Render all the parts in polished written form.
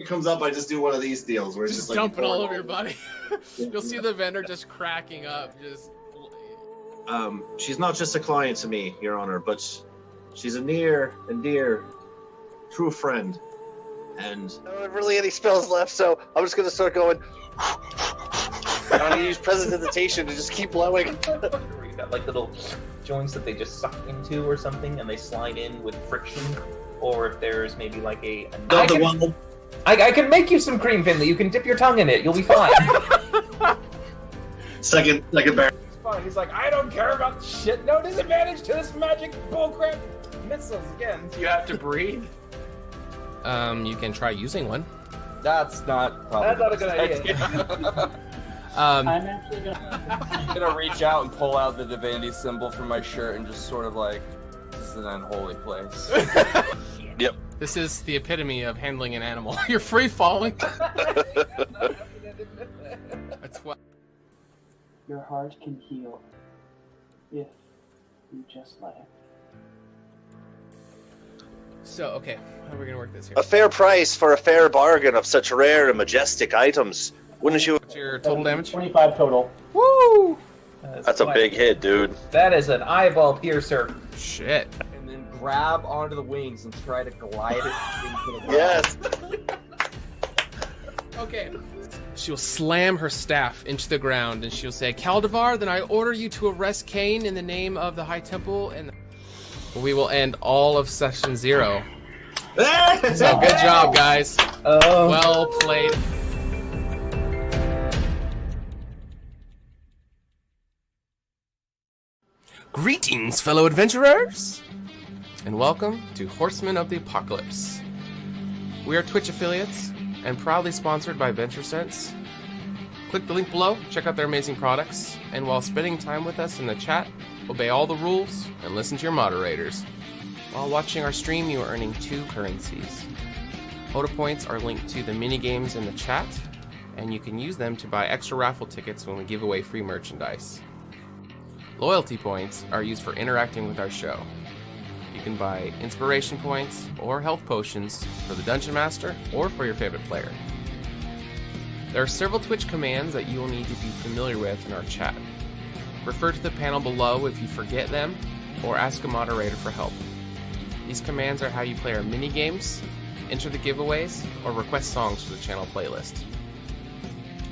comes up, I just do one of these deals where it's Just just like dumping all over your body. You'll see the vendor just cracking up. Just. She's not just a client to me, Your Honor, but she's a near and dear, true friend. And I don't have really any spells left, so I'm just gonna start going. I'm gonna use Prestidigitation to just keep blowing. You got like little joints that they just suck into or something, and they slide in with friction. Or if there's maybe like I can make you some cream Finley. You can dip your tongue in it. You'll be fine. second barrel. It's fine. He's like, I don't care about shit. No disadvantage to this magic bullcrap. Missiles again. You have to breathe. You can try using one. That's not a good idea. I'm actually gonna reach out and pull out the divinity symbol from my shirt and just sort of like, this is an unholy place. Yep. This is the epitome of handling an animal. You're free falling. That's what. Your heart can heal if you just let it. So, okay, how are we gonna work this here? A fair price for a fair bargain of such rare and majestic items. Wouldn't you? What's your total damage? 25 total. Woo! That's a big hit, dude. That is an eyeball piercer. Shit. And then grab onto the wings and try to glide it into the ground. Yes. Okay. She'll slam her staff into the ground and she'll say, Caldivar, then I order you to arrest Cain in the name of the High Temple, and we will end all of session 0. So good job, guys. Well played. Greetings, fellow adventurers, and welcome to Horsemen of the Apocalypse. We are Twitch affiliates and proudly sponsored by VentureSense. Click the link below, check out their amazing products, and while spending time with us in the chat, obey all the rules and listen to your moderators. While watching our stream, you are earning 2 currencies. HotA points are linked to the mini-games in the chat, and you can use them to buy extra raffle tickets when we give away free merchandise. Loyalty points are used for interacting with our show. You can buy inspiration points or health potions for the Dungeon Master or for your favorite player. There are several Twitch commands that you will need to be familiar with in our chat. Refer to the panel below if you forget them, or ask a moderator for help. These commands are how you play our mini-games, enter the giveaways, or request songs for the channel playlist.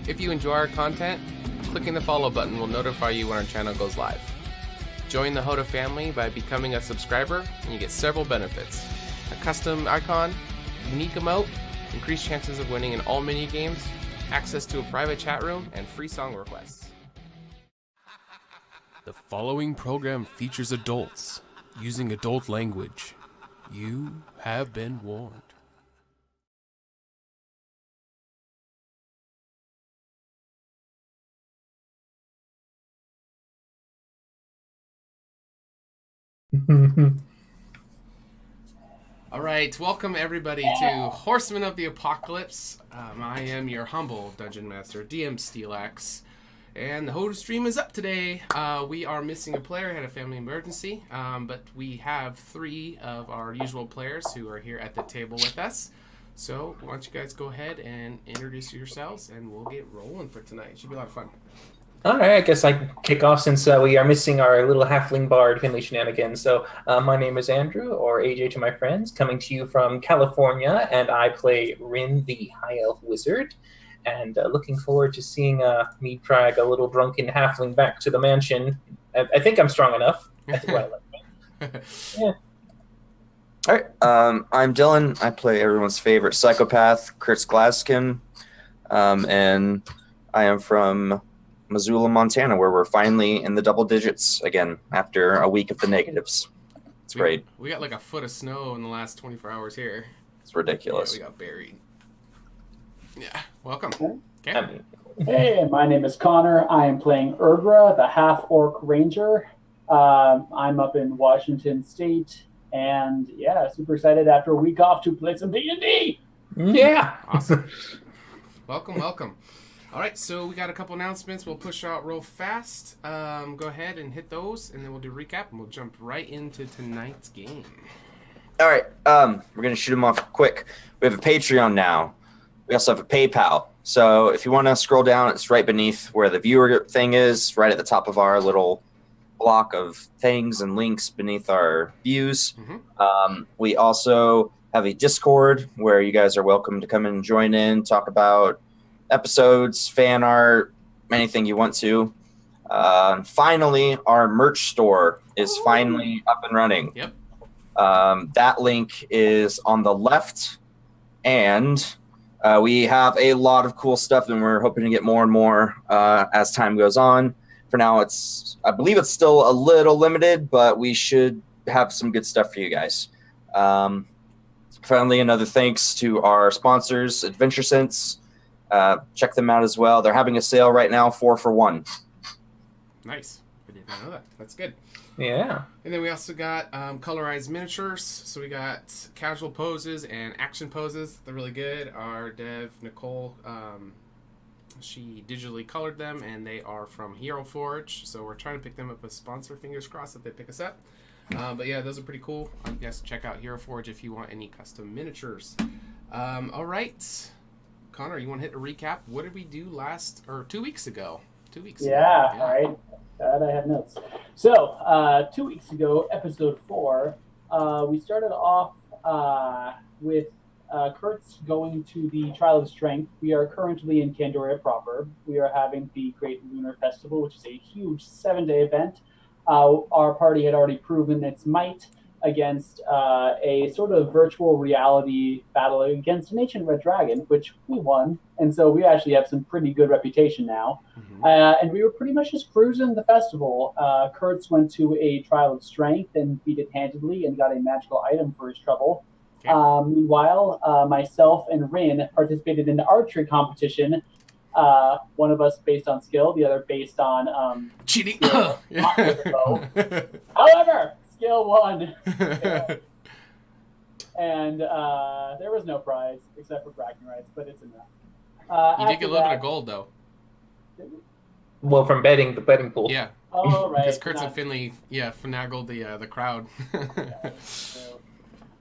If you enjoy our content, clicking the follow button will notify you when our channel goes live. Join the HotA family by becoming a subscriber, and you get several benefits. A custom icon, unique emote, increased chances of winning in all mini-games, access to a private chat room, and free song requests. The following program features adults using adult language. You have been warned. All right, welcome everybody to Horsemen of the Apocalypse. I am your humble Dungeon Master, DM Steelax, and the HotA stream is up today. We are missing a player, had a family emergency, but we have 3 of our usual players who are here at the table with us. So why don't you guys go ahead and introduce yourselves, and we'll get rolling for tonight. It should be a lot of fun. All right, I guess I can kick off since we are missing our little halfling bard Finley shenanigans. So my name is Andrew, or AJ to my friends, coming to you from California, and I play Rin the High Elf Wizard. And looking forward to seeing me drag a little drunken halfling back to the mansion. I think I'm strong enough. That's what I like. Yeah. All right, I'm Dylan. I play everyone's favorite psychopath, Kurtz Glaskin, and I am from Missoula, Montana, where we're finally in the double digits again after a week of the negatives. It's great. We got like a foot of snow in the last 24 hours here. It's ridiculous. Yeah, we got buried. Yeah, welcome. Okay. Hey, my name is Connor. I am playing Urgra, the half-orc ranger. I'm up in Washington State, and yeah, super excited after a week off to play some D&D. Yeah. Awesome. Welcome. All right, so we got a couple announcements. We'll push out real fast. Go ahead and hit those, and then we'll do a recap, and we'll jump right into tonight's game. All right, we're going to shoot them off quick. We have a Patreon now. We also have a PayPal. So if you want to scroll down, it's right beneath where the viewer thing is, right at the top of our little block of things and links beneath our views. We also have a Discord where you guys are welcome to come and join in, talk about episodes, fan art, anything you want to. Finally, our merch store is finally up and running. Yep. That link is on the left, and we have a lot of cool stuff, and we're hoping to get more and more as time goes on. For now, I believe it's still a little limited, but we should have some good stuff for you guys. Finally, another thanks to our sponsors, Adventure Sense. Check them out as well. They're having a sale right now, 4 for 1. Nice. I did not know that. That's good. Yeah. And then we also got colorized miniatures. So we got casual poses and action poses. They're really good. Our dev, Nicole, she digitally colored them, and they are from Hero Forge. So we're trying to pick them up as sponsor. Fingers crossed that they pick us up. But yeah, those are pretty cool. I guess check out Hero Forge if you want any custom miniatures. All right. Connor, you want to hit a recap? What did we do 2 weeks ago? 2 weeks ago. Yeah, all right. God, I have notes. So, 2 weeks ago, episode 4, we started off with Kurtz going to the Trial of Strength. We are currently in Candoria proper. We are having the Great Lunar Festival, which is a huge 7-day event. Our party had already proven its might against a sort of virtual reality battle against an ancient red dragon, which we won. And so we actually have some pretty good reputation now. And we were pretty much just cruising the festival. Kurtz went to a Trial of Strength and beat it handedly and got a magical item for his trouble. Okay. Meanwhile, myself and Rin participated in the archery competition. One of us based on skill, the other based on cheating. However, skill won. And there was no prize except for bragging rights, but it's enough. You did get a little bit of gold, though. Well, from the betting pool. Yeah. Oh, right. Because Kurtz and Finley, finagled the crowd.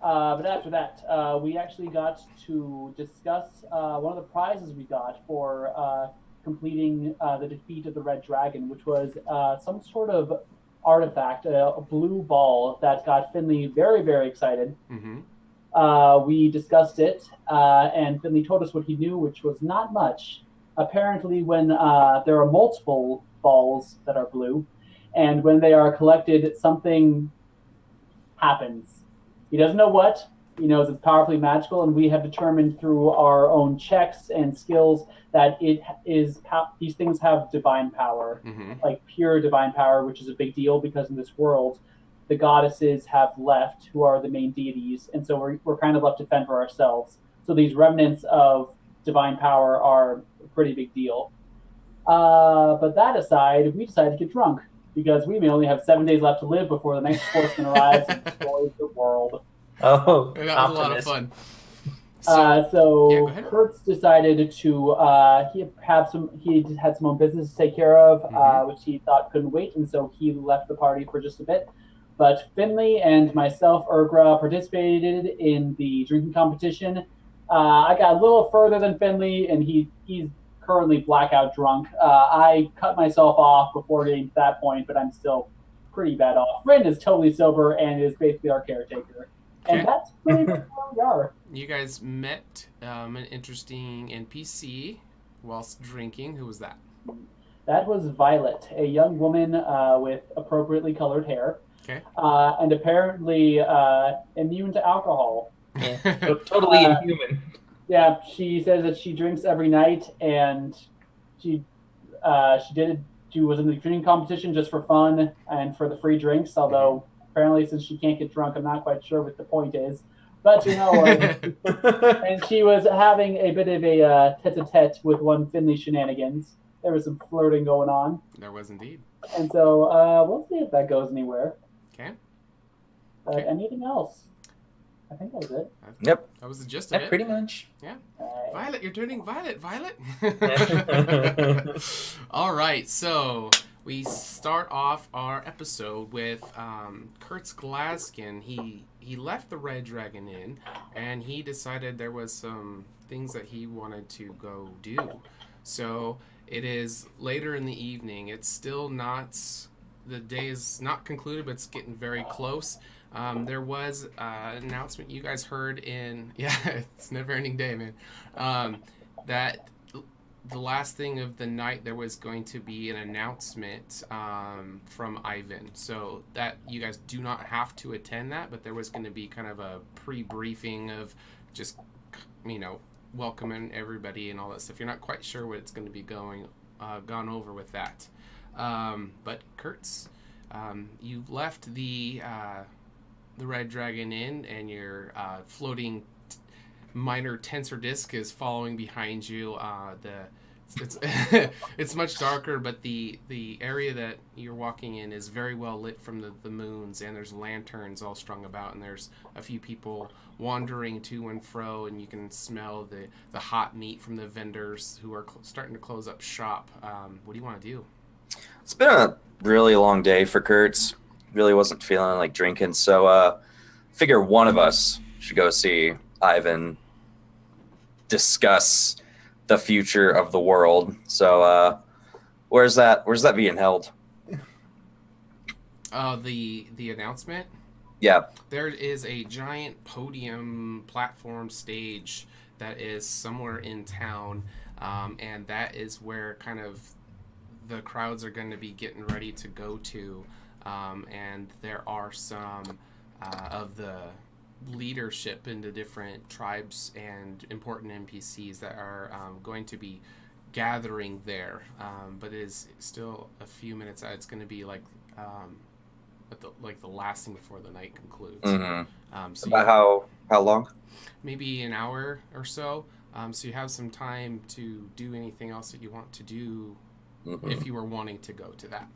But after that, we actually got to discuss one of the prizes we got for completing the defeat of the Red Dragon, which was some sort of artifact, a blue ball that got Finley very, very excited. We discussed it, and Finley told us what he knew, which was not much. Apparently, when there are multiple balls that are blue, and when they are collected, something happens. He doesn't know what. He knows it's powerfully magical, and we have determined through our own checks and skills that these things have divine power, like pure divine power, which is a big deal because in this world, the goddesses have left, who are the main deities, and so we're kind of left to fend for ourselves. So these remnants of divine power are a pretty big deal. But that aside, we decided to get drunk because we may only have 7 days left to live before the next horseman arrives and destroys the world. Oh, that was a lot of fun. So Kurtz decided to he had some own business to take care of, which he thought couldn't wait, and so he left the party for just a bit. But Finley and myself, Urgra, participated in the drinking competition. I got a little further than Finley, and he's currently blackout drunk. I cut myself off before getting to that point, but I'm still pretty bad off. Ren is totally sober and is basically our caretaker. Okay. And that's pretty much where we are. You guys met an interesting NPC whilst drinking. Who was that? That was Violet, a young woman with appropriately colored hair. Okay. And apparently immune to alcohol. Yeah. Totally inhuman. Yeah, she says that she drinks every night, and she was in the drinking competition just for fun and for the free drinks, although apparently since she can't get drunk, I'm not quite sure what the point is. But, and she was having a bit of a tete-a-tete with one Finley shenanigans. There was some flirting going on. There was indeed. And so we'll see if that goes anywhere. Okay. Anything else? I think that was it. Yep. That was the gist of it. Pretty much. Yeah. Violet, you're turning violet. All right, so we start off our episode with Kurtz Glaskin. He left the Red Dragon Inn, and he decided there was some things that he wanted to go do. So it is later in the evening. It's still not, the day is not concluded, but it's getting very close. There was an announcement you guys heard it's a never-ending day, man, that the last thing of the night there was going to be an announcement from Ivan. So that you guys do not have to attend that, but there was going to be kind of a pre-briefing of just, welcoming everybody and all that stuff. You're not quite sure what it's going to be gone over with that. But Kurtz, you left the Red Dragon Inn, and your floating minor tensor disc is following behind you. It's it's much darker, but the area that you're walking in is very well lit from the moons, and there's lanterns all strung about, and there's a few people wandering to and fro, and you can smell the hot meat from the vendors who are starting to close up shop. What do you want to do? It's been a really long day for Kurtz. Really wasn't feeling like drinking, so figure one of us should go see Ivan, discuss the future of the world. So where's that being held? The announcement? Yeah. There is a giant podium platform stage that is somewhere in town, and that is where kind of the crowds are going to be getting ready to go to, and there are some of the leadership into different tribes and important NPCs that are going to be gathering there, but it is still a few minutes out. It's going to be like the last thing before the night concludes. Mm-hmm. So About how long? Maybe an hour or so. So you have some time to do anything else that you want to do, Mm-hmm. if you were wanting to go to that.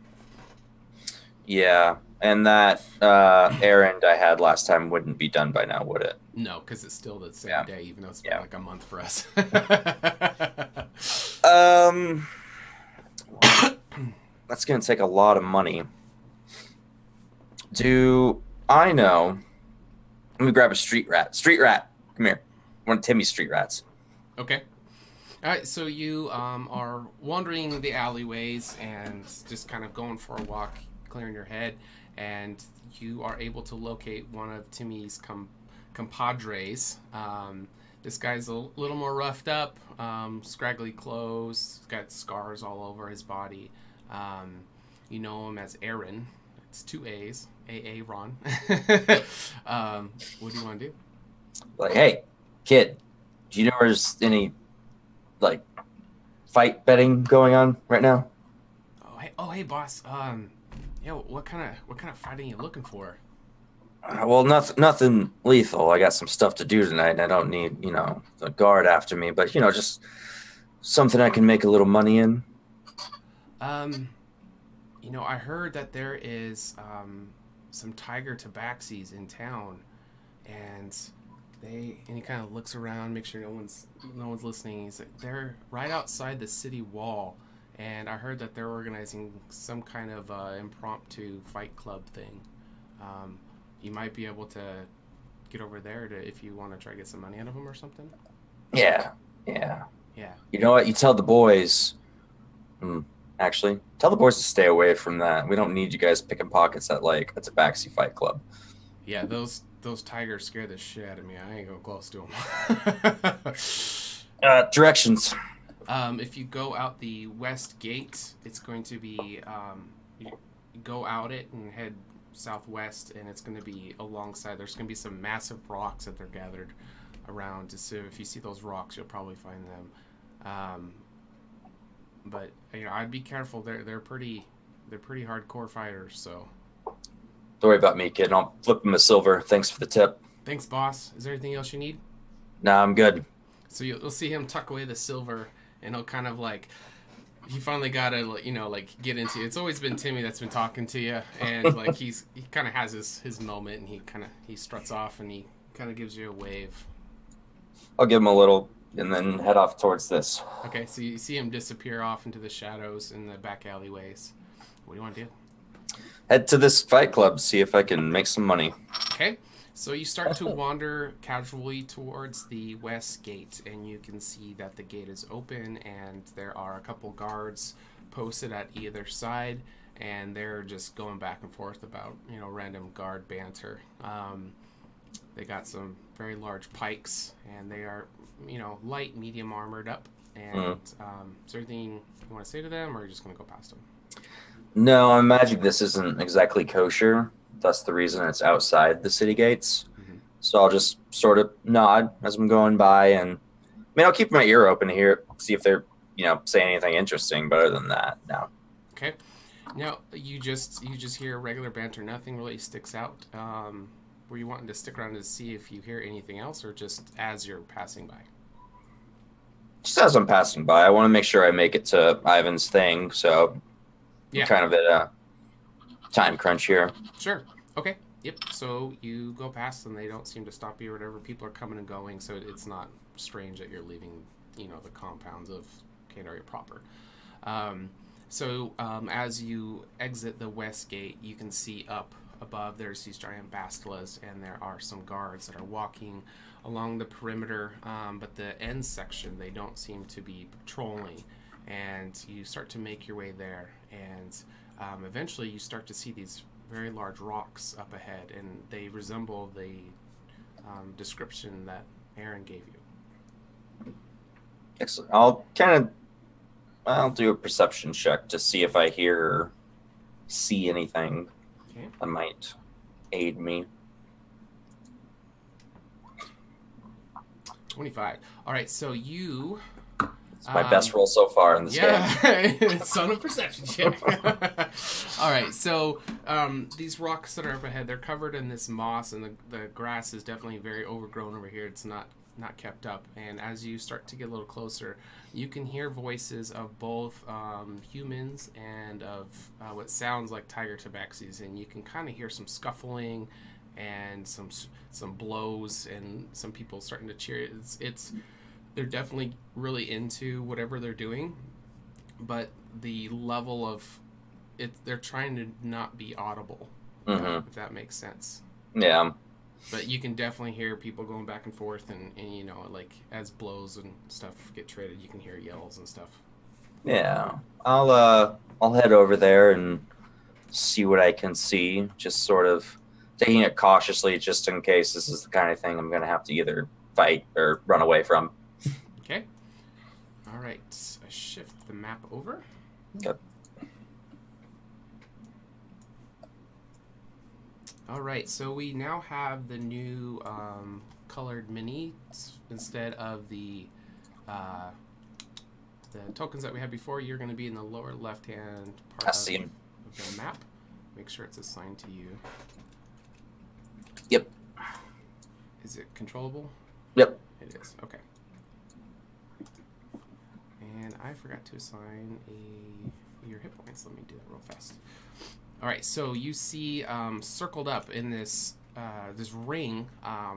Yeah, and that errand I had last time wouldn't be done by now, would it? No, because it's still the same day, even though it's been like a month for us. That's going to take a lot of money. Do I know? Let me grab a street rat. Street rat, come here. One of Timmy's street rats. Okay. All right, so you are wandering the alleyways and just kind of going for a walk, clearing your head, and you are able to locate one of Timmy's compadres. This guy's a little more roughed up, scraggly clothes, got scars all over his body. You know him as Aaron. It's 2 A's. A.A. Ron. What do you want to do? Like, hey, kid, do you know there's any fight betting going on right now? Hey, boss. What kind of fighting are you looking for? Well, nothing lethal. I got some stuff to do tonight, and I don't need, a guard after me, but, just something I can make a little money in. I heard that there is some tiger tabaxis in town, and he kind of looks around, make sure no one's listening. He's like, they're right outside the city wall, and I heard that they're organizing some kind of impromptu fight club thing. You might be able to get over there if you want to try to get some money out of them or something. Yeah. Yeah. You know what? You tell the boys. Actually, tell the boys to stay away from that. We don't need you guys picking pockets at a tabaxi fight club. Yeah, those tigers scare the shit out of me. I ain't going close to them. Directions. If you go out the west gate, it's going to be you go out it and head southwest, and it's going to be alongside. There's going to be some massive rocks that they're gathered around. So if you see those rocks, you'll probably find them. But I'd be careful. They're pretty hardcore fighters. So don't worry about me, kid. I'll flip him a silver. Thanks for the tip. Thanks, boss. Is there anything else you need? Nah, I'm good. So you'll see him tuck away the silver, and he'll kind of he finally got to get into it. It's always been Timmy that's been talking to you, and he kind of has his moment, and he struts off, and he kind of gives you a wave. I'll give him a little, and then head off towards this. Okay, so you see him disappear off into the shadows in the back alleyways. What do you want to do? Head to this fight club, see if I can make some money. Okay, So you start to wander casually towards the west gate, and you can see that the gate is open, and there are a couple guards posted at either side, and they're just going back and forth about, random guard banter. They got some very large pikes, and they are, light, medium armored up. And is there anything you want to say to them, or are you just going to go past them? No, I imagine this isn't exactly kosher. That's the reason it's outside the city gates. Mm-hmm. So I'll just sort of nod as I'm going by, and I'll keep my ear open to hear, see if they're, saying anything interesting. But other than that, no. Okay. Now you just hear regular banter. Nothing really sticks out. Were you wanting to stick around to see if you hear anything else, or just as you're passing by? Just as I'm passing by, I want to make sure I make it to Ivan's thing. So yeah, kind of at a time crunch here. Sure. Okay. Yep. So you go past and they don't seem to stop you or whatever. People are coming and going, so it's not strange that you're leaving, the compounds of Candaria proper. So as you exit the west gate, you can see up above there's these giant bastilas, and there are some guards that are walking along the perimeter, but the end section they don't seem to be patrolling. And you start to make your way there, and eventually you start to see these very large rocks up ahead, and they resemble the description that Aaron gave you. Excellent. I'll do a perception check to see if I hear or see anything that might aid me. 25. All right, so you... It's my best roll so far in this game. It's on a perception check. All right, so these rocks that are up ahead, they're covered in this moss, and the grass is definitely very overgrown over here. It's not kept up. And as you start to get a little closer, you can hear voices of both humans and of what sounds like tiger tabaxis, and you can kind of hear some scuffling and some blows, and some people starting to cheer. They're definitely really into whatever they're doing, but the level of it, they're trying to not be audible, if that makes sense. Yeah. But you can definitely hear people going back and forth, and like as blows and stuff get traded, you can hear yells and stuff. Yeah. I'll head over there and see what I can see, just sort of taking it cautiously just in case this is the kind of thing I'm going to have to either fight or run away from. Okay. All right. I shift the map over. Okay. All right. So we now have the new colored minis instead of the tokens that we had before. You're going to be in the lower left-hand part of the map. Make sure it's assigned to you. Yep. Is it controllable? Yep. It is. Okay. And I forgot to assign your hit points. Let me do that real fast. All right, so you see circled up in this ring,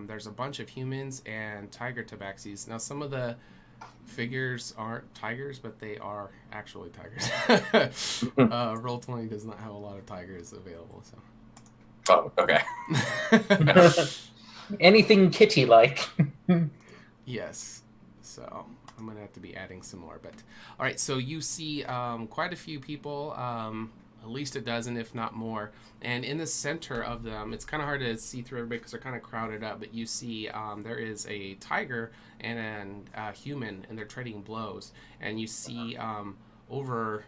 there's a bunch of humans and tiger tabaxis. Now, some of the figures aren't tigers, but they are actually tigers. Roll20 does not have a lot of tigers available. So. Oh, okay. Anything kitty-like. Yes. So I'm going to have to be adding some more. But all right, so you see quite a few people, at least a dozen, if not more. And in the center of them, it's kind of hard to see through everybody because they're kind of crowded up. But you see there is a tiger and a human, and they're trading blows. And you see over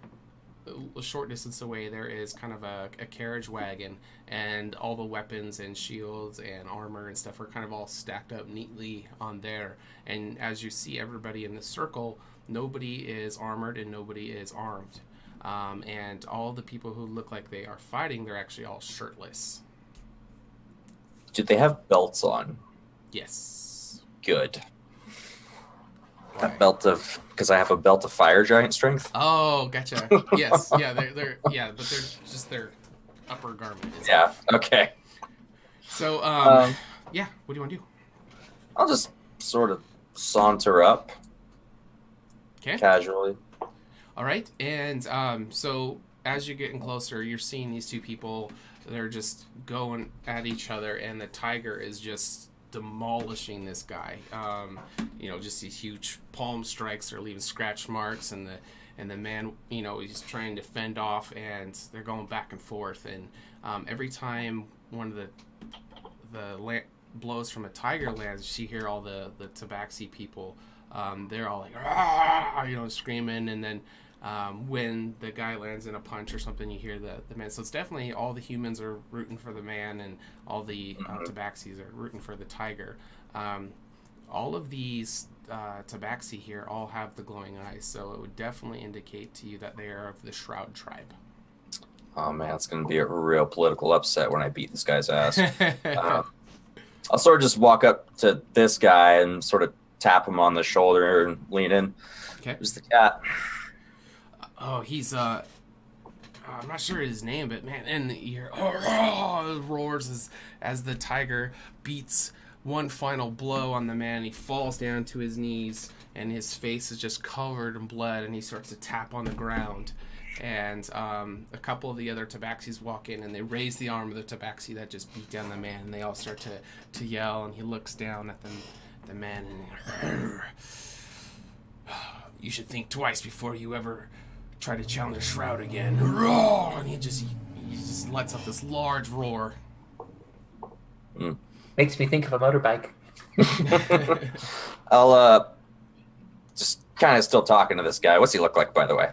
a short distance away, there is kind of a carriage wagon, and all the weapons and shields and armor and stuff are kind of all stacked up neatly on there. And as you see everybody in this circle, nobody is armored and nobody is armed. And all the people who look like they are fighting, they're actually all shirtless. Do they have belts on? Yes. Good. That belt of, because I have a belt of fire giant strength. Oh, gotcha. Yes, yeah, they're but they're just their upper garment. Yeah. Okay. So, yeah, what do you want to do? I'll just sort of saunter up. Okay. Casually. All right, and so as you're getting closer, you're seeing these two people they're just going at each other, and the tiger is just demolishing this guy. Just these huge palm strikes are leaving scratch marks, and the man, he's trying to fend off, and they're going back and forth. And every time one of the blows from a tiger lands, you hear all the tabaxi people. They're all like, "Rah!" Screaming, and then when the guy lands in a punch or something, you hear the man. So it's definitely all the humans are rooting for the man, and all the tabaxis are rooting for the tiger. All of these tabaxi here all have the glowing eyes, so it would definitely indicate to you that they are of the Shroud tribe. Oh man, it's gonna be a real political upset when I beat this guy's ass. I'll sort of just walk up to this guy and sort of tap him on the shoulder and lean in. Okay. Who's the cat? Oh, he's I'm not sure his name, but man, and you hear roars as the tiger beats one final blow on the man. He falls down to his knees, and his face is just covered in blood, and he starts to tap on the ground. And a couple of the other tabaxis walk in, and they raise the arm of the tabaxi that just beat down the man, and they all start to yell, and he looks down at the man, and you should think twice before you ever try to challenge Shroud again. And he just lets up this large roar. Makes me think of a motorbike. I'll just kind of still talking to this guy. What's he look like, by the way?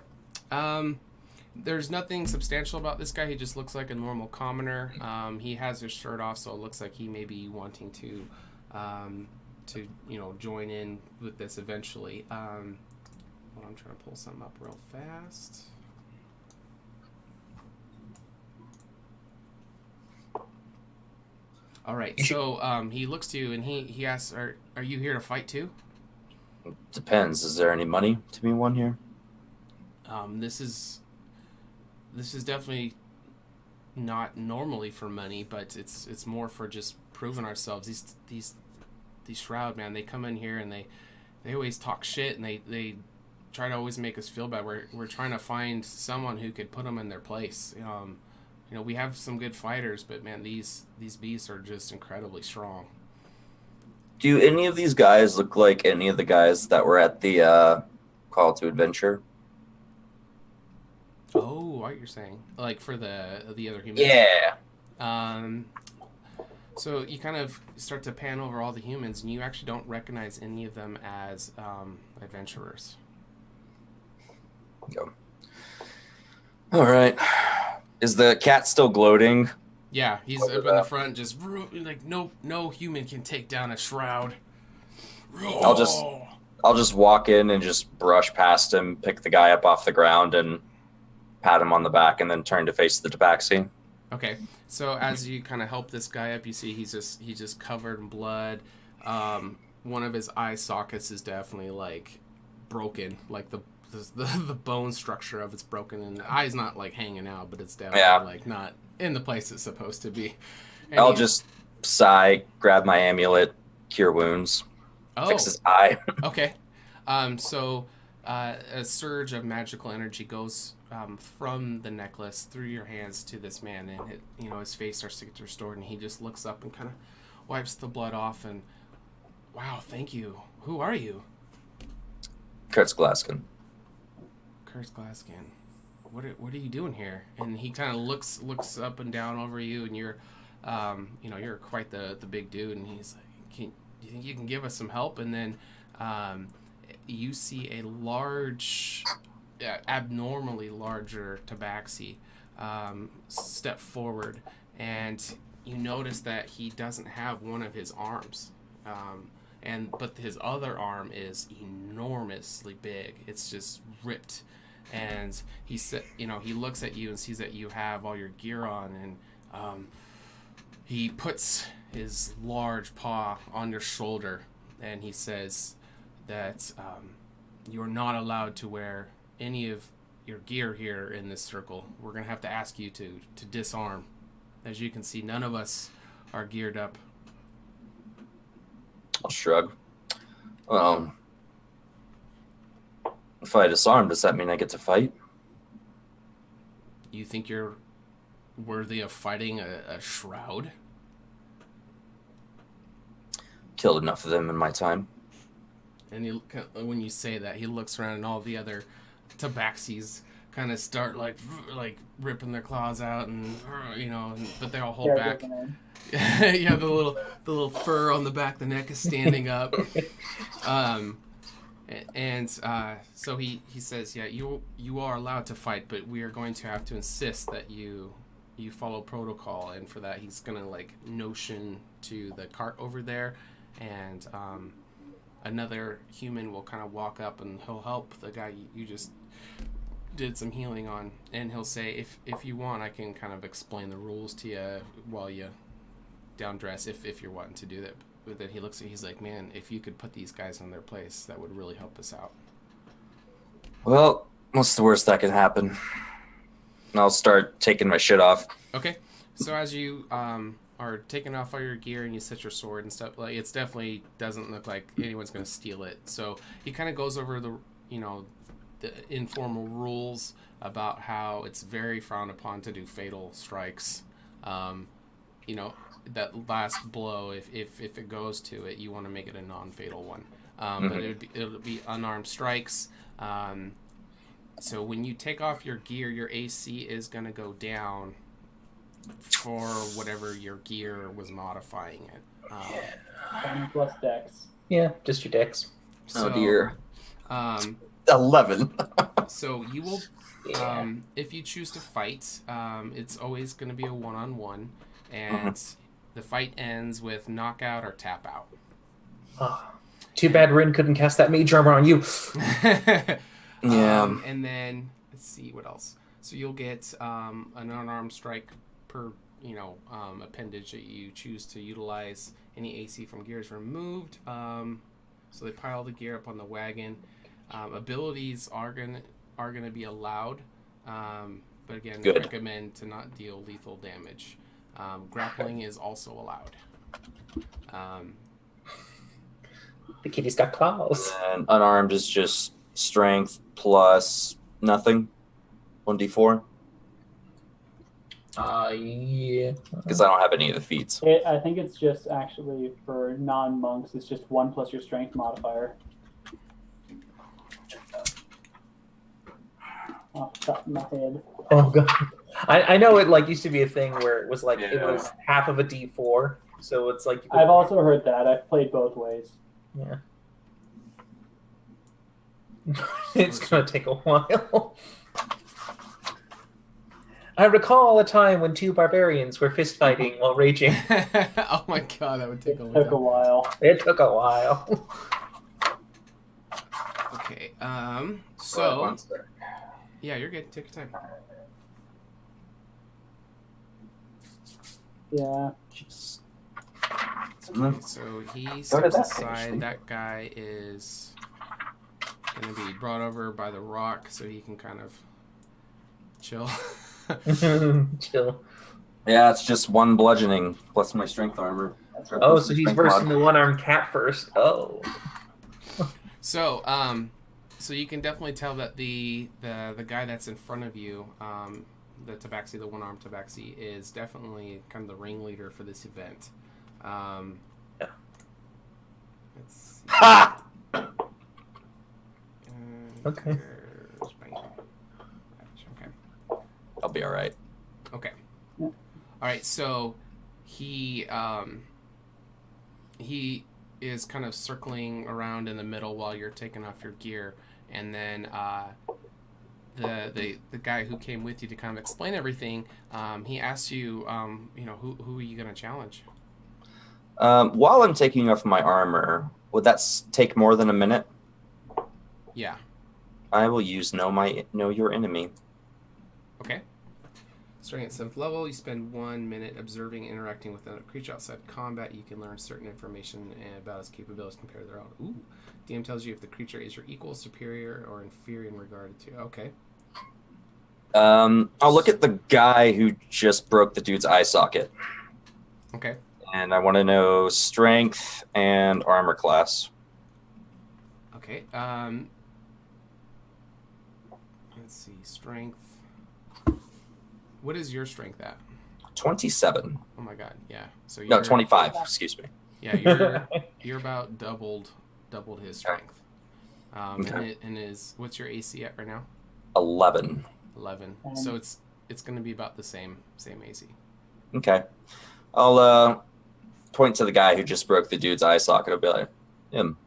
There's nothing substantial about this guy. He just looks like a normal commoner. He has his shirt off, so it looks like he may be wanting to join in with this eventually. I'm trying to pull something up real fast. All right, so he looks to you and he asks, "Are you here to fight too?" Depends. Is there any money to be won here? This is definitely not normally for money, but it's more for just proving ourselves. These Shroud, man, they come in here and they always talk shit, and they try to always make us feel bad. We're trying to find someone who could put them in their place. We have some good fighters, but man, these beasts are just incredibly strong. Do any of these guys look like any of the guys that were at the Call to Adventure? Oh, what you're saying, like for the other humans? Yeah. So you kind of start to pan over all the humans, and you actually don't recognize any of them as adventurers. Go. All right. Is the cat still gloating? Yeah, he's up in the front, just like no human can take down a Shroud. I'll just walk in and just brush past him, pick the guy up off the ground, and pat him on the back, and then turn to face the tabaxi. Okay, so as you kind of help this guy up, you see he's just covered in blood. One of his eye sockets is definitely like broken, like the bone structure of it's broken, and the eye's not like hanging out, but it's definitely like not in the place it's supposed to be. And I'll just sigh, grab my amulet, cure wounds, fix his eye. Okay. So a surge of magical energy goes from the necklace through your hands to this man, and his face starts to get restored, and he just looks up and kind of wipes the blood off, and wow, thank you. Who are you? Kurtz Glaskin. Kurtz Glaskin. What are you doing here? And he kind of looks up and down over you, and you're you're quite the big dude, and he's like, do you think you can give us some help? And then you see a large, abnormally larger tabaxi step forward, and you notice that he doesn't have one of his arms, but his other arm is enormously big. It's just ripped, and he looks at you and sees that you have all your gear on, and he puts his large paw on your shoulder, and he says that you're not allowed to wear any of your gear here in this circle. We're going to have to ask you to disarm. As you can see, none of us are geared up. I'll shrug. If I disarm, does that mean I get to fight? You think you're worthy of fighting a shroud? Killed enough of them in my time. And when you say that, he looks around and all the other tabaxis kind of start like ripping their claws out, and but they all hold back. Yeah, the little fur on the back of the neck is standing up. So he says, yeah, you are allowed to fight, but we are going to have to insist that you follow protocol, and for that he's gonna like notion to the cart over there, and another human will kind of walk up and he'll help the guy you just did some healing on, and he'll say, if you want, I can kind of explain the rules to you while you down dress if you're wanting to do that. But then he looks at, he's like, man, if you could put these guys in their place, that would really help us out. Well, what's the worst that can happen? And I'll start taking my shit off. Okay, so as you are taking off all your gear and you set your sword and stuff, like, it's definitely doesn't look like anyone's going to steal it. So he kind of goes over the informal rules about how it's very frowned upon to do fatal strikes. That last blow, if it goes to it, you want to make it a non-fatal one. But it'll be unarmed strikes. So when you take off your gear, your AC is going to go down for whatever your gear was modifying it. Plus dex. Yeah, just your dex. Oh dear. 11. So you will, if you choose to fight, it's always going to be a one-on-one, and the fight ends with knockout or tap out. Oh, too bad Rin couldn't cast that mage armor on you. Yeah. And then let's see what else. So you'll get an unarmed strike per appendage that you choose to utilize. Any AC from gear is removed. So they pile the gear up on the wagon. Abilities are gonna be allowed, but again, Good. recommend to not deal lethal damage. Grappling is also allowed. The kitty's got claws. And unarmed is just strength plus nothing. 1d4. Yeah. Because I don't have any of the feats. I think it's just actually for non-monks, it's just 1 plus your strength modifier. Off the top of my head. Oh god. I know it used to be a thing where it was it was half of a D4, so it's like I've also heard that. I've played both ways. Yeah. It's gonna take a while. I recall a time when 2 barbarians were fist fighting while raging. Oh my god, that would take a It took a while. It took a while. Okay, so yeah, you're good. Take your time. Yeah. Okay, so he steps aside. That guy is going to be brought over by the rock so he can kind of chill. Chill. Yeah, it's just 1 bludgeoning plus my strength armor. Oh, so he's versing the one-armed cat first. Oh. So, so you can definitely tell that the guy that's in front of you, the tabaxi, the one-armed tabaxi, is definitely kind of the ringleader for this event. Yeah. Let's see. Ha! Okay. Okay. I'll be all right. Okay. All right. So he is kind of circling around in the middle while you're taking off your gear, and then the guy who came with you to kind of explain everything, he asks you, who are you gonna challenge? While I'm taking off my armor, would that take more than a minute? Yeah. I will use know your enemy. Okay. Starting at 7th level, you spend 1 minute observing and interacting with another creature outside combat. You can learn certain information about its capabilities compared to their own. Ooh. DM tells you if the creature is your equal, superior, or inferior in regard to. Okay. I'll look at the guy who just broke the dude's eye socket. Okay. And I want to know strength and armor class. Okay. Let's see. Strength. What is your strength at? 27. Oh my god, yeah. So No, 25. Excuse me. Yeah, you're about doubled his strength. Okay. And what's your AC at right now? 11. 11. So it's going to be about the same AC. Okay. I'll point to the guy who just broke the dude's eye socket. I'll be like, him.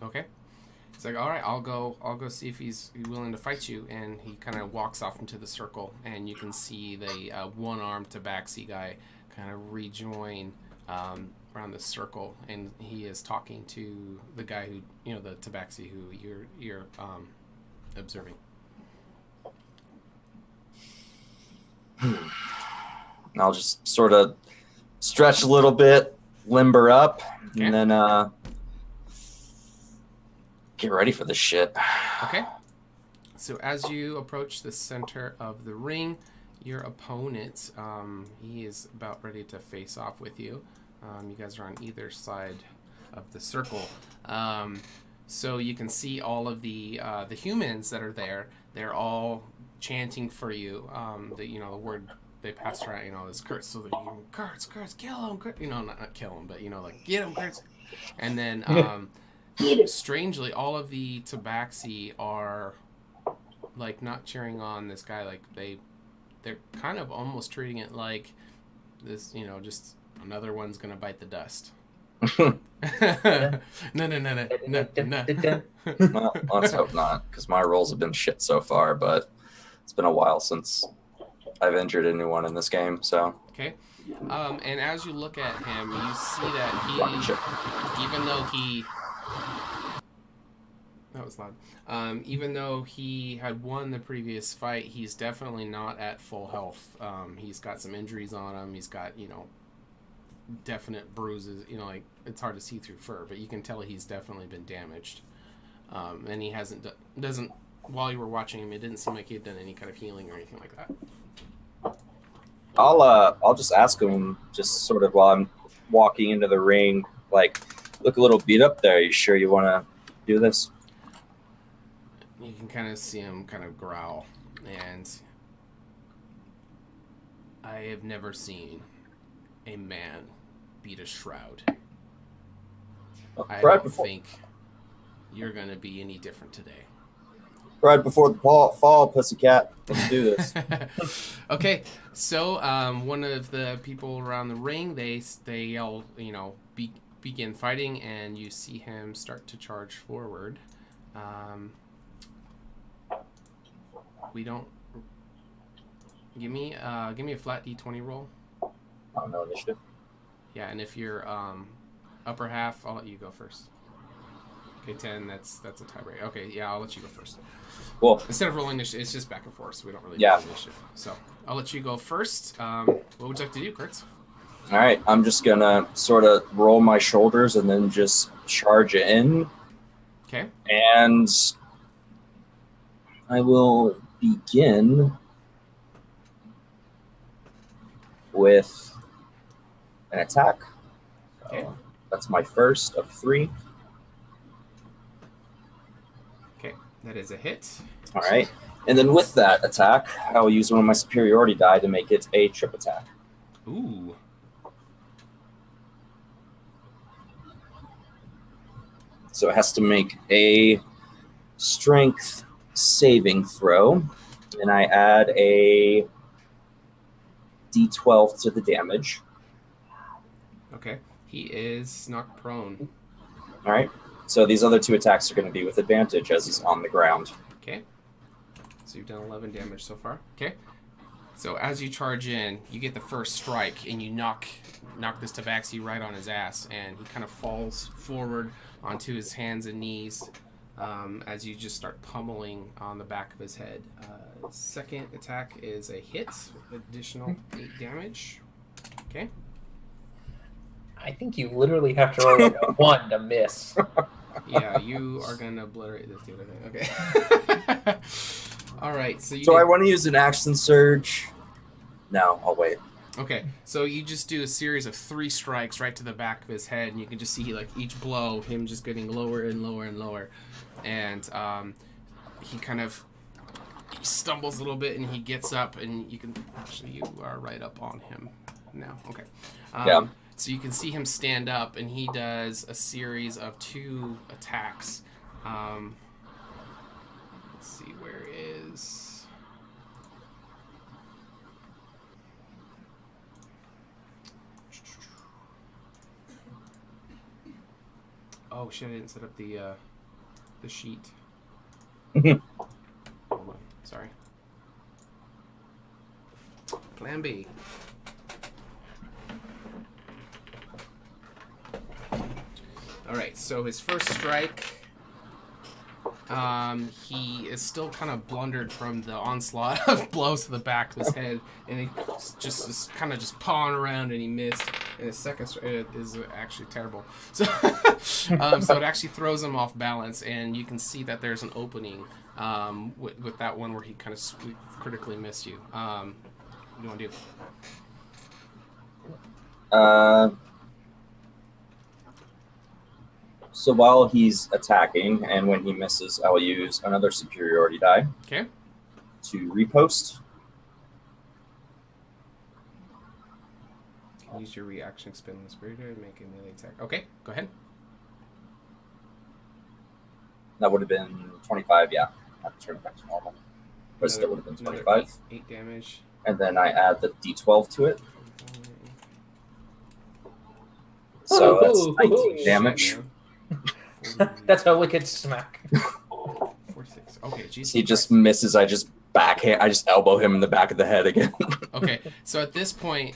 Okay. It's like, all right, I'll go see if he's willing to fight you. And he kind of walks off into the circle, and you can see the one-armed tabaxi guy kind of rejoin around the circle, and he is talking to the guy who, the tabaxi who you're observing. I'll just sort of stretch a little bit, limber up, Okay. and then get ready for this shit. Okay. So as you approach the center of the ring, your opponent, he is about ready to face off with you. You guys are on either side of the circle. So you can see all of the humans that are there. They're all chanting for you. The word they passed around, is Kurtz. So they're Kurtz, kill him, Kurtz. Not kill him, but like get him, Kurtz. And then strangely, all of the tabaxi are like not cheering on this guy. Like they're kind of almost treating it like this, just another one's gonna bite the dust. No. Well, let's hope not, because my rolls have been shit so far, but it's been a while since I've injured anyone in this game, so. Okay. And as you look at him, you see that even though that was loud. Even though he had won the previous fight, he's definitely not at full health. He's got some injuries on him. He's got, definite bruises. Like it's hard to see through fur, but you can tell he's definitely been damaged. And he doesn't. While you were watching him, it didn't seem like he had done any kind of healing or anything like that. I'll just ask him, just sort of while I'm walking into the ring, like, look a little beat up there. You sure you want to do this? You can kind of see him kind of growl, and I have never seen a man beat a shroud. I don't think you're going to be any different today. Right before the fall, pussycat. Let's do this. Okay, so one of the people around the ring, they all, begin fighting, and you see him start to charge forward. We don't. Give me a flat D20 roll. Oh, no initiative. Yeah, and if you're upper half, I'll let you go first. Okay, 10. That's a tiebreaker. Okay, yeah, I'll let you go first. Cool. Instead of rolling initiative, it's just back and forth, so we don't really do initiative. So I'll let you go first. What would you like to do, Kurtz? All right, I'm just gonna sort of roll my shoulders and then just charge it in. Okay. And I will begin with an attack. Okay. That's my first of 3. Okay, that is a hit. All right. And then with that attack, I will use one of my superiority die to make it a trip attack. Ooh. So it has to make a strength saving throw. And I add a d12 to the damage. Okay. He is knocked prone. All right. So these other 2 attacks are going to be with advantage as he's on the ground. Okay. So you've done 11 damage so far. Okay. So as you charge in, you get the first strike, and you knock this tabaxi right on his ass, and he kind of falls forward onto his hands and knees as you just start pummeling on the back of his head. Second attack is a hit with additional 8 damage. Okay. I think you literally have to roll a 1 to miss. Yeah, you are going to obliterate this dude, I think. Okay. All right. So I want to use an action surge. No, I'll wait. Okay, so you just do a series of 3 strikes right to the back of his head, and you can just see like each blow, him just getting lower and lower and lower, and he stumbles a little bit, and he gets up, and you are right up on him now. Okay. Yeah. So you can see him stand up, and he does a series of 2 attacks. Let's see, where is... Oh shit! I didn't set up the sheet. Hold on, sorry. Plan B. All right. So his first strike. He is still kind of blundered from the onslaught of blows to the back of his head, and he just kind of just pawing around, and he missed. And his second strike is actually terrible. So, so it actually throws him off balance, and you can see that there's an opening with that one where he kind of critically missed you. What do you want to do? So while he's attacking, and when he misses, I will use another superiority die. Okay. To repost. Can use your reaction spin on the spirit to make a melee attack. Okay, go ahead. That would have been 25, yeah. I have to turn it back to normal. But still would have been 25. 8 damage. And then I add the d12 to it. So that's 19 damage. That's a wicked smack. 46. Okay, Jesus. He just misses. I just elbow him in the back of the head again. Okay, so at this point,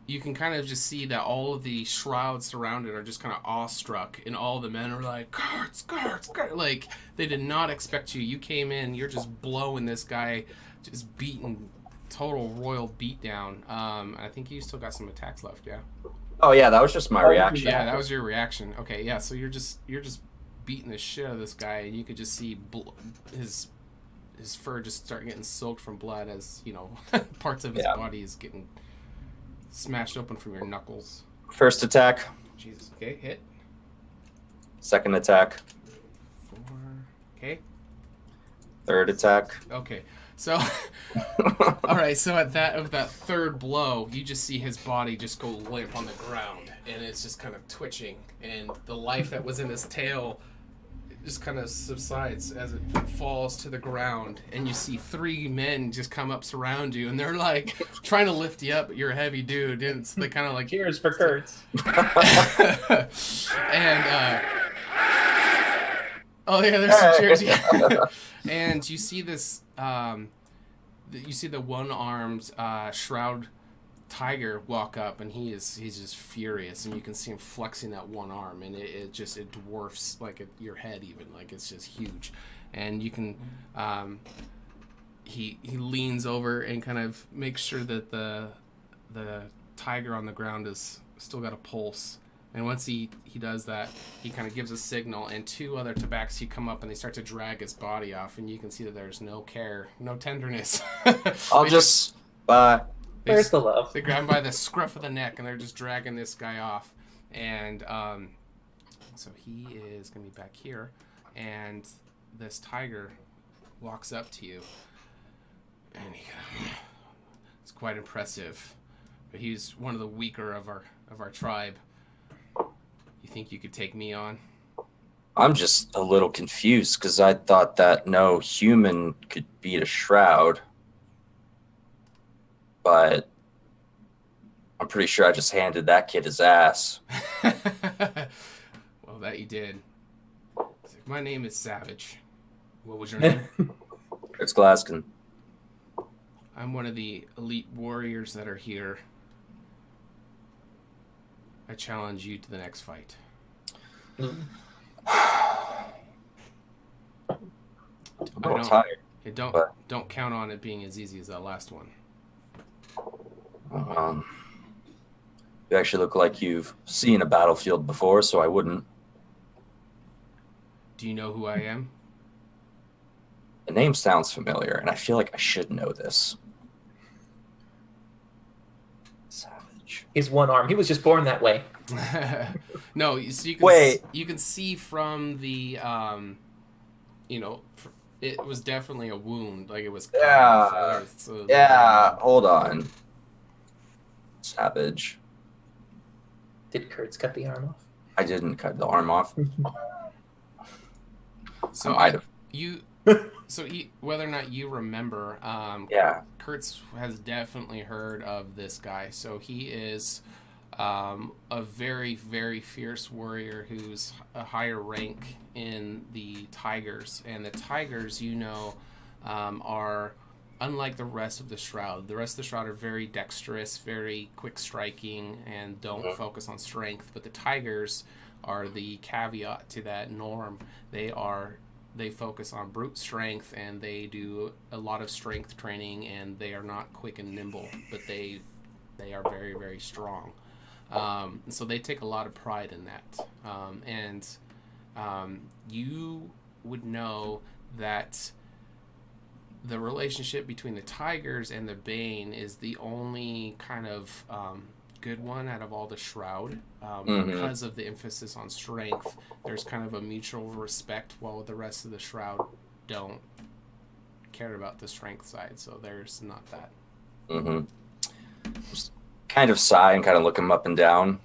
you can kind of just see that all of the shrouds surrounded are just kind of awestruck, and all the men are like, guards, guards, guards. Like, they did not expect you. You came in, you're just blowing this guy, just beating, total royal beatdown. I think you still got some attacks left, yeah? Oh yeah, that was just my reaction. Yeah, that was your reaction. Okay, yeah, so you're just beating the shit out of this guy, and you could just see his fur just start getting soaked from blood as, you know, parts of his body is getting smashed open from your knuckles. First attack. Jesus. Okay, hit. Second attack. 4. Okay. Third attack. Okay. So, all right. So at that third blow, you just see his body just go limp on the ground, and it's just kind of twitching, and the life that was in his tail just kind of subsides as it falls to the ground, and you see 3 men just come up, surround you, and they're like trying to lift you up, but you're a heavy dude, and it's they kind of like cheers for Kurtz. And oh yeah, there's some cheers. Yeah. And you see this. You see the one-armed shroud tiger walk up, and he's just furious, and you can see him flexing that one arm, and it dwarfs like your head even, like it's just huge, and you can he leans over and kind of makes sure that the tiger on the ground is still got a pulse. And once he does that, he kind of gives a signal, and 2 other tabaxi come up, and they start to drag his body off, and you can see that there's no care, no tenderness. I'll just... Where's the love? They grab him by the scruff of the neck, and they're just dragging this guy off. And so he is going to be back here, and this tiger walks up to you, and it's quite impressive. But he's one of the weaker of our tribe. You think you could take me on? I'm just a little confused because I thought that no human could beat a shroud. But I'm pretty sure I just handed that kid his ass. Well, that you did. My name is Savage. What was your name? It's Glaskin. I'm one of the elite warriors that are here. I challenge you to the next fight. Don't count on it being as easy as that last one. You actually look like you've seen a battlefield before, so I wouldn't. Do you know who I am? The name sounds familiar, and I feel like I should know this. Savage. His one arm. He was just born that way. No, so you can Wait. You can see from the it was definitely a wound. Like it was. Yeah. Yeah. Hold on. Savage. Did Kurtz cut the arm off? I didn't cut the arm off. So I might have. Whether or not you remember, Yeah. Kurtz has definitely heard of this guy. So he is a very, very fierce warrior who's a higher rank in the Tigers. And the Tigers, are unlike the rest of the Shroud. The rest of the Shroud are very dexterous, very quick striking, and don't focus on strength. But the Tigers are the caveat to that norm. They focus on brute strength, and they do a lot of strength training, and they are not quick and nimble, but they are very, very strong. So they take a lot of pride in that. You would know that the relationship between the Tigers and the Bane is the only kind of good one out of all the Shroud. Because of the emphasis on strength, there's kind of a mutual respect, while the rest of the Shroud don't care about the strength side, so there's not that. Just kind of sigh and kind of look him up and down.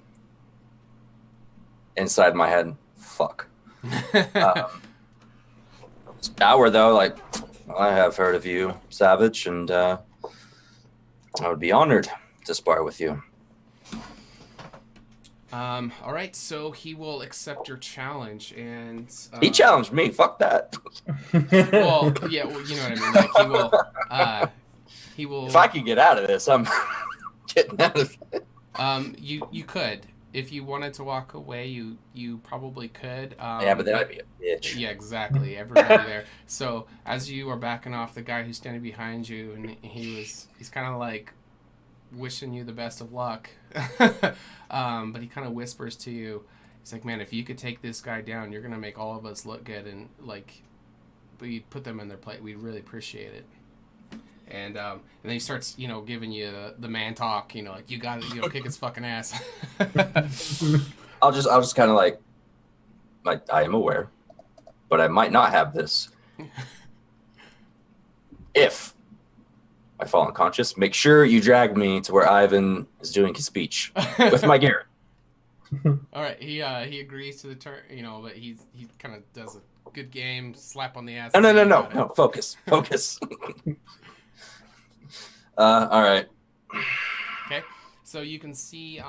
Inside my head, fuck. Hour though, like, I have heard of you, Savage, and I would be honored to spar with you. All right, so he will accept your challenge, and he challenged me. Fuck that. Well, yeah, well, you know what I mean. Like he will. If I could get out of this, I'm getting out of it. You could, if you wanted to walk away, you probably could. Yeah, but then I'd be a bitch. Yeah, exactly. Everybody there. So as you are backing off, the guy who's standing behind you, and he's kind of like wishing you the best of luck. But he kind of whispers to you, he's like, man, if you could take this guy down, you're gonna make all of us look good, and like we put them in their place. We'd really appreciate it. And then he starts, giving you the man talk, like, you got to, kick his fucking ass. I'll just kind of like I am aware, but I might not have this. If I fall unconscious, make sure you drag me to where Ivan is doing his speech with my gear. All right, he agrees to the turn, but he kind of does a good game, slap on the ass. No, focus. All right. Okay, so you can see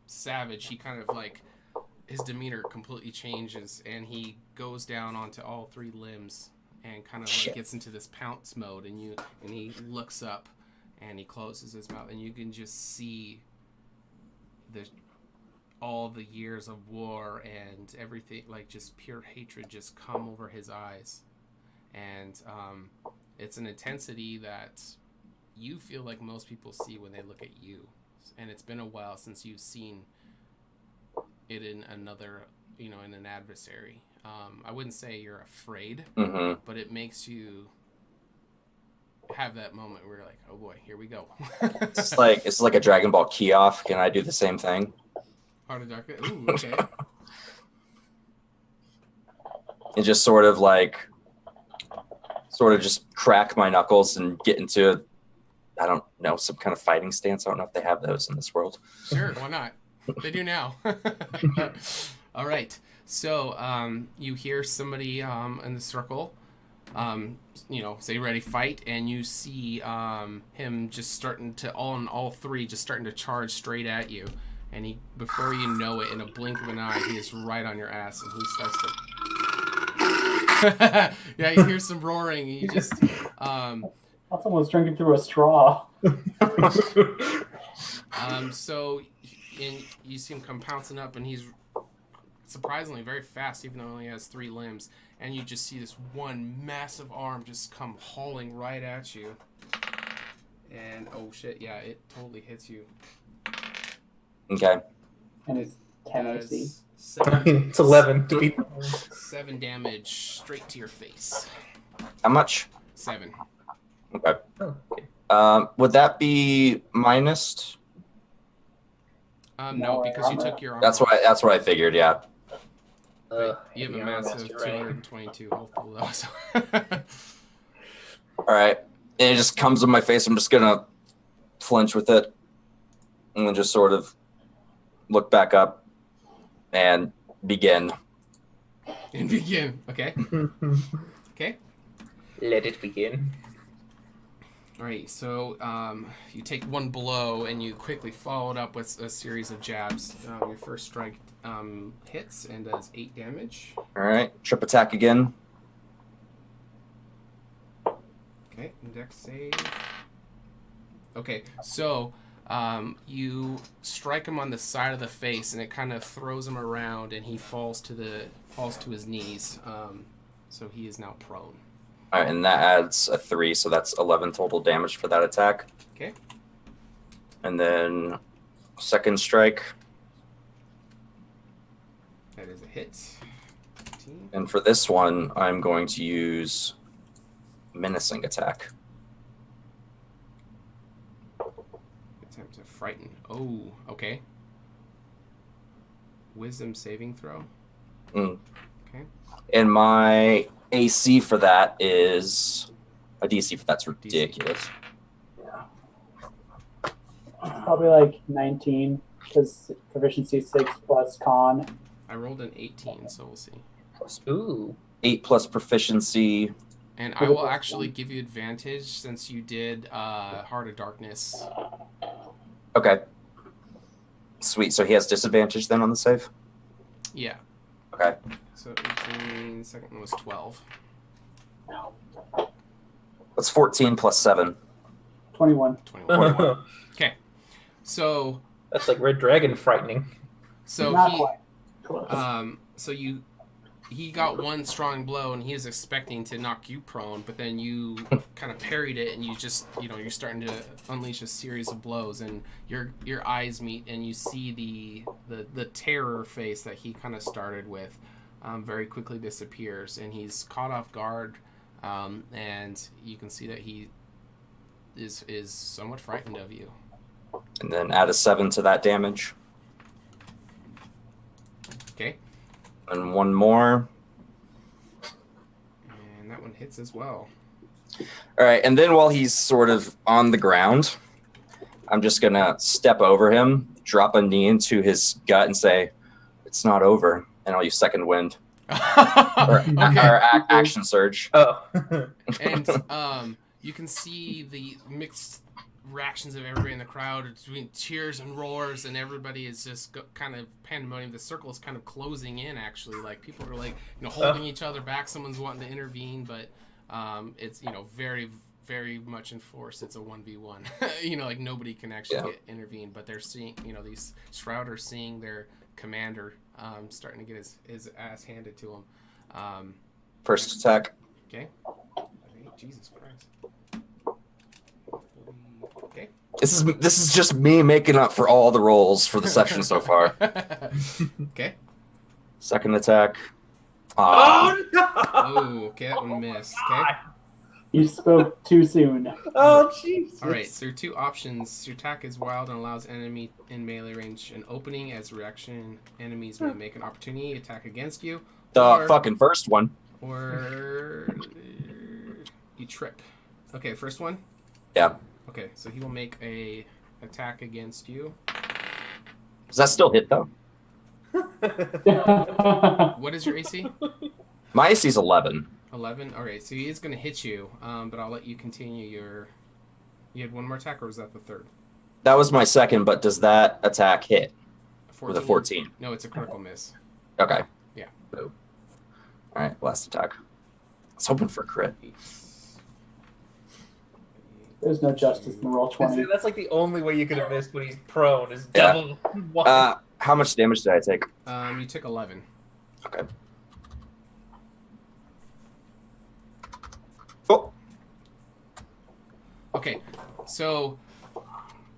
Savage, he kind of like, his demeanor completely changes, and he goes down onto all three limbs and kind of like gets into this pounce mode, and he looks up and he closes his mouth, and you can just see all the years of war and everything, like just pure hatred just come over his eyes. And it's an intensity that you feel like most people see when they look at you. And it's been a while since you've seen it in another, in an adversary. I wouldn't say you're afraid, but it makes you have that moment where you're like, oh boy, here we go. It's like a Dragon Ball key-off. Can I do the same thing? Heart of Darkness? Ooh, okay. And just sort of just crack my knuckles and get into, I don't know, some kind of fighting stance. I don't know if they have those in this world. Sure, why not? They do now. All right. So you hear somebody in the circle, say ready, fight, and you see him just starting to, all three just starting to charge straight at you. And he, before you know it, in a blink of an eye, he is right on your ass, and he starts to... Yeah, you hear some roaring, and you just... That's almost drinking through a straw. So you see him come pouncing up, and he's surprisingly very fast, even though he only has three limbs. And you just see this one massive arm just come hauling right at you. And, oh shit, yeah, it totally hits you. Okay. And it's 10 AC. It's 11 to beat. 7 damage straight to your face. How much? 7. Okay. Oh, okay. Would that be minus? No, because you took your armor. That's what I figured. Yeah. You have a yeah, massive you're right. 222 health pool, though. So. All right. And it just comes in my face. I'm just gonna flinch with it, and then just sort of look back up and begin. And begin. Okay. Okay. Let it begin. All right. So you take one blow and you quickly follow it up with a series of jabs. Your first strike hits and does 8 damage. All right. Trip attack again. Okay. Dex save. Okay. So you strike him on the side of the face, and it kind of throws him around, and he falls to his knees. So he is now prone. All right, and that adds a 3, so that's 11 total damage for that attack. Okay. And then second strike. That is a hit. 15. And for this one, I'm going to use menacing attack. Attempt to frighten. Oh, okay. Wisdom saving throw. Mm. Okay. And my AC for that is a DC for that's ridiculous. Probably like 19, because proficiency 6 plus con. I rolled an 18, so we'll see. Ooh. 8 plus proficiency. And I will actually give you advantage since you did Heart of Darkness. Okay. Sweet. So he has disadvantage then on the save? Yeah. Okay. So 18, second one was 12. That's 14 plus 7. 21. 21. Okay. So That's like Red Dragon frightening. Not quite. Close. So he got one strong blow and he was expecting to knock you prone, but then you kind of parried it and you just, you're starting to unleash a series of blows, and your eyes meet and you see the terror face that he kind of started with very quickly disappears, and he's caught off guard, and you can see that he is somewhat frightened of you. And then add a 7 to that damage. Okay. And one more. And that one hits as well. All right, and then while he's sort of on the ground, I'm just going to step over him, drop a knee into his gut, and say, "It's not over." And I'll use second wind. Or action surge. Oh. And you can see the mixed reactions of everybody in the crowd between cheers and roars, and everybody is just kind of pandemonium. The circle is kind of closing in, actually. Like, people are like, holding each other back. Someone's wanting to intervene, but it's very, very much enforced. It's a 1v1. Like, nobody can actually get intervened, but they're seeing, these Shroud are seeing their commander starting to get his ass handed to him. First attack. Okay. Jesus Christ. Okay. This is just me making up for all the rolls for the session so far. Okay. Second attack. Oh, no! Oh, okay, that one missed. Okay. You spoke too soon. Oh, jeez. All right, so your two options. Your attack is wild and allows enemy in melee range an opening. As a reaction, enemies may make an opportunity attack against you. The fucking first one. Or you trip. Okay, first one? Yeah. Okay, so he will make a attack against you. Does that still hit, though? What is your AC? My AC is 11. 11? Alright, so he is going to hit you, but I'll let you continue your... You had one more attack, or was that the third? That was my second, but does that attack hit? 14? With a 14? No, it's a critical miss. Okay. Yeah. All right, last attack. I was hoping for a crit. There's no justice in the roll 20. That's like the only way you could have missed when he's prone is double. How much damage did I take? You took 11. Okay. Oh. Okay, so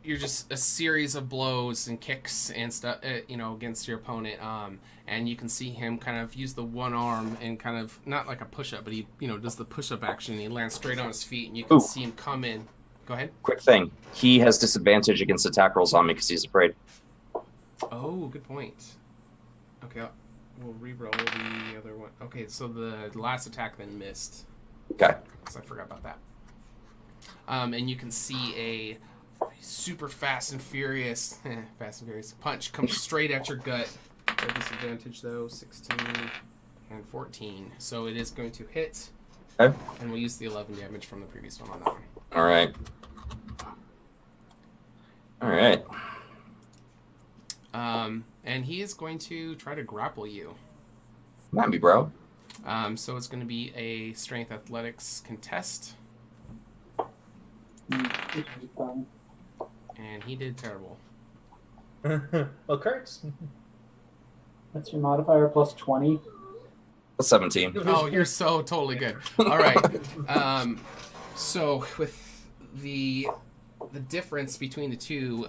you're just a series of blows and kicks and stuff, against your opponent. And you can see him kind of use the one arm and kind of, not like a push-up, but he, does the push-up action. And he lands straight on his feet, and you can see him come in. Go ahead. Quick thing. He has disadvantage against attack rolls on me because he's afraid. Oh, good point. Okay, we'll re-roll the other one. Okay, so the last attack then missed. Okay. So I forgot about that. And you can see a super fast and furious punch come straight at your gut. At disadvantage though, 16 and 14. So it is going to hit. Okay. And we'll use the 11 damage from the previous one on that one. All right. All right. And he is going to try to grapple you. Mind me, bro. So it's going to be a strength athletics contest. And he did terrible. Well, Kurt's. That's your modifier plus 20. 17. Oh, you're so totally good. All right. So with the difference between the two,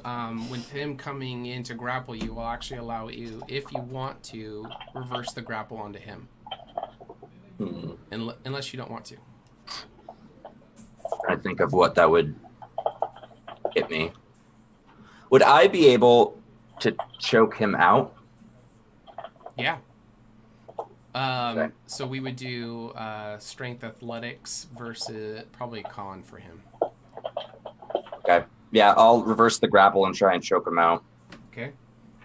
with him coming in to grapple you, will actually allow you, if you want to, reverse the grapple onto him. Unless you don't want to. I think of what that would hit me. Would I be able to choke him out? Yeah. Okay. So we would do strength athletics versus probably con for him. Okay. Yeah, I'll reverse the grapple and try and choke him out. Okay.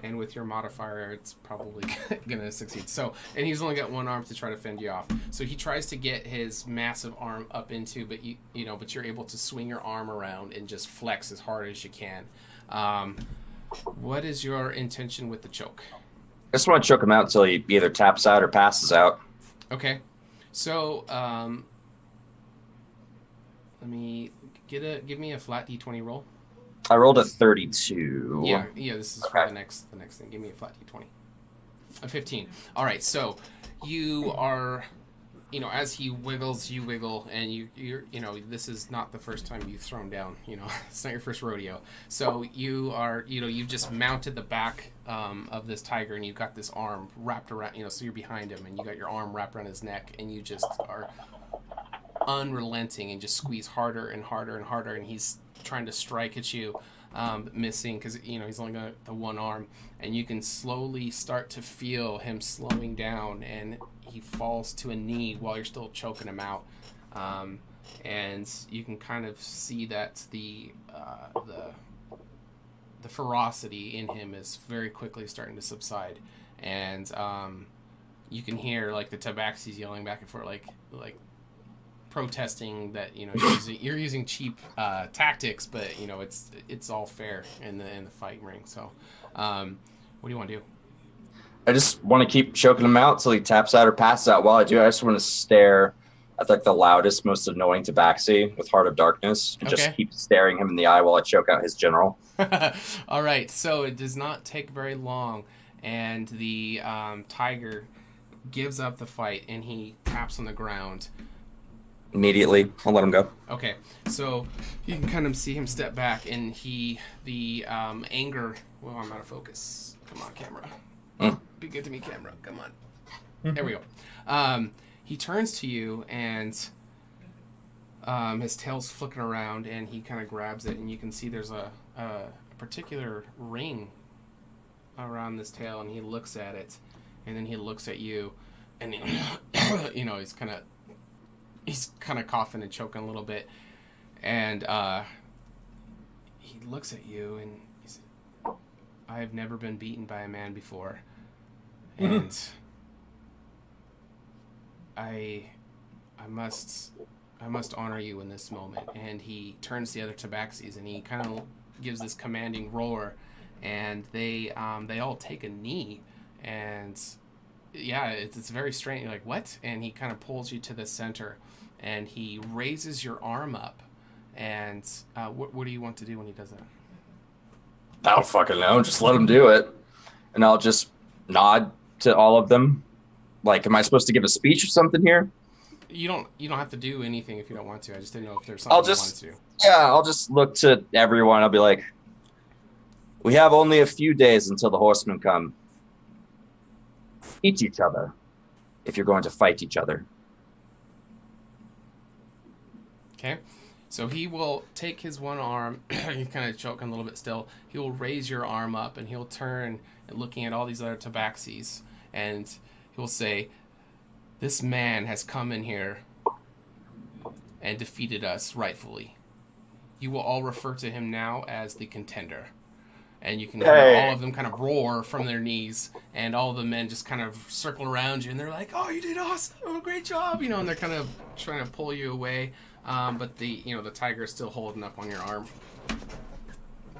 And with your modifier, it's probably going to succeed. So, and he's only got one arm to try to fend you off. So he tries to get his massive arm up into, but but you're able to swing your arm around and just flex as hard as you can. What is your intention with the choke? I just want to choke him out until he either taps out or passes out. Okay. So, let me give me a flat D20 roll. I rolled a 32. Yeah, this is for the next thing. Give me a flat D20. A 15. All right, so you are, as he wiggles, you wiggle, and you're, this is not the first time you've thrown down. It's not your first rodeo. So you are, you've just mounted the back of this tiger, and you've got this arm wrapped around, so you're behind him, and you got your arm wrapped around his neck, and you just are unrelenting and just squeeze harder and harder and harder, and he's trying to strike at you, missing because he's only got the one arm, and you can slowly start to feel him slowing down, and he falls to a knee while you're still choking him out, and you can kind of see that the ferocity in him is very quickly starting to subside, and you can hear like the tabaxis yelling back and forth, like protesting that you're using cheap tactics, but it's all fair in the fight ring. So, what do you want to do? I just want to keep choking him out till he taps out or passes out. While I do, I just want to stare at the loudest, most annoying tabaxi with Heart of Darkness, and just keep staring him in the eye while I choke out his general. All right. So it does not take very long, and the tiger gives up the fight, and he taps on the ground. Immediately, I'll let him go. Okay, so you can kind of see him step back, and the anger. Well, I'm out of focus. Come on, camera. Be good to me, camera. Come on. There we go. He turns to you, and his tail's flicking around, and he kind of grabs it, and you can see there's a particular ring around this tail, and he looks at it, and then he looks at you, and he's kind of coughing and choking a little bit, and he looks at you, and he says, I have never been beaten by a man before, and I must honor you in this moment. And he turns to the other tabaxis, and he kind of gives this commanding roar, and they all take a knee, and yeah, it's very strange. You're like, what? And he kind of pulls you to the center, and he raises your arm up. And what do you want to do when he does that? I don't fucking know. Just let him do it. And I'll just nod to all of them. Like, am I supposed to give a speech or something here? You don't have to do anything if you don't want to. I just didn't know if there's something you wanted to. Yeah, I'll just look to everyone. I'll be like, we have only a few days until the Horsemen come. Eat each other if you're going to fight each other. Okay. So he will take his one arm, he's kind of choking a little bit still. He will raise your arm up, and he'll turn and looking at all these other tabaxis, and He'll say, "This man has come in here and defeated us rightfully. You will all refer to him now as the Contender." And you can hear all of them kind of roar from their knees, and all of the men just kind of circle around you, and they're like, "Oh, you did awesome! Oh, great job!" You know, and they're kind of trying to pull you away, but the tiger is still holding up on your arm.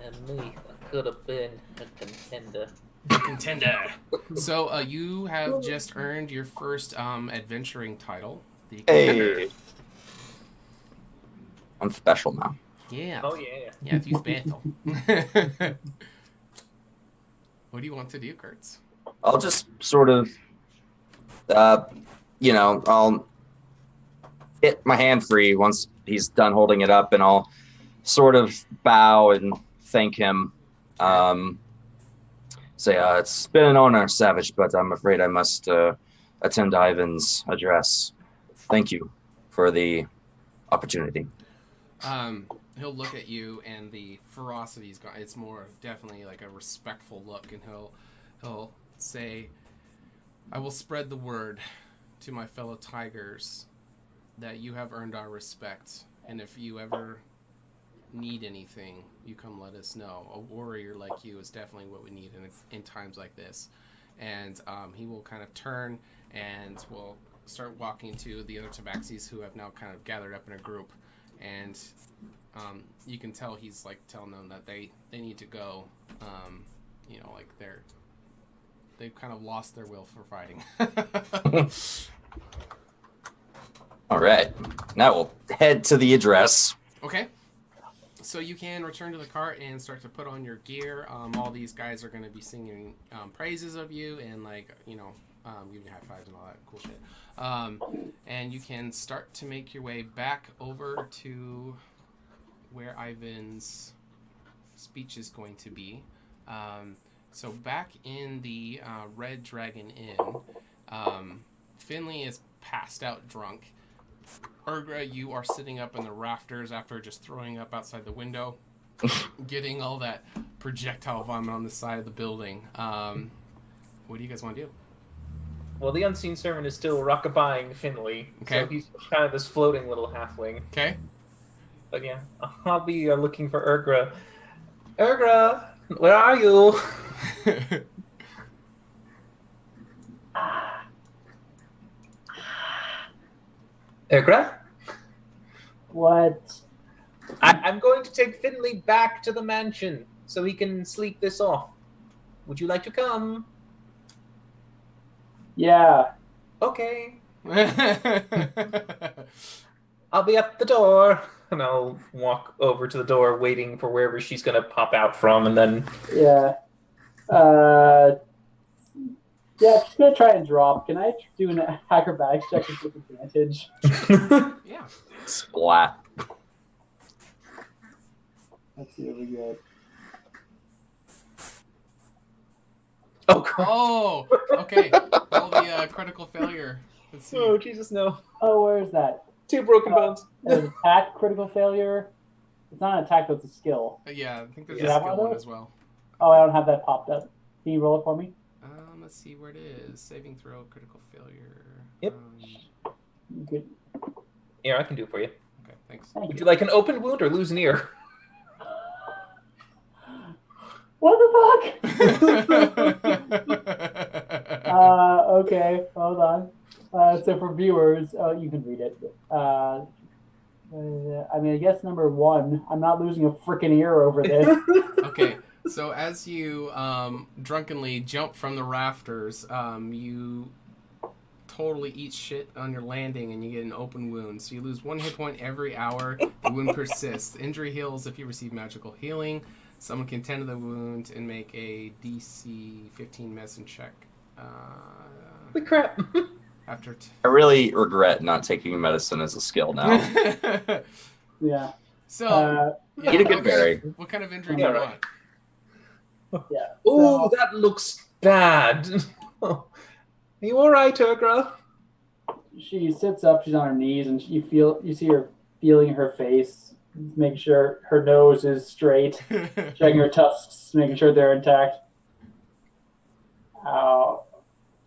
And me, I could have been a contender. Contender. So you have just earned your first adventuring title, the Contender. Hey. I'm special now. Yeah. Oh yeah. Yeah, you special. What do you want to do, Kurtz? I'll just sort of, I'll hit my hand free once he's done holding it up, and I'll sort of bow and thank him. Say, it's been an honor, Savage, but I'm afraid I must attend Ivan's address. Thank you for the opportunity. He'll look at you, and the ferocity's gone. It's more definitely like a respectful look, and he'll say, "I will spread the word to my fellow tigers that you have earned our respect, and if you ever need anything, you come let us know. A warrior like you is definitely what we need in times like this." And he will kind of turn and will start walking to the other tabaxis who have now kind of gathered up in a group, and you can tell he's like telling them that they need to go. Like they've kind of lost their will for fighting. All right, now we'll head to the address. Okay. So you can return to the cart and start to put on your gear. All these guys are going to be singing praises of you and giving you high fives and all that cool shit. And you can start to make your way back over to where Ivan's speech is going to be. So back in the Red Dragon Inn, Finley is passed out drunk. Urgra, you are sitting up in the rafters after just throwing up outside the window, getting all that projectile vomit on the side of the building. What do you guys want to do? Well, the unseen servant is still rockabyeing Finley, Okay. so he's kind of this floating little halfling. Okay. But yeah, I'll be looking for Urgra. Urgra, where are you? Urgra? What? I'm going to take Finley back to the mansion so he can sleep this off. Would you like to come? Yeah. Okay. I'll be at the door. And I'll walk over to the door, waiting for wherever she's going to pop out from, and then... Yeah. Yeah, she's going to try and drop. Can I do an acrobatics check with disadvantage? Yeah. Splat. Let's see what we get. Oh, crap. Oh, okay. Roll the critical failure. Let's see. Oh, Jesus, no. Oh, where is that? 2 broken bones. There's attack, critical failure. It's not an attack, that's a skill. Yeah, I think there's Yeah, a skill one of one those? as well. Oh, I don't have that popped up. Can you roll it for me? Let's see where it is. Saving throw, critical failure. Yep. Good. Yeah, Here, I can do it for you. Okay, thanks. Thank Would you. you like an open wound or lose an ear? What the fuck? Okay, hold on. So for viewers, you can read it. I mean, I guess number 1, I'm not losing a freaking ear over this. Okay, so as you drunkenly jump from the rafters, you totally eat shit on your landing and you get an open wound. So you lose 1 hit point every hour. The wound persists. The injury heals if you receive magical healing. Someone can tend to the wound and make a DC 15 medicine check. Holy crap. After I really regret not taking medicine as a skill now. Yeah. So, yeah, Eat a good berry. What kind of injury do you Yeah, want? Yeah. Oh, that looks bad. Are you all right, Urgra? She sits up, she's on her knees, and you see her feeling her face, making sure her nose is straight, checking her tusks, making sure they're intact.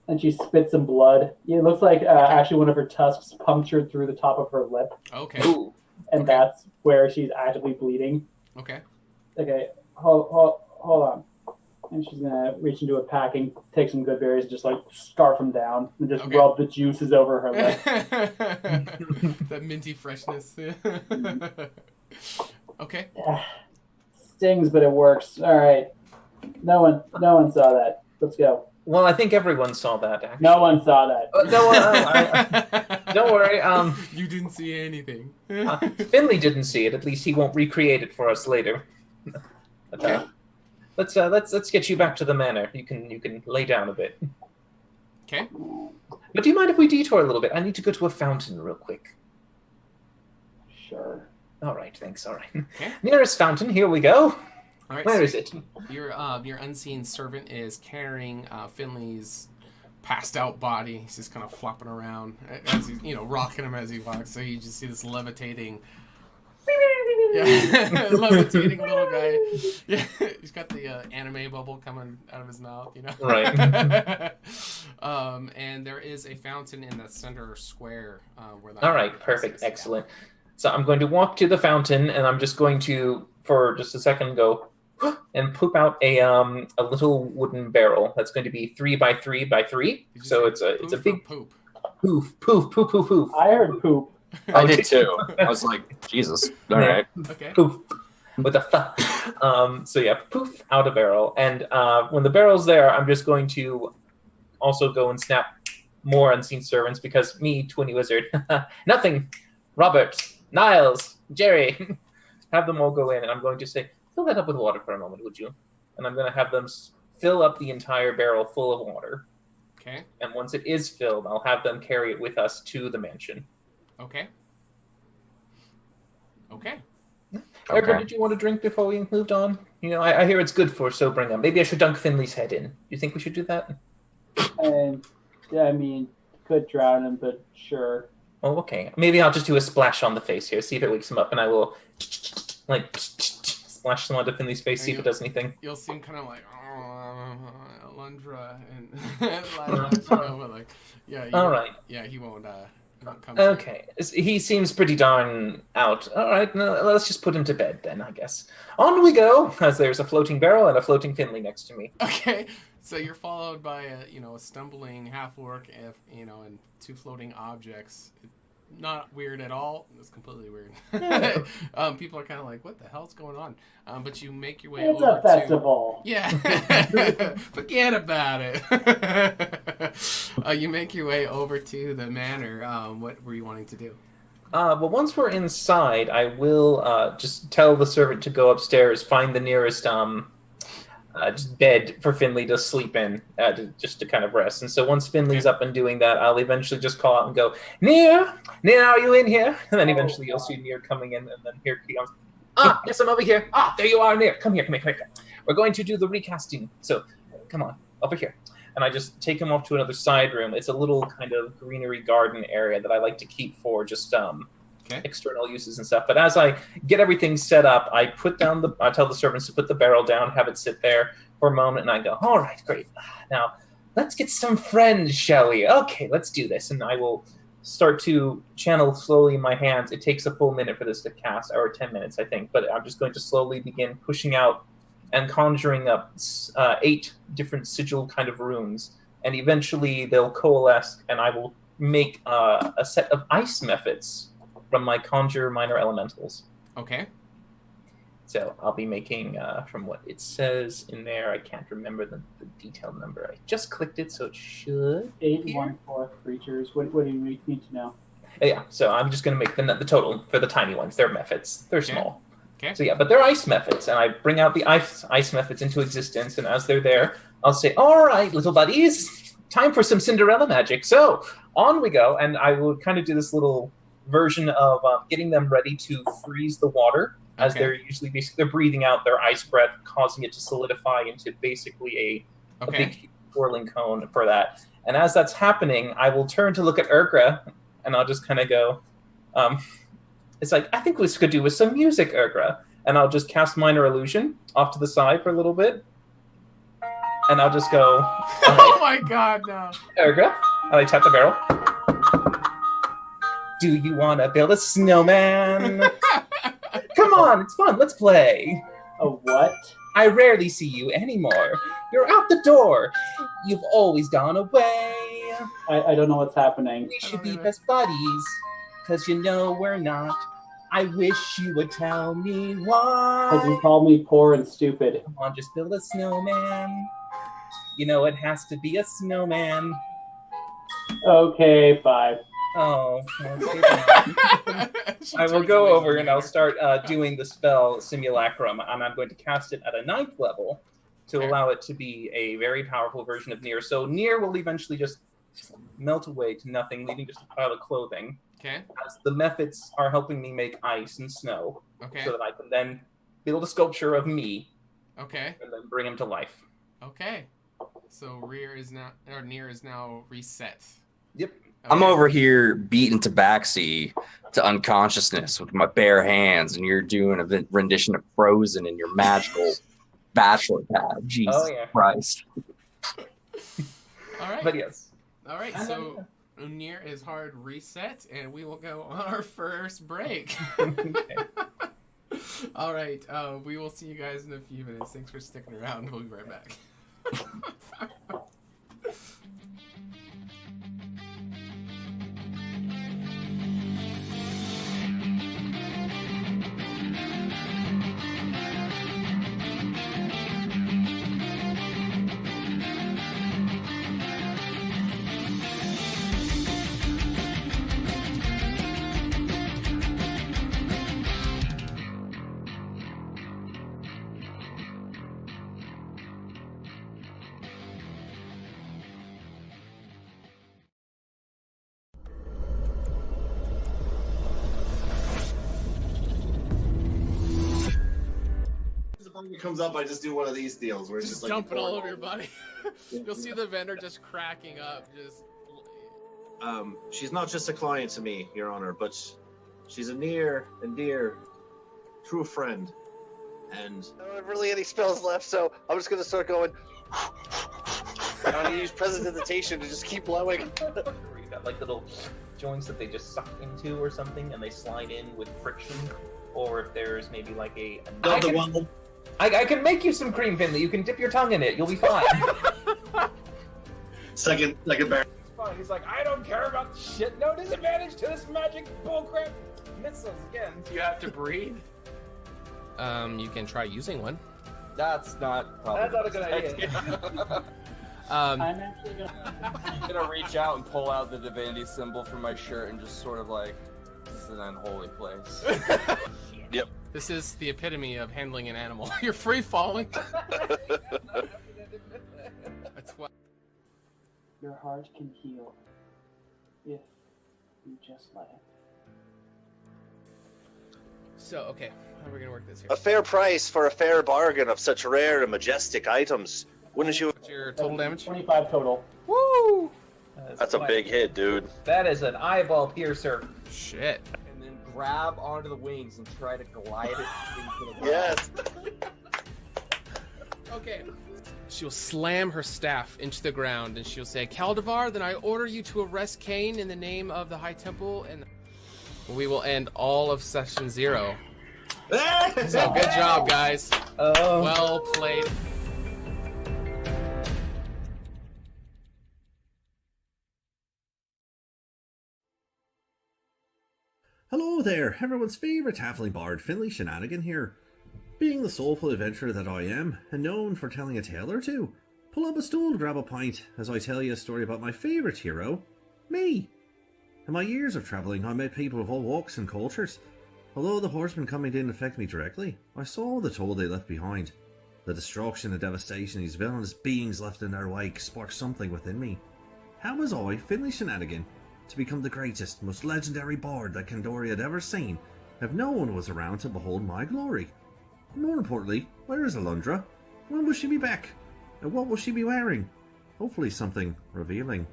and she spits some blood. It looks like actually one of her tusks punctured through the top of her lip, Okay. Ooh. and that's where she's actively bleeding. Okay. Okay, hold on. And she's gonna reach into a packing, take some good berries, just like scarf them down, and just Okay. rub the juices over her lip. That minty freshness. Okay. Stings, but it works. All right. No one saw that. Let's go. Well, I think everyone saw that, actually. No one saw that. Don't worry. You didn't see anything. Finley didn't see it. At least he won't recreate it for us later. Okay. Let's get you back to the manor. You can lay down a bit. Okay. But do you mind if we detour a little bit? I need to go to a fountain real quick. Sure. All right, thanks. All right. Okay. Nearest fountain. Here we go. All right. Where is it? Your unseen servant is carrying Finley's passed out body. He's just kind of flopping around as he, rocking him as he walks. So you just see this levitating. Yeah, levitating little guy. Yeah, he's got the anime bubble coming out of his mouth, Right. And there is a fountain in the center square where the. All right, perfect, excellent. So I'm going to walk to the fountain, and I'm just going to, for just a second, go and poop out a little wooden barrel that's going to be 3 by 3 by 3. So it's a big poop. Poof. I heard poop. I did too. I was like, Jesus. All right. Okay. Poof. With a so yeah, poof out a barrel. And when the barrel's there, I'm just going to also go and snap more unseen servants because me, Twinny Wizard, nothing. Robert, Niles, Jerry, have them all go in, and I'm going to say, fill that up with water for a moment, would you? And I'm going to have them fill up the entire barrel full of water. Okay. And once it is filled, I'll have them carry it with us to the mansion. Okay. Erica, did you want a drink before we moved on? I hear it's good for sobering up. Maybe I should dunk Finley's head in. Do you think we should do that? And yeah, I mean, could drown him, but sure. Oh, okay. Maybe I'll just do a splash on the face here, see if it wakes him up, and I will splash some onto Finley's face, see if it does anything. You'll seem kind of like Alundra and like All right. Yeah, he won't come. Okay. He seems pretty darn out. All right, no, let's just put him to bed then, I guess. On we go, as there's a floating barrel and a floating Finley next to me. Okay. So you're followed by a stumbling half-orc, and 2 floating objects. Not weird at all. It's completely weird. Yeah. People are kind of like, "What the hell's going on?" But you make your way It's over a festival. Yeah. Forget about it. You make your way over to the manor. What were you wanting to do? Well, once we're inside, I will just tell the servant to go upstairs, find the nearest just bed for Finley to sleep in, just to kind of rest. And so once Finley's up and doing that, I'll eventually just call out and go, Near, are you in here? And then eventually you'll see Near coming in, and then here he comes. Yes, I'm over here. There you are, Near. Come here. We're going to do the recasting. So come on, over here. And I just take him off to another side room. It's a little kind of greenery garden area that I like to keep for just external uses and stuff. But as I get everything set up, I tell the servants to put the barrel down, have it sit there for a moment, and I go, all right, great. Now, let's get some friends, shall we? Okay, let's do this. And I will start to channel slowly in my hands. It takes a full minute for this to cast, or 10 minutes, I think. But I'm just going to slowly begin pushing out and conjuring up 8 different sigil kind of runes. And eventually they'll coalesce, and I will make a set of ice methods from my Conjure Minor Elementals. Okay. So I'll be making, from what it says in there, I can't remember the detailed number. I just clicked it, so it should 8 appear. 1/4 creatures. What do you need to know? Yeah, so I'm just going to make the total for the tiny ones. They're methods. They're small. Okay. So yeah, but they're ice methods, and I bring out the ice methods into existence, and as they're there, I'll say, all right, little buddies, time for some Cinderella magic. So on we go, and I will kind of do this little version of getting them ready to freeze the water as they're usually they're breathing out their ice breath, causing it to solidify into basically a big swirling cone for that. And as that's happening, I will turn to look at Urgra, and I'll just kind of go, it's like, I think what we could do with some music, Urgra. And I'll just cast Minor Illusion off to the side for a little bit. and I'll just go. Oh my god, no. Ergra, and I tap the barrel. Do you want to build a snowman? Come on, it's fun. Let's play. A what? I rarely see you anymore. You're out the door. You've always gone away. I don't know what's happening. We should be best buddies, because you know we're not. I wish you would tell me Because you why. called me poor and stupid. Come on, just build a snowman. You know it has to be a snowman. Okay, 5. Oh, well, it's I will go over and I'll start doing the spell Simulacrum, and I'm going to cast it at a 9th level to Okay. allow it to be a very powerful version of Nier. So Nier will eventually just melt away to nothing, leaving just a pile of clothing. Okay. As the methods are helping me make ice and snow, Okay. so that I can then build a sculpture of me Okay. and then bring him to life. Okay. So Nier is now reset. Yep. I'm Okay. over here beating Tabaxi to unconsciousness with my bare hands, and you're doing a rendition of Frozen in your magical bachelor pad. Jesus Oh, yeah. Christ. All right. But yes. All right. So Nier is hard reset, and we will go on our first break. Okay. All right. We will see you guys in a few minutes. Thanks for sticking around. We'll be right back. It comes up, I just do one of these deals where it's Just just, dump it like all over your body. You'll see the vendor just cracking up. Just. she's not just a client to me, Your Honor, but she's a near and dear, true friend. And I don't have really any spells left, so I'm just gonna start going. I'm gonna use Prestidigitation to just keep blowing. You got like little joints that they just suck into or something, and they slide in with friction. Or if there's maybe like I can make you some cream Finley. You can dip your tongue in it. You'll be fine. second barrel. It's fine. He's like, I don't care about shit. No disadvantage to this magic bullcrap. Missiles again. You have to breathe. You can try using one. That's not That's not a good idea. I'm actually gonna. I'm gonna reach out and pull out the divinity symbol from my shirt and just sort of like, this is an unholy place. This is the epitome of handling an animal. You're free falling. That's what. Your heart can heal if you just let it. So okay, how are we gonna work this here? A fair price for a fair bargain of such rare and majestic items. Wouldn't you? What's your total damage? 25 total. Woo! That's a big hit, dude. That is an eyeball piercer. Shit. And then grab onto the wings and try to glide it into the ground. Yes. Okay. She'll slam her staff into the ground and she'll say, Caldevar, then I order you to arrest Cain in the name of the High Temple, and we will end all of session 0. So good job, guys. Oh. Well played. Hello there, everyone's favourite halfling bard, Finley Shenanigan here. Being the soulful adventurer that I am, and known for telling a tale or two, pull up a stool to grab a pint as I tell you a story about my favourite hero, me. In my years of travelling, I met people of all walks and cultures. Although the horsemen coming didn't affect me directly, I saw the toll they left behind. The destruction and devastation these villainous beings left in their wake sparked something within me. How was I, Finley Shenanigan, to become the greatest, most legendary bard that Kandori had ever seen, if no one was around to behold my glory? More importantly, where is Alundra? When will she be back? And what will she be wearing? Hopefully something revealing.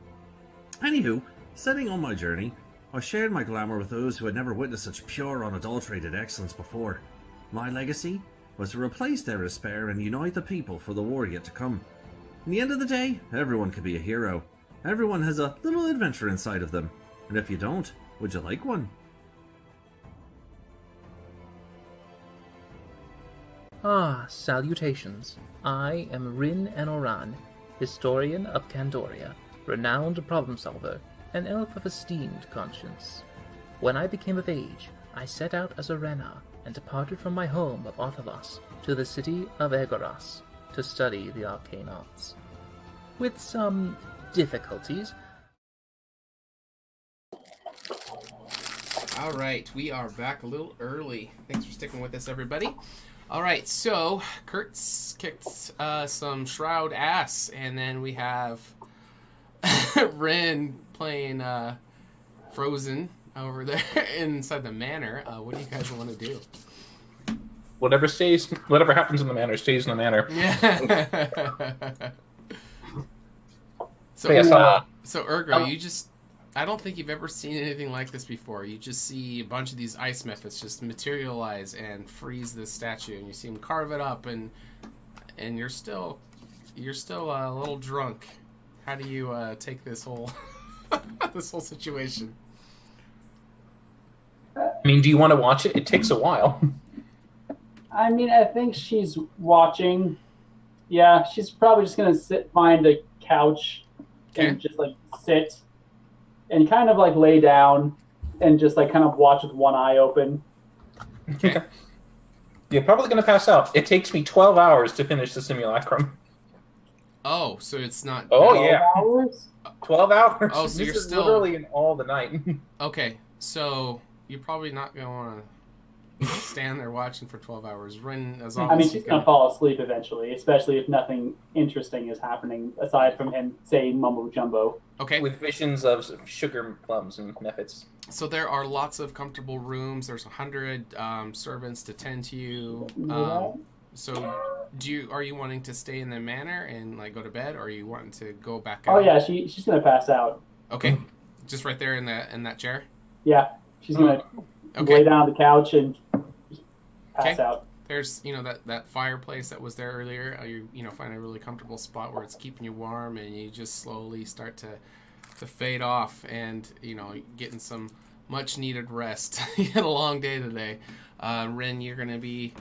Anywho, setting on my journey, I shared my glamour with those who had never witnessed such pure, unadulterated excellence before. My legacy was to replace their despair and unite the people for the war yet to come. In the end of the day, everyone can be a hero. Everyone has a little adventure inside of them. And if you don't, would you like one? Ah, salutations. I am Rin Anoran, historian of Candoria, renowned problem solver, an elf of esteemed conscience. When I became of age, I set out as a Rena and departed from my home of Othalos to the city of Egoras to study the arcane arts. With some difficulties. All right, we are back a little early. Thanks for sticking with us, everybody. All right, so Kurt's kicked some Shroud ass, and then we have Ren playing Frozen over there inside the manor. What do you guys want to do? Whatever happens in the manor stays in the manor. Yeah. So, Yes, so Urgra, I don't think you've ever seen anything like this before. You just see a bunch of these ice methods just materialize and freeze this statue, and you see them carve it up, and you're still a little drunk. How do you take this whole this whole situation? I mean, do you want to watch it? It takes a while. I mean, I think she's watching. Yeah, she's probably just gonna find a couch and just like sit and kind of like lay down and just like kind of watch with one eye open. Okay. You're probably gonna pass out. It takes me 12 hours to finish the simulacrum. Oh, so it's not. Oh yeah, 12 hours? 12 hours. Oh, so this you're is still literally in all the night. Okay, so you're probably not gonna want to stand there watching for 12 hours. Run as long I mean, as you she's can. gonna fall asleep eventually, especially if nothing interesting is happening aside from him saying mumbo jumbo. Okay. With visions of sugar plums and methods. So there are lots of comfortable rooms. There's 100 servants to tend to you. So are you wanting to stay in the manor and like go to bed, or are you wanting to go back out? Oh yeah, she's gonna pass out. Okay. Just right there in that chair? Yeah, she's gonna Okay. lay down on the couch and pass Okay. out. There's, that fireplace that was there earlier. You find a really comfortable spot where it's keeping you warm, and you just slowly start to fade off, and getting some much needed rest. You had a long day today. Ren, you're going to be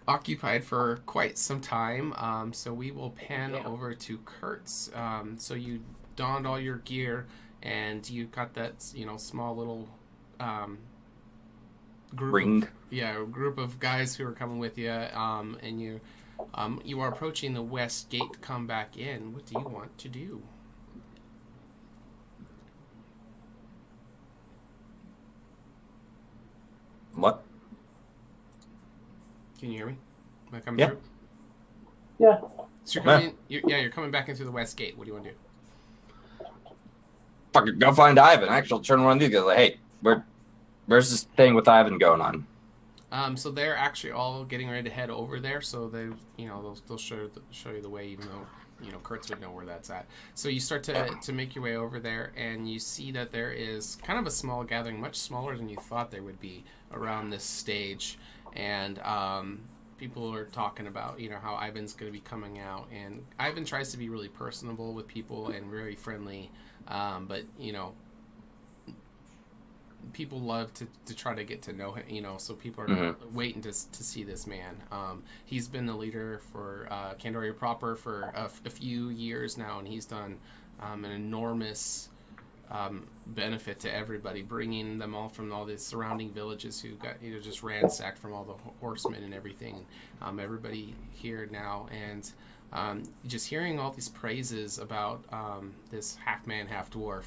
occupied for quite some time, so we will pan over to Kurt's. So you donned all your gear, and you got that small little group group of guys who are coming with you, and you are approaching the west gate to come back in. What do you want to do? What? Can you hear me? Am I coming Yeah. through? Yeah. So you're coming back into the west gate. What do you want to do? Fucking go find Ivan. Actually, I'll turn around to you guys like, hey, where's this thing with Ivan going on? So they're actually all getting ready to head over there. So they'll show you the way, even though Kurtz would know where that's at. So you start to make your way over there, and you see that there is kind of a small gathering, much smaller than you thought there would be around this stage, and people are talking about how Ivan's going to be coming out, and Ivan tries to be really personable with people and very friendly, but people love to try to get to know him, so people are waiting to see this man. He's been the leader for Candoria proper for a few years now, and he's done an enormous benefit to everybody, bringing them all from all the surrounding villages who got just ransacked from all the horsemen and everything. Everybody here now, and just hearing all these praises about this half man, half dwarf.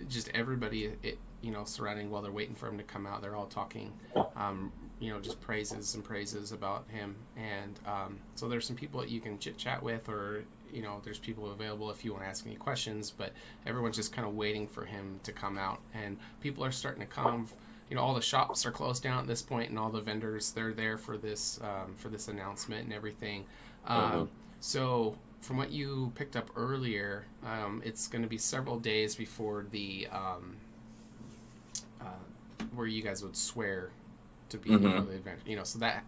Just everybody, surrounding while they're waiting for him to come out, they're all talking, just praises and praises about him. And so there's some people that you can chit chat with, or there's people available if you want to ask any questions. But everyone's just kind of waiting for him to come out, and people are starting to come. All the shops are closed down at this point, and all the vendors, they're there for this announcement and everything. So from what you picked up earlier, it's going to be several days before the where you guys would swear to be the event. So that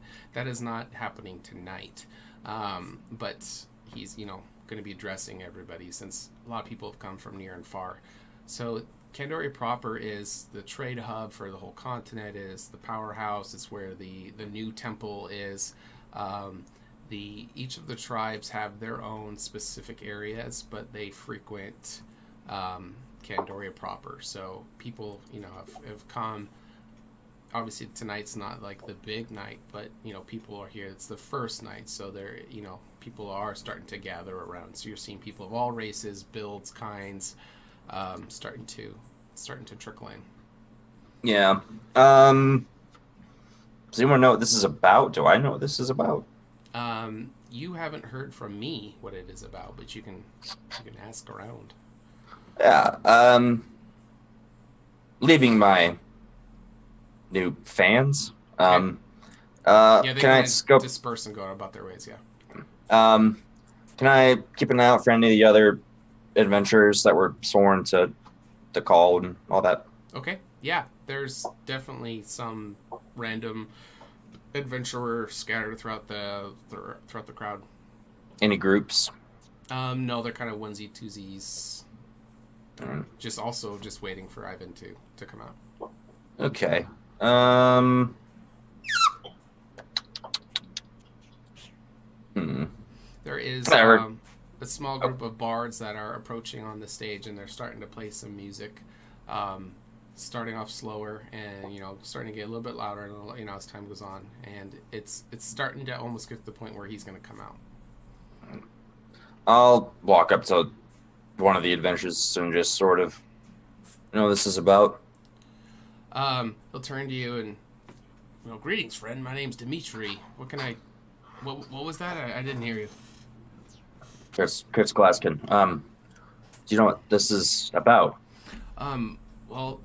is not happening tonight. but he's, you know, going to be addressing everybody since a lot of people have come from near and far. So Candoria proper is the trade hub for the whole continent, is the powerhouse. It's where the new temple is. Each of the tribes have their own specific areas, but they frequent Candoria proper. So people, you know, have come. Obviously, tonight's not like the big night, but, you know, people are here. It's the first night, so they're, you know, people are starting to gather around. So you're seeing people of all races, builds, kinds, starting to trickle in. Yeah. Does anyone know what this is about? Do I know what this is about? You haven't heard from me what it is about, but you can ask around. Yeah. Leaving my new fans. Okay. Yeah, they can I scope? disperse and go about their ways. Yeah. Can I keep an eye out for any of the other adventurers that were sworn to the call and all that? Okay. Yeah, there's definitely some random adventurer scattered throughout the crowd. Any groups? No, they're kind of onesie twosies. Mm. Just waiting for Ivan to come out. Okay. There is a small group of bards that are approaching on the stage, and they're starting to play some music, starting off slower, and, you know, starting to get a little bit louder, you know, as time goes on, and it's starting to almost get to the point where he's going to come out. I'll walk up to one of the adventurers and just sort of, you know, what this is about. He'll turn to you and, you know, greetings, friend. My name's Dimitri. What was that? I didn't hear you. Chris Glaskin. Do you know what this is about? Well,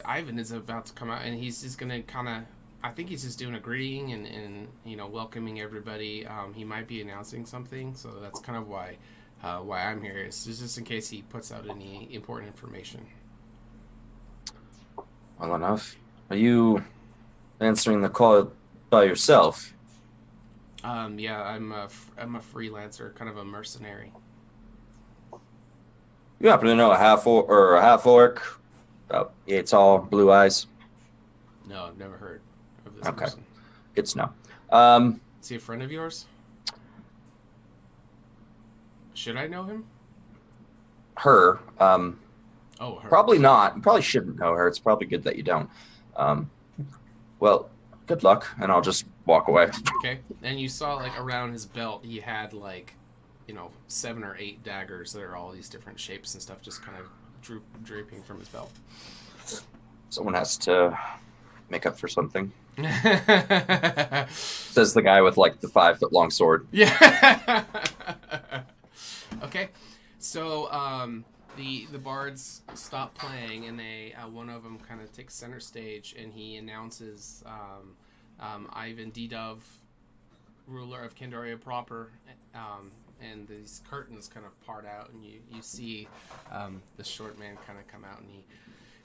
Ivan is about to come out, and he's just gonna kind of, I think he's just doing a greeting and you know, welcoming everybody. He might be announcing something, so that's kind of why I'm here. It's just in case he puts out any important information. Well enough. Are you answering the call by yourself? Yeah, I'm a freelancer, kind of a mercenary. You happen to know a half orc, about 8 tall, blue eyes? No, I've never heard of this Okay. person. Good to know. Is he a friend of yours? Should I know him? Her. Her. Probably not. You probably shouldn't know her. It's probably good that you don't. Well, good luck, and I'll just walk away. Okay. And you saw, like, around his belt, he had, like, you know, 7 or 8 daggers that are all these different shapes and stuff, just kind of draping from his belt. Someone has to make up for something. Says the guy with, like, the 5-foot long sword. Yeah. Okay. So, the bards stop playing, and they one of them kind of takes center stage, and he announces Ivan D-Dove, ruler of Candoria proper, and these curtains kind of part out, and you see the short man kind of come out, and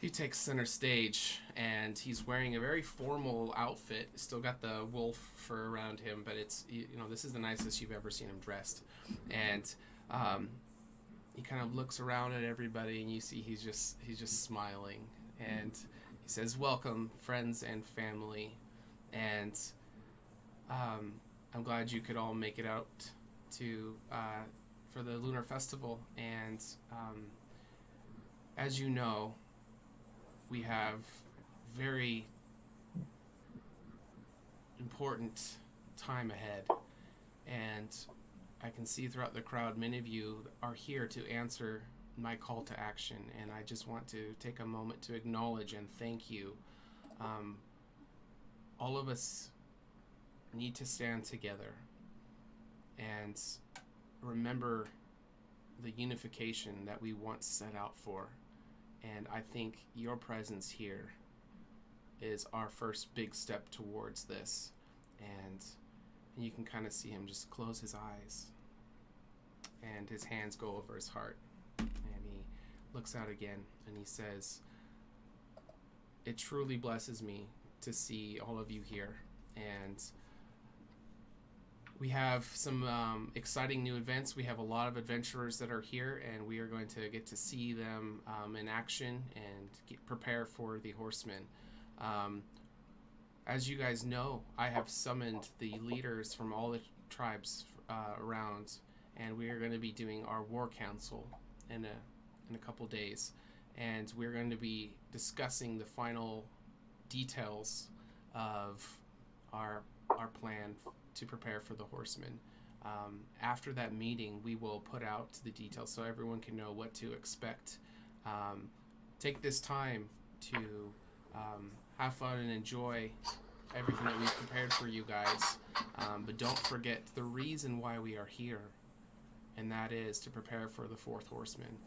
he takes center stage, and he's wearing a very formal outfit. Still got the wolf fur around him, but it's, you know, this is the nicest you've ever seen him dressed, and he kind of looks around at everybody, and you see he's just smiling, and he says, "Welcome, friends and family, and I'm glad you could all make it out to for the Lunar Festival, and as you know, we have very important time ahead, and I can see throughout the crowd many of you are here to answer my call to action, and I just want to take a moment to acknowledge and thank you. All of us need to stand together and remember the unification that we once set out for, and I think your presence here is our first big step towards this. And you can kind of see him just close his eyes, and his hands go over his heart, and he looks out again, and he says, "It truly blesses me to see all of you here, and we have some exciting new events. We have a lot of adventurers that are here, and we are going to get to see them in action and prepare for the Horsemen. As you guys know, I have summoned the leaders from all the tribes around, and we are going to be doing our war council in a couple days, and we're going to be discussing the final details of our plan to prepare for the Horsemen. After that meeting, we will put out the details so everyone can know what to expect. Take this time to have fun and enjoy everything that we've prepared for you guys. But don't forget the reason why we are here, and that is to prepare for the fourth Horseman.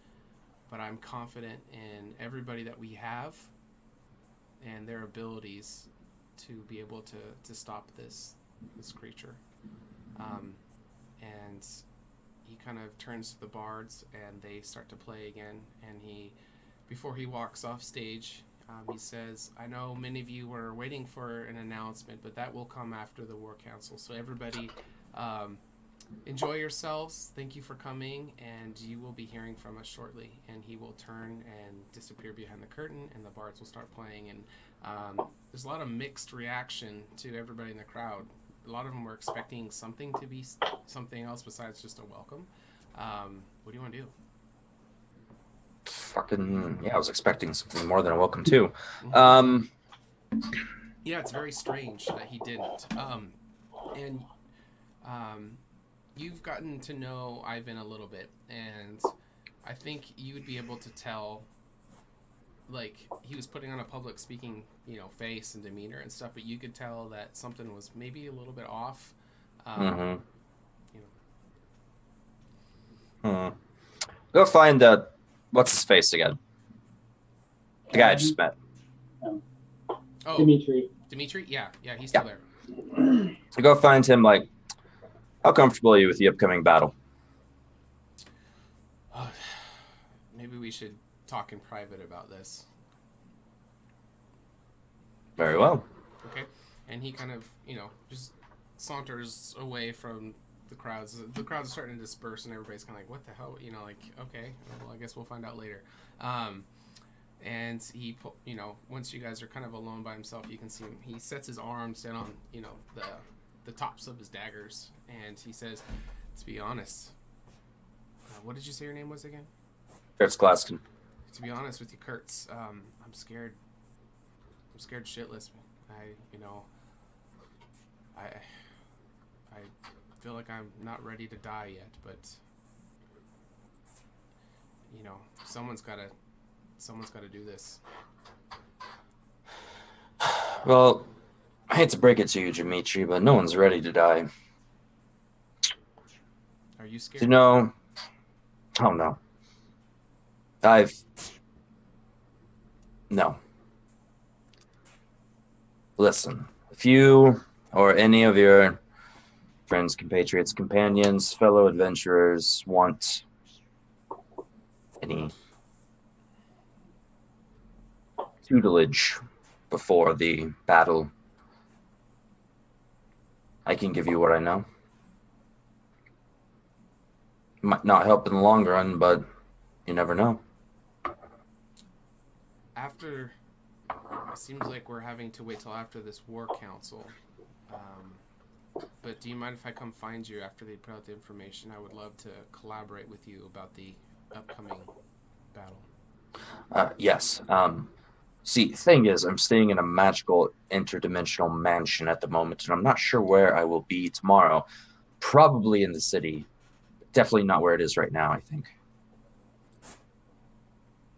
But I'm confident in everybody that we have and their abilities to be able to stop this creature. And he kind of turns to the bards, and they start to play again. And before he walks off stage, he says, I know many of you were waiting for an announcement, but that will come after the War Council. So everybody, enjoy yourselves. Thank you for coming, and you will be hearing from us shortly. And he will turn and disappear behind the curtain, and the bards will start playing. And there's a lot of mixed reaction to everybody in the crowd. A lot of them were expecting something to be something else besides just a welcome. What do you want to do? Fucking yeah, I was expecting something more than a welcome too. Yeah, it's very strange that he didn't. And you've gotten to know Ivan a little bit, and I think you would be able to tell, like, he was putting on a public speaking, face and demeanor and stuff, but you could tell that something was maybe a little bit off. Go find what's his face again? The guy I just met. Oh, Dimitri. Dimitri? Yeah, he's still there. So go find him. Like, how comfortable are you with the upcoming battle? Maybe we should talk in private about this. Very well. Okay. And he kind of, just saunters away from the crowds. The crowds are starting to disperse, and everybody's kind of like, what the hell? Okay, well, I guess we'll find out later. And he, once you guys are kind of alone by himself, you can see him. He sets his arms down on, the tops of his daggers, and he says, to be honest, what did you say your name was again? Kurtz Glaskin. To be honest with you, Kurtz, I'm scared. I'm scared shitless. I feel like I'm not ready to die yet, but someone's got to do this. Well, I hate to break it to you, Dimitri, but no one's ready to die. Are you scared? Oh no. No. Listen, if you or any of your friends, compatriots, companions, fellow adventurers want any tutelage before the battle, I can give you what I know. Might not help in the long run, but you never know. It seems like we're having to wait till after this war council. But do you mind if I come find you after they put out the information? I would love to collaborate with you about the upcoming battle. Yes. See, the thing is, I'm staying in a magical interdimensional mansion at the moment, and I'm not sure where I will be tomorrow. Probably in the city. Definitely not where it is right now, I think.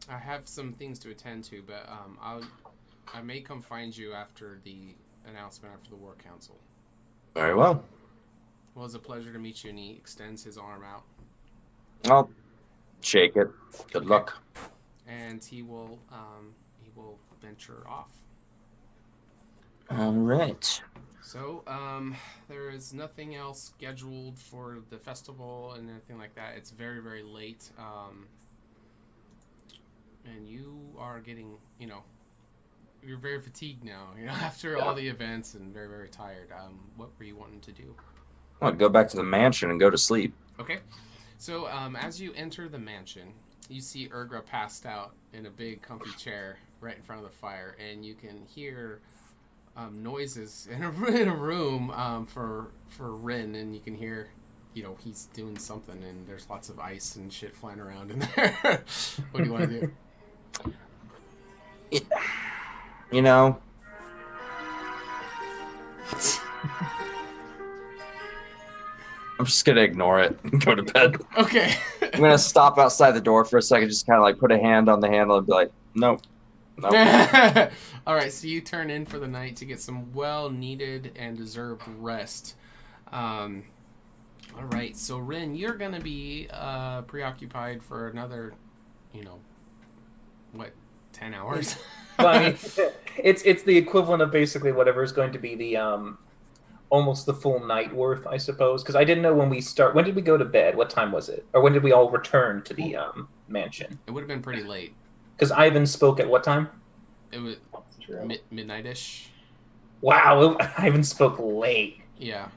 I have some things to attend to, but I may come find you after the announcement after the War Council. Very well. Well, it's a pleasure to meet you, and he extends his arm out. I'll shake it. Good luck. And he will venture off. All right. So, there is nothing else scheduled for the festival and anything like that. It's very, very late. And you are getting, you're very fatigued now, after all the events and very, very tired. What were you wanting to do? I'll go back to the mansion and go to sleep. Okay. So as you enter the mansion, you see Urgra passed out in a big comfy chair right in front of the fire, and you can hear noises in a room for Rin, and you can hear, he's doing something, and there's lots of ice and shit flying around in there. What do you want to do? I'm just gonna ignore it and go to bed. Okay. I'm gonna stop outside the door for a second, just kind of like put a hand on the handle and be like, nope. All right, so you turn in for the night to get some well-needed and deserved rest. All right, so Rin, you're gonna be preoccupied for another, 10 hours? Well, I mean, it's the equivalent of basically whatever is going to be the almost the full night worth, I suppose. Because I didn't know when we start. When did we go to bed? What time was it? Or when did we all return to the mansion? It would have been pretty late. Because Ivan spoke at what time? It was midnight-ish. Wow, Ivan spoke late. Yeah.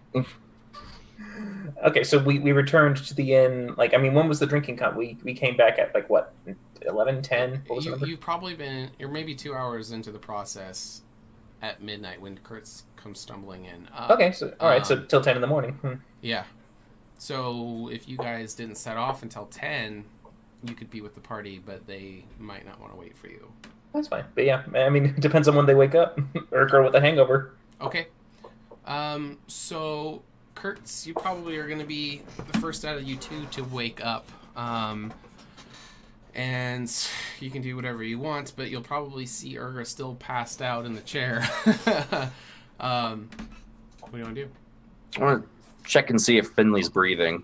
Okay, so we returned to the inn. Like, I mean, when was the drinking cup? We came back at like what, 11, 10? What was the number? You've probably been. You're maybe 2 hours into the process at midnight when Kurtz comes stumbling in. Okay, so all right, so till 10 in the morning. Yeah. So if you guys didn't set off until 10, you could be with the party, but they might not want to wait for you. That's fine. But yeah, I mean, it depends on when they wake up. Or girl with a hangover. Okay. So Kurtz, you probably are going to be the first out of you two to wake up. And you can do whatever you want, but you'll probably see Urgra still passed out in the chair. What do you want to do? I want to check and see if Finley's breathing.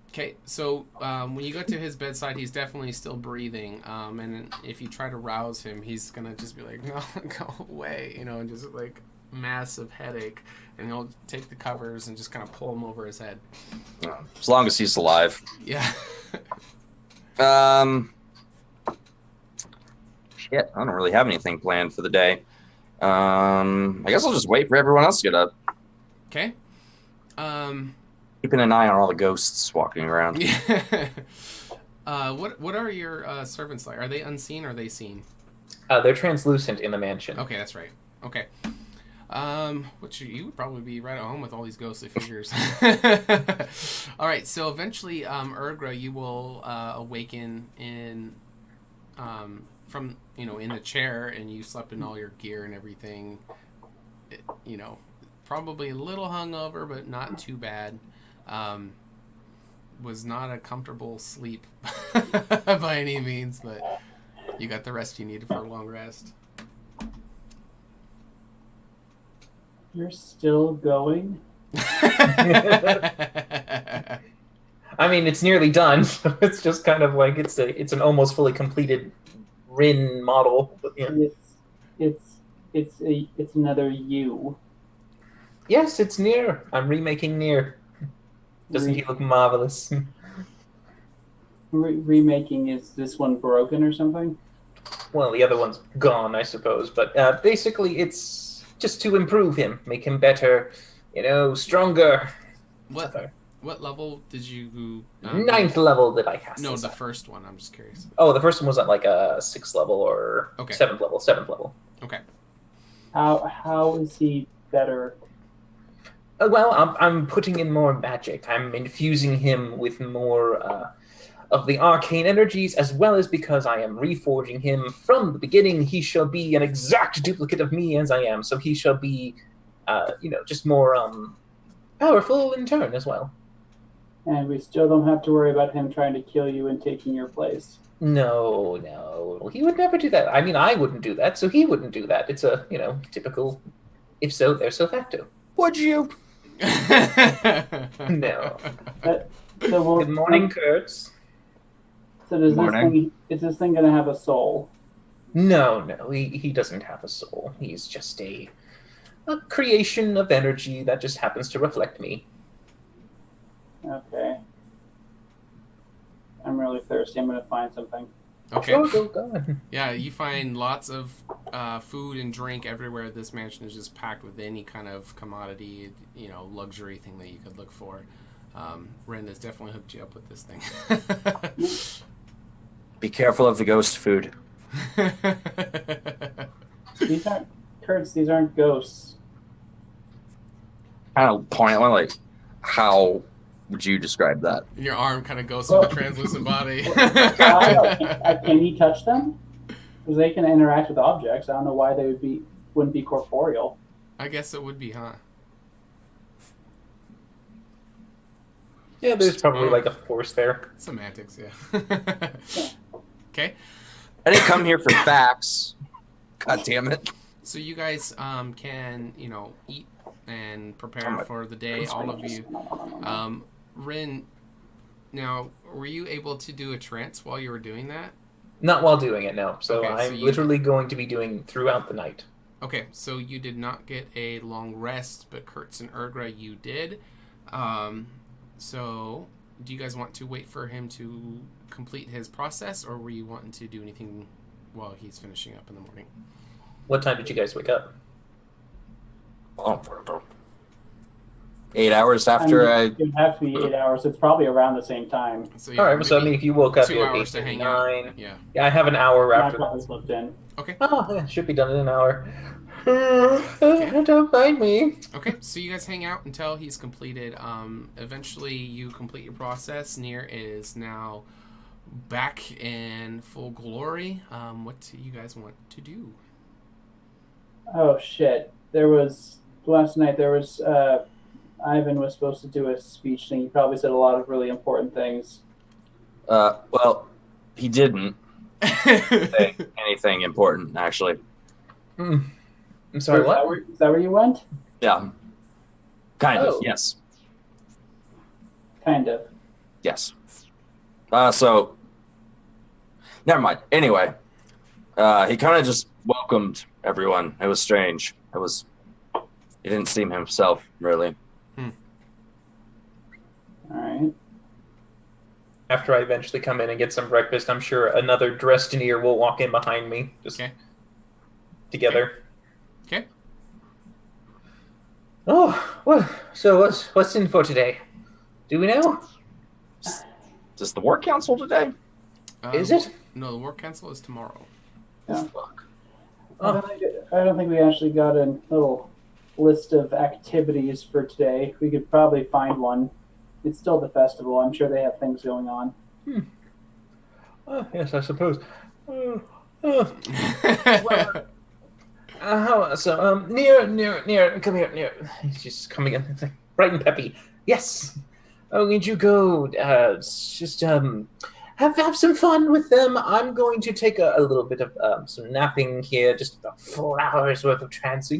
Okay, so when you go to his bedside, he's definitely still breathing. And if you try to rouse him, he's going to just be like, no, go away, and just like massive headache. And he'll take the covers and just kind of pull them over his head. As long as he's alive. Yeah. Shit, I don't really have anything planned for the day. I guess I'll just wait for everyone else to get up. Okay. Keeping an eye on all the ghosts walking around. Yeah. What are your servants like? Are they unseen or are they seen? They're translucent in the mansion. Okay, that's right. Okay. Which you would probably be right at home with all these ghostly figures. All right, so eventually, Urgra, you will awaken in from in the chair, and you slept in all your gear and everything. Probably a little hungover, but not too bad. Was not a comfortable sleep by any means, but you got the rest you needed for a long rest. You're still going? I mean, it's nearly done. So it's just kind of like it's an almost fully completed Rin model. But, yeah. It's another you. Yes, it's Nier. I'm remaking Nier. Doesn't he look marvelous? Remaking, is this one broken or something? Well, the other one's gone, I suppose. But basically, it's just to improve him, make him better, stronger. What level did you... 9th level that I cast. No, the first one. I'm just curious. Oh, the first one was at like a 6th level or 7th level. 7th level. Okay. How is he better? Well, I'm putting in more magic. I'm infusing him with more of the arcane energies, as well as because I am reforging him from the beginning. He shall be an exact duplicate of me as I am, so he shall be, just more powerful in turn as well. And we still don't have to worry about him trying to kill you and taking your place. No, he would never do that. I mean, I wouldn't do that, so he wouldn't do that. It's a, typical, if so, there so facto. Would you? No. Good morning, Kurtz. So is this thing going to have a soul? No, he doesn't have a soul. He's just a creation of energy that just happens to reflect me. Okay. I'm really thirsty. I'm going to find something. Okay. Sure, go ahead. Yeah, you find lots of food and drink everywhere. This mansion is just packed with any kind of commodity, luxury thing that you could look for. Ren has definitely hooked you up with this thing. Be careful of the ghost food. These aren't Kurtz. These aren't ghosts. Kind of point out, like, how would you describe that? Your arm kind of goes through the translucent body. Can he touch them? Because they can interact with objects. I don't know why they wouldn't be corporeal. I guess it would be, huh? Yeah, there's probably like a force there. Semantics, yeah. Okay. I didn't come here for facts. God damn it. So you guys can, eat and prepare for the day, all of you. Rin, now, were you able to do a trance while you were doing that? Not while doing it, no. So Okay, so I'm you- literally going to be doing throughout the night. Okay, so you did not get a long rest, but Kurtz and Ergra, you did. So, do you guys want to wait for him to complete his process, or were you wanting to do anything while he's finishing up in the morning? What time did you guys wake up? Oh, 8 hours after It would have to be 8 hours. It's probably around the same time. So, All right, so I mean, if you woke up 2 at hours to hang out. 8:09, Yeah. yeah, I have an hour I after probably that. slipped in. Okay. Oh, yeah, should be done in an hour. Don't mind me. Okay, so you guys hang out until he's completed. Eventually, you complete your process. Nier is now back in full glory. What do you guys want to do? Oh shit! Last night. Ivan was supposed to do a speech thing. He probably said a lot of really important things. Well, he didn't say anything important, actually. I'm sorry, what? Is that where you went? Yeah. Kind of, Oh. yes. Kind of. Yes. So, never mind. Anyway, he kind of just welcomed everyone. It was strange. He didn't seem himself, really. All right. After I eventually come in and get some breakfast, I'm sure another dressed Nier will walk in behind me. Just Okay. together. Okay. Oh, well, so what's in for today? Do we know? Is the War Council today? Is it? No, the War Council is tomorrow. Yeah. Fuck. I don't think we actually got a little list of activities for today. We could probably find one. It's still the festival. I'm sure they have things going on. Oh, yes, I suppose. Nier, come here, Nier. He's just coming in. It's like bright and peppy. Yes. Oh, need you go? Just have some fun with them. I'm going to take a little bit of some napping here, just about 4 hours worth of trance. So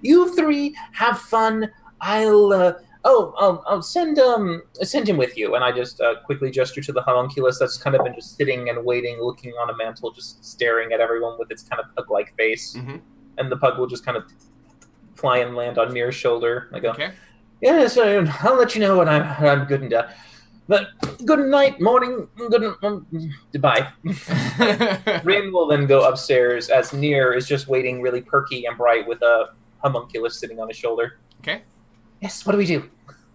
you three have fun. I'll send him with you. And I just quickly gesture to the homunculus that's kind of been just sitting and waiting, looking on a mantle, just staring at everyone with its kind of pug-like face. Mm-hmm. And the pug will just kind of fly and land on Nier's shoulder. I go, Okay. yeah, so I'll let you know when I'm good and done. But good night, morning, goodbye. Rin will then go upstairs as Nier is just waiting really perky and bright with a homunculus sitting on his shoulder. Okay. Yes, what do we do?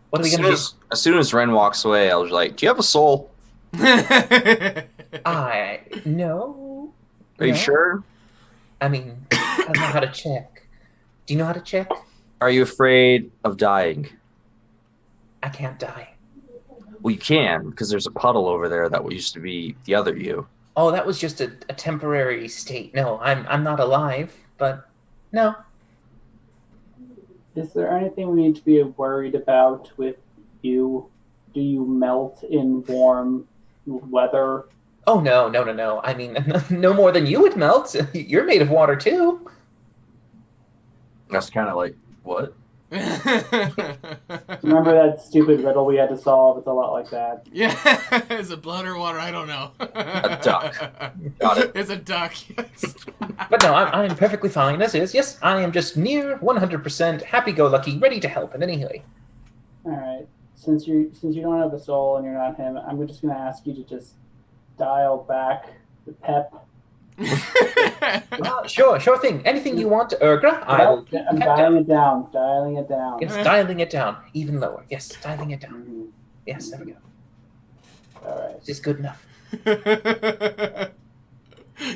What are we going to do? As soon as Ren walks away, I was like, "Do you have a soul? No. Are you No. sure? I mean, I don't know how to check. Do you know how to check? Are you afraid of dying?" I can't die. Well, you can, because there's a puddle over there that used to be the other you. Oh, that was just a temporary state. No, I'm not alive, but no. Is there anything we need to be worried about with you? Do you melt in warm weather? Oh, no. I mean, no more than you would melt. You're made of water, too. That's kind of like, what? Remember that stupid riddle we had to solve? It's a lot like that. Yeah, is it blood or water? I don't know. A duck. Got it. It's a duck, yes. But no, I'm perfectly fine as is. Yes, I am just near 100% happy-go-lucky, ready to help in any way. All right. Since you don't have a soul and you're not him, I'm just going to ask you to just dial back The pep. Sure thing. Anything you want, Urgra, I will keep I'm pep dialing down. it down. Yes, dialing it down. Even lower. Yes, dialing it down. Mhm. Yes, there we go. All right. Is this good enough?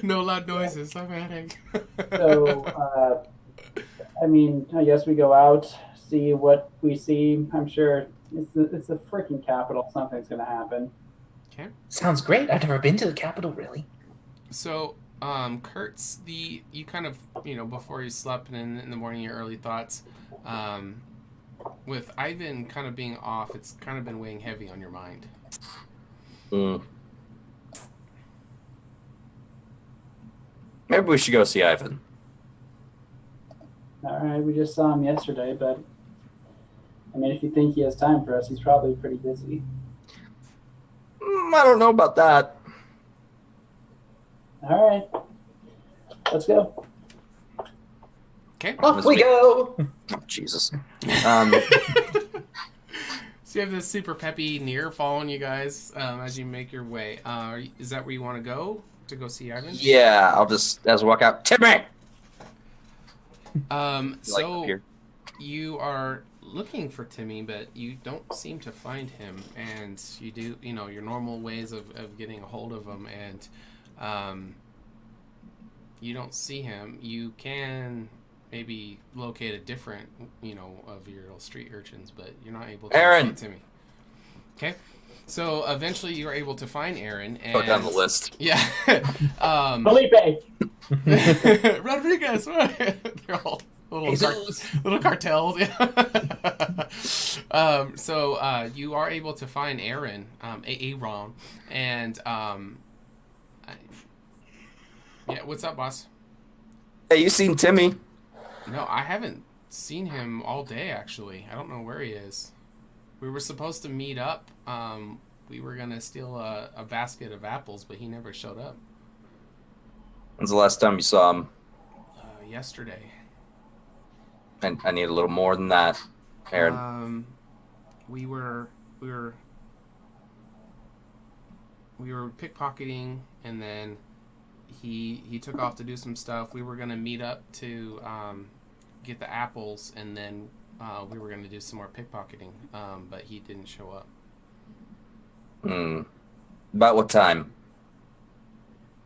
No loud noises. I'm adding. So, I guess we go out, see what we see. I'm sure it's the freaking capital. Something's going to happen. Okay. Sounds great. I've never been to the capital, really. So, Kurtz, you kind of, before you slept and in the morning, your early thoughts, with Ivan kind of being off, it's kind of been weighing heavy on your mind. Maybe we should go see Ivan. All right, we just saw him yesterday, but if you think he has time for us, he's probably pretty busy. I don't know about that. All right, let's go. Okay. Off we go. Oh, Jesus. So you have this super peppy Near following you guys as you make your way. Is that where you want to go see Ivan? Yeah, I'll just, as I walk out, Timmy! So you are looking for Timmy, but you don't seem to find him, and you do, your normal ways of getting a hold of him, and you don't see him. You can maybe locate a different, of your little street urchins, but you're not able to Aaron. locate Timmy. Okay. So eventually you're able to find Aaron. And Go down the list. Yeah. Felipe. Rodriguez. They're all little cartels. Yeah. So you are able to find Aaron, Aaron, and yeah. What's up, boss? Hey, you seen Timmy? No, I haven't seen him all day. Actually, I don't know where he is. We were supposed to meet up. We were gonna steal a basket of apples, but he never showed up. When's the last time you saw him? Yesterday. And I need a little more than that, Aaron. We were pickpocketing, and then he took off to do some stuff. We were gonna meet up to get the apples, and then we were gonna do some more pickpocketing. But he didn't show up. About what time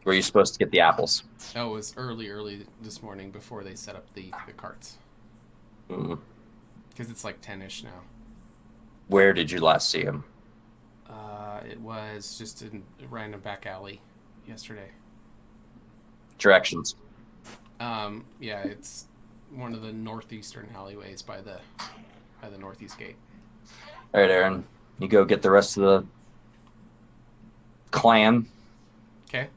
were you supposed to get the apples? Oh, it was early this morning before they set up the carts. Because it's like 10-ish now. Where did you last see him? It was just in a random back alley yesterday. Directions. Yeah, it's one of the northeastern alleyways by the northeast gate. All right, Aaron. You go get the rest of the clan. Okay.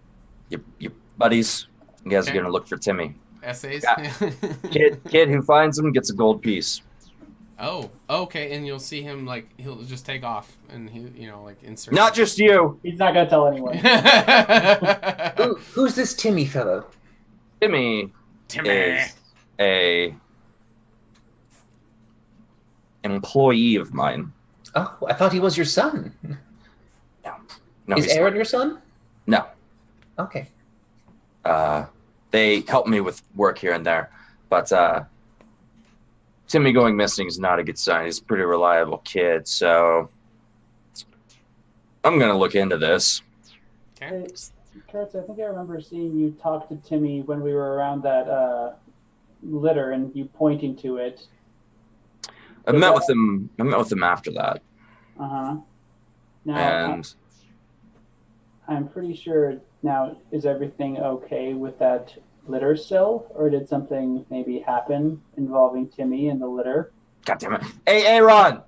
Your buddies. You guys are going to look for Timmy. Essays? Yeah. Kid who finds him gets a gold piece. Oh, okay. And you'll see him, he'll just take off and insert. Not just you. He's not going to tell anyone. Who's this Timmy fellow? Timmy is an employee of mine. Oh, I thought he was your son. No, is Aaron your son? No. Okay. They help me with work here and there, but Timmy going missing is not a good sign. He's a pretty reliable kid, so I'm gonna look into this. Okay. Hey, Kurtz, I think I remember seeing you talk to Timmy when we were around that litter, and you pointing to it. I met with him after that. Now, And I'm pretty sure now, is everything okay with that litter still? Or did something maybe happen involving Timmy and the litter? God damn it. Hey, Aaron!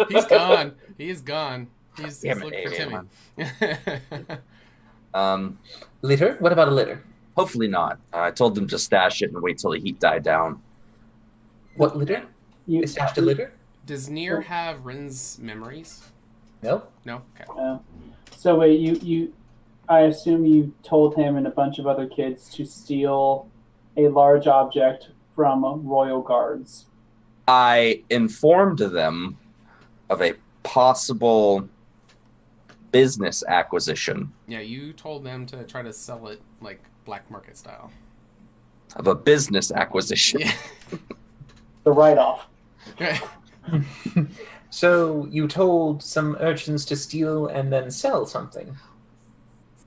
He's gone. He is gone. He's looking for Timmy. Litter? What about a litter? Hopefully not. I told them to stash it and wait till the heat died down. What litter? You stashed a litter? Does Near have Rin's memories? No. No? Okay. So wait, I assume you told him and a bunch of other kids to steal a large object from royal guards. I informed them of a possible business acquisition. Yeah, you told them to try to sell it like black market style. Of a business acquisition. Yeah. The write-off. So you told some urchins to steal and then sell something.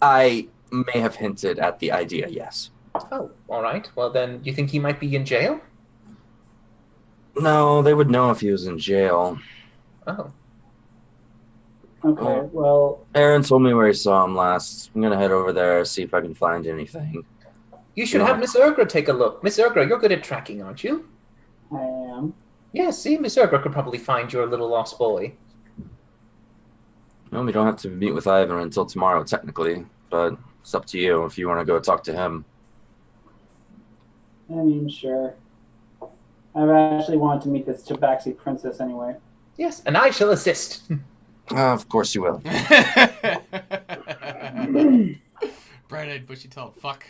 I may have hinted at the idea, yes. Oh, all right. Well, then, you think he might be in jail? No, they would know if he was in jail. Oh. Okay, well, Aaron told me where he saw him last. I'm going to head over there, see if I can find anything. You should have Miss Urgra take a look. Miss Urgra, you're good at tracking, aren't you? I am. Yes, see, Miss Urgra could probably find your little lost boy. No, we don't have to meet with Ivan until tomorrow, technically. But it's up to you if you want to go talk to him. I mean, sure. I've actually wanted to meet this Tabaxi princess anyway. Yes, and I shall assist. Of course you will. Bright-eyed, bushy-tailed fuck.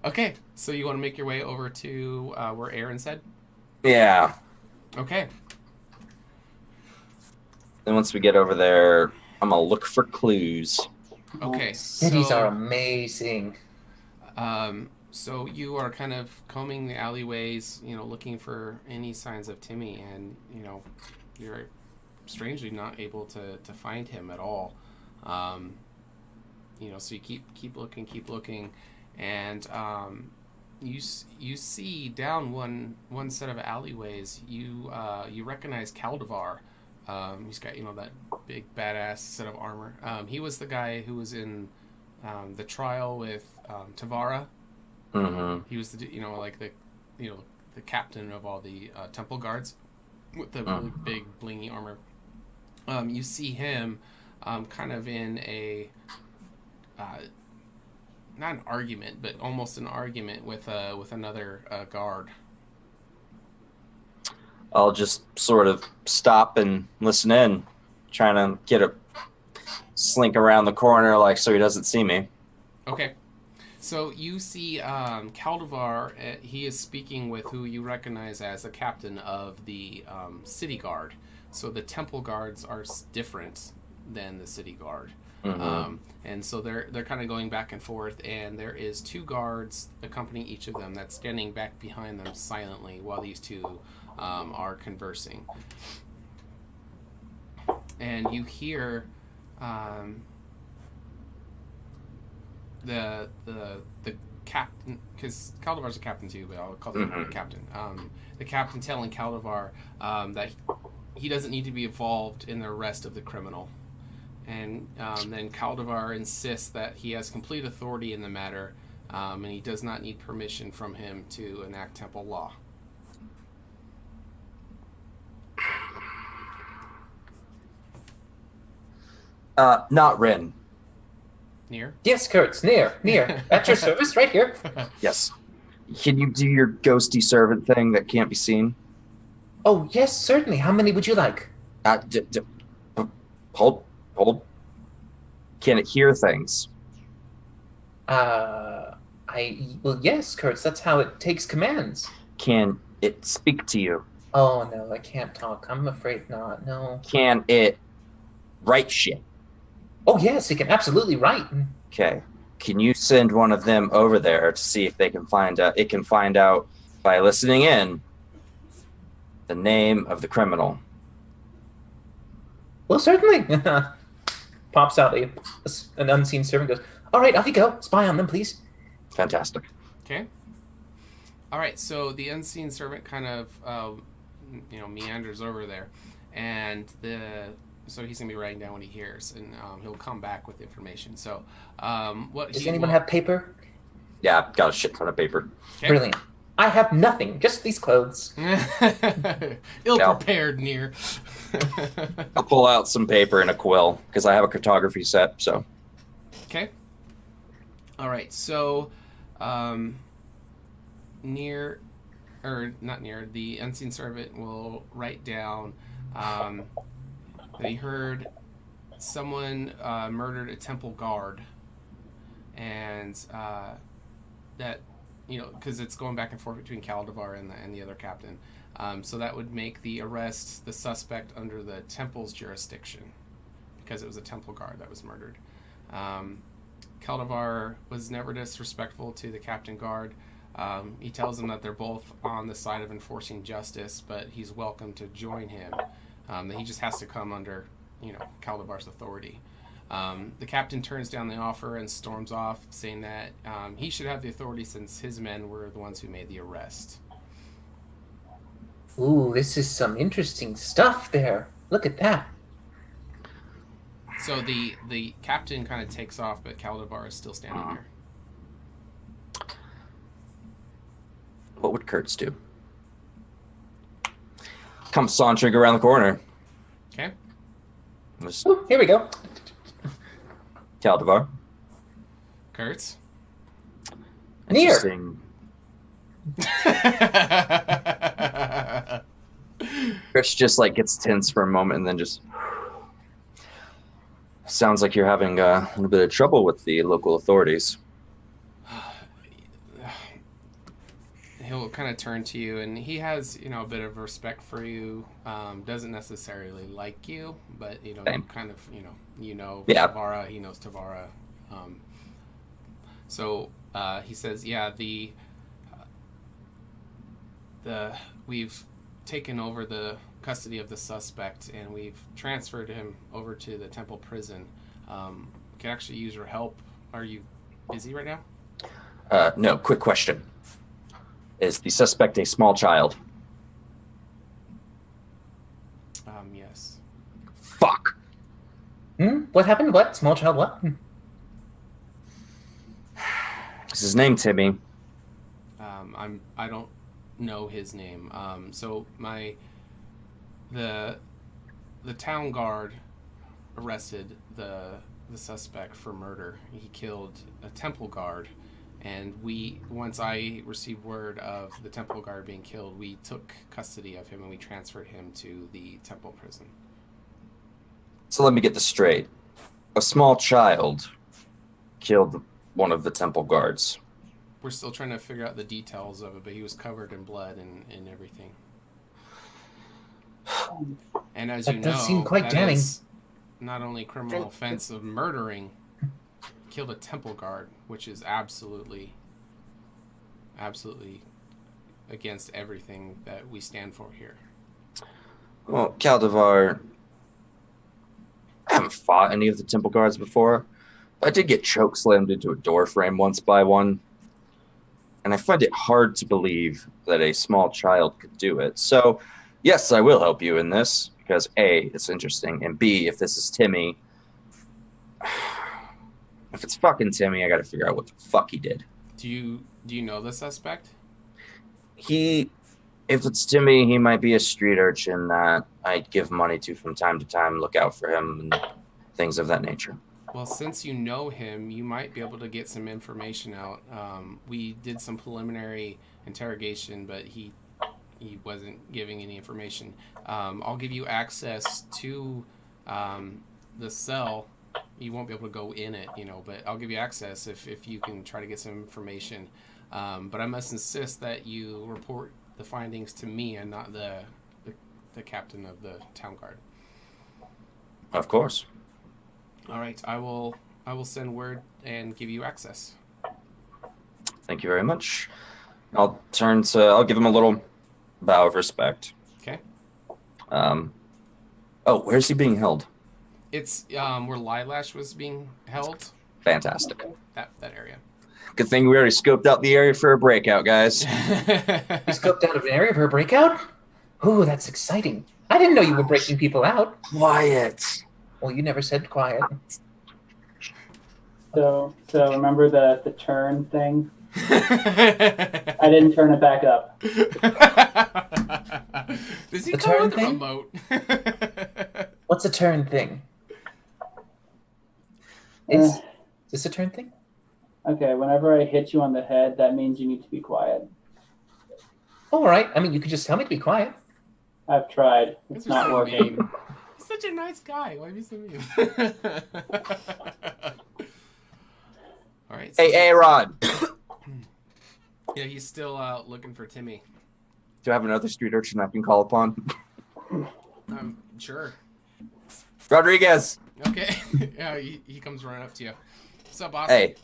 Okay, so you want to make your way over to where Aaron said? Yeah. Okay. Then once we get over there, I'm going to look for clues. Okay, Cities are amazing. So you are kind of combing the alleyways, looking for any signs of Timmy, and, you're strangely not able to find him at all. So you keep looking, and you see down one set of alleyways, you recognize Caldivar. He's got, that big badass set of armor. He was the guy who was in the trial with Tavara. Mm-hmm. He was the captain of all the temple guards with the really big blingy armor. You see him kind of in a not an argument, but almost an argument with another guard. I'll just sort of stop and listen in, trying to get a slink around the corner so he doesn't see me. Okay. So you see Caldivar, he is speaking with who you recognize as the captain of the city guard. So the temple guards are different than the city guard. Mm-hmm. And so they're kind of going back and forth, and there is 2 guards accompanying each of them that's standing back behind them silently while these 2 are conversing. And you hear the captain, because Caldivar's a captain too, but I'll call him the captain. The captain telling Caldivar that he doesn't need to be involved in the arrest of the criminal. And then Caldivar insists that he has complete authority in the matter, and he does not need permission from him to enact temple law. Not Rin. Near? Yes, Kurtz, near. At your service, right here. Yes. Can you do your ghosty servant thing that can't be seen? Oh, yes, certainly. How many would you like? Hold. Can it hear things? Well, yes, Kurtz, that's how it takes commands. Can it speak to you? Oh, no, I can't talk. I'm afraid not, no. Can it write shit? Oh, yes, it can absolutely write. Okay. Can you send one of them over there to see if they can find out? It can find out by listening in the name of the criminal. Well, certainly. Pops out an unseen servant, goes, all right, off you go. Spy on them, please. Fantastic. Okay. All right, so the unseen servant kind of, meanders over there, and so he's gonna be writing down what he hears, and he'll come back with information. So, Does anyone have paper? Yeah, I've got a shit ton of paper. Okay. Brilliant. I have nothing, just these clothes. Ill-prepared, near. I'll pull out some paper and a quill because I have a cartography set. So. Okay. All right. So, the unseen servant will write down that he heard someone murdered a temple guard, and that because it's going back and forth between Caldivar and the other captain. So that would make the arrest the suspect under the temple's jurisdiction, because it was a temple guard that was murdered. Caldivar was never disrespectful to the captain guard. He tells them that they're both on the side of enforcing justice, but he's welcome to join him. That he just has to come under, Caldivar's authority. The captain turns down the offer and storms off, saying that he should have the authority since his men were the ones who made the arrest. Ooh, this is some interesting stuff there. Look at that. So the captain kind of takes off, but Caldivar is still standing there. What would Kurtz do? Come sauntering around the corner. Okay. Ooh, here we go. Caldivar. Kurtz. Near. Interesting. Kurtz just gets tense for a moment and then just sounds like you're having a little bit of trouble with the local authorities. He'll kind of turn to you, and he has, a bit of respect for you. Doesn't necessarily like you, but Same. kind of, Yeah. Tavara. He knows Tavara. So he says, yeah, the we've taken over the custody of the suspect, and we've transferred him over to the temple prison. Can actually use your help. Are you busy right now? No, quick question. Is the suspect a small child? Yes. Fuck. What happened? What? Small child what? Is his name Timmy? I don't know his name. So the town guard arrested the suspect for murder. He killed a temple guard. And once I received word of the temple guard being killed, we took custody of him and we transferred him to the temple prison. So let me get this straight. A small child killed one of the temple guards. We're still trying to figure out the details of it, but he was covered in blood and everything. And as That you does know, seem quite that damning. is not only criminal offense of murdering, killed a temple guard, which is absolutely against everything that we stand for here. Well, Caldivar, I haven't fought any of the temple guards before. I did get choke slammed into a door frame once by one. And I find it hard to believe that a small child could do it. So, yes, I will help you in this, because A, it's interesting, and B, if this is Timmy, if it's fucking Timmy, I gotta figure out what the fuck he did. Do you know the suspect? If it's Timmy, he might be a street urchin that I give money to from time to time, look out for him, and things of that nature. Well, since you know him, you might be able to get some information out. We did some preliminary interrogation, but he wasn't giving any information. I'll give you access to the cell. You won't be able to go in it, but I'll give you access if you can try to get some information. But I must insist that you report the findings to me and not the captain of the town guard. Of course. All right, I will send word and give you access. Thank you very much. I'll give him a little bow of respect. Okay. Where's he being held? It's where Lilash was being held. Fantastic. That area. Good thing we already scoped out the area for a breakout, guys. You scoped out an area for a breakout? Ooh, that's exciting. I didn't know you were breaking people out. Quiet. Well, you never said quiet. So remember the turn thing? I didn't turn it back up. Does he The come turn with the thing? remote? What's a turn thing? Is this a turn thing? Okay, whenever I hit you on the head, that means you need to be quiet. All right. I mean, you could just tell me to be quiet. I've tried. It's This is not so working. mean. He's such a nice guy. Why are you so mean? All right. Hey, A-Rod. Yeah, he's still out looking for Timmy. Do I have another street urchin I can call upon? Sure. Rodriguez. Okay. Yeah, he comes running up to you. What's up, boss? Hey.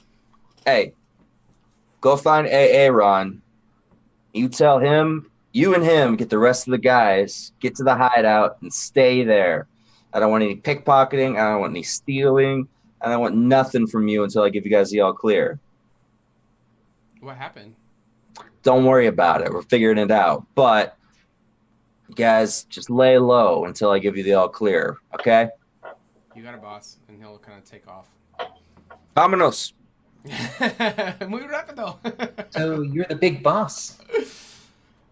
Go find AA Ron. You tell him, you and him get the rest of the guys, get to the hideout and stay there. I don't want any pickpocketing. I don't want any stealing. I don't want nothing from you until I give you guys the all clear. What happened? Don't worry about it. We're figuring it out. But guys, just lay low until I give you the all clear. Okay? You got a boss, and he'll kind of take off. Vámonos. Muy rápido. So you're the big boss.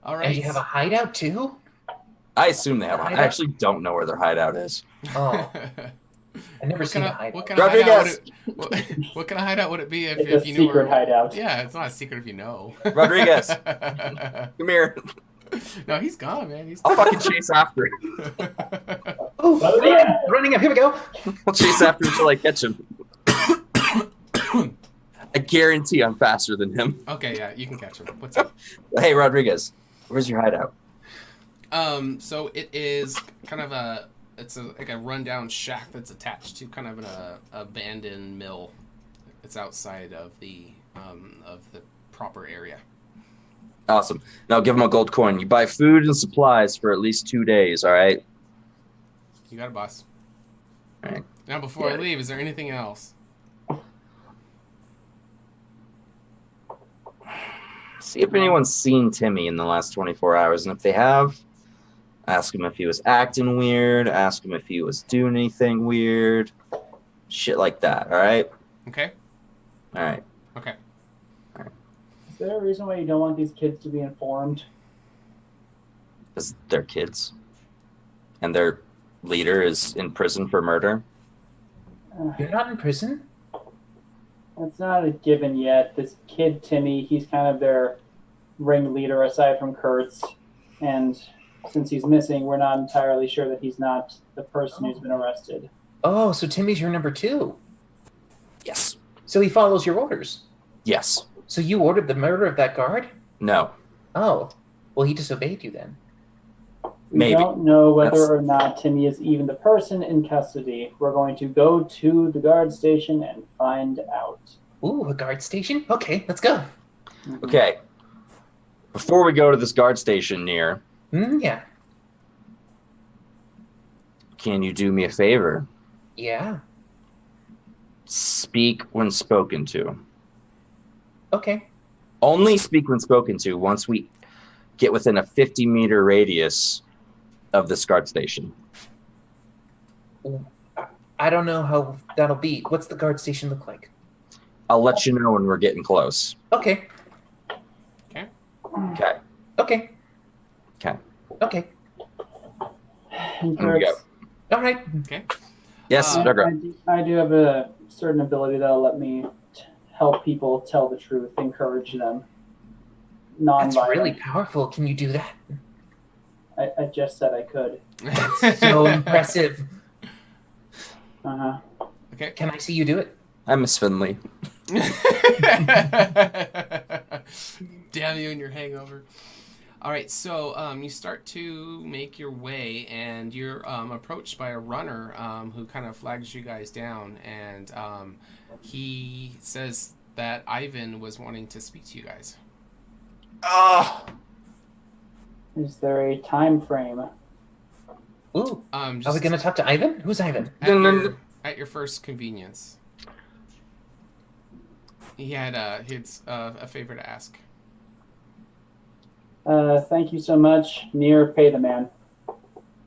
All right. And you have a hideout too? I assume they have. I Hideout? actually don't know where their hideout is. Oh, I never seen a hideout. What kind of Rodriguez. hideout what kind of hideout would it be It's if a you knew secret where? hideout. Yeah, it's not a secret if you know. Rodriguez. Come here. No, he's gone, man. He's I'll fucking chase after him. Oh, running up. Here we go. I'll chase after him until I catch him. I guarantee I'm faster than him. Okay, yeah, you can catch him. What's up? Hey, Rodriguez, where's your hideout? So it is kind of like a rundown shack that's attached to kind of an abandoned mill. It's outside of the proper area. Awesome. Now give him a gold coin. You buy food and supplies for at least 2 days, all right? You got it, boss. All right. Now, before I leave, is there anything else? See if anyone's seen Timmy in the last 24 hours, and if they have, ask him if he was acting weird, ask him if he was doing anything weird, shit like that, all right? Okay. All right. Okay. Is there a reason why you don't want these kids to be informed? Because they're kids, and their leader is in prison for murder. You're not in prison? It's not a given yet. This kid, Timmy, he's kind of their ringleader aside from Kurtz. And since he's missing, we're not entirely sure that he's not the person who's been arrested. Oh, so Timmy's your number 2. Yes. So he follows your orders. Yes. So you ordered the murder of that guard? No. Oh. Well, he disobeyed you then. We Maybe. don't know whether or not Timmy is even the person in custody. We're going to go to the guard station and find out. Ooh, a guard station? Okay, let's go. Okay. Before we go to this guard station near, Yeah. can you do me a favor? Yeah. Speak when spoken to. Okay. Only speak when spoken to once we get within a 50-meter radius of this guard station. I don't know how that'll be. What's the guard station look like? I'll let you know when we're getting close. Okay. Okay. Okay. Okay. Okay. And Here we go. Kurtz, All right. Okay. Yes, I Doug. do have a certain ability that'll let me help people tell the truth, encourage them. That's Non-violent. really powerful. Can you do that? I just said I could. So impressive. Uh-huh. Okay. Can I see you do it? I'm Miss Finley. Damn you and your hangover. All right, so you start to make your way, and you're approached by a runner who kind of flags you guys down, and he says that Ivan was wanting to speak to you guys. Oh, Is there a time frame? Ooh. Just Are we going to talk to Ivan? Who's Ivan? at your first convenience. He had a favor to ask. Thank you so much. Near, pay the man.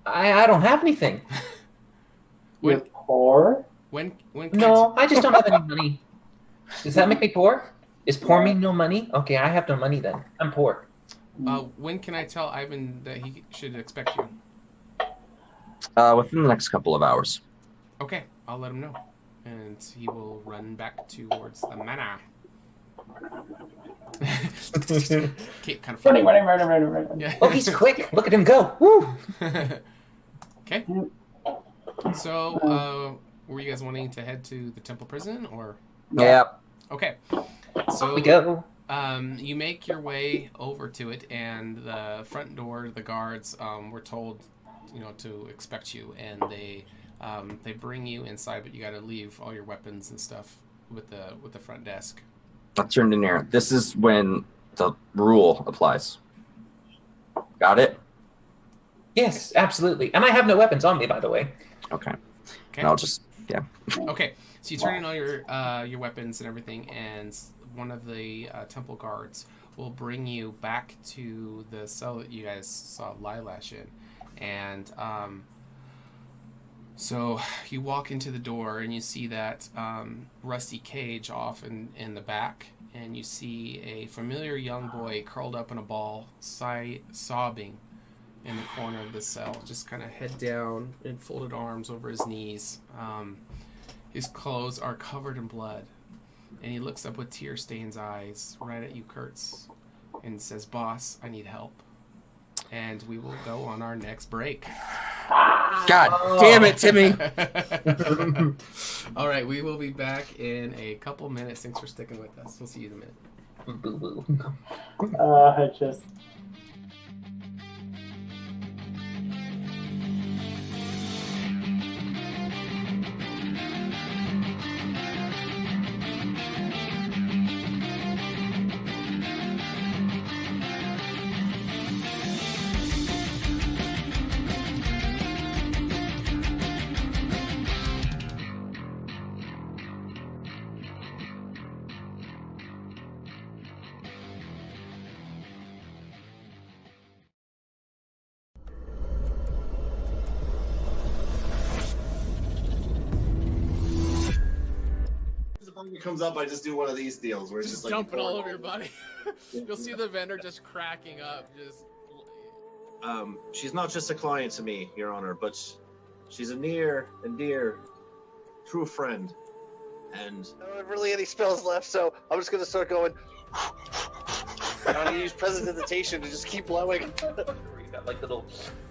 I don't have anything. You're poor? When No, I just don't have any money. Does that make me poor? Is poor mean no money? Okay, I have no money then. I'm poor. when can I tell Ivan that he should expect you? Within the next couple of hours. Okay, I'll let him know, and he will run back towards the manor. Okay, kind of funny. Running. Yeah. Oh, he's quick. Look at him go. Woo! Okay. So, were you guys wanting to head to the temple prison, or? Yeah. Okay. So We go. You make your way over to it, and the front door, the guards were told, to expect you, and they bring you inside, but you got to leave all your weapons and stuff with the front desk. I'll turn to Nira. This is when the rule applies. Got it? Yes, absolutely. And I have no weapons on me, by the way. Okay. And I'll just Okay. So you turn in all your weapons and everything, and one of the temple guards will bring you back to the cell that you guys saw Lilash in, and so you walk into the door and you see that rusty cage off in the back, and you see a familiar young boy curled up in a ball, sobbing in the corner of the cell, just kind of head down and folded arms over his knees. His clothes are covered in blood, and he looks up with tear-stained eyes right at you, Kurtz, and says, "Boss, I need help." And we will go on our next break. God damn it, Timmy! All right, we will be back in a couple minutes. Thanks for sticking with us. We'll see you in a minute. Boo-boo. Just... It comes up, I just do one of these deals where it's just like jumping all over your body. You'll see the vendor just cracking up. She's not just a client to me, Your Honor, but she's a near and dear, true friend. And I don't have really any spells left, so I'm just gonna start going. I'm gonna use prestidigitation to just keep blowing. You got like little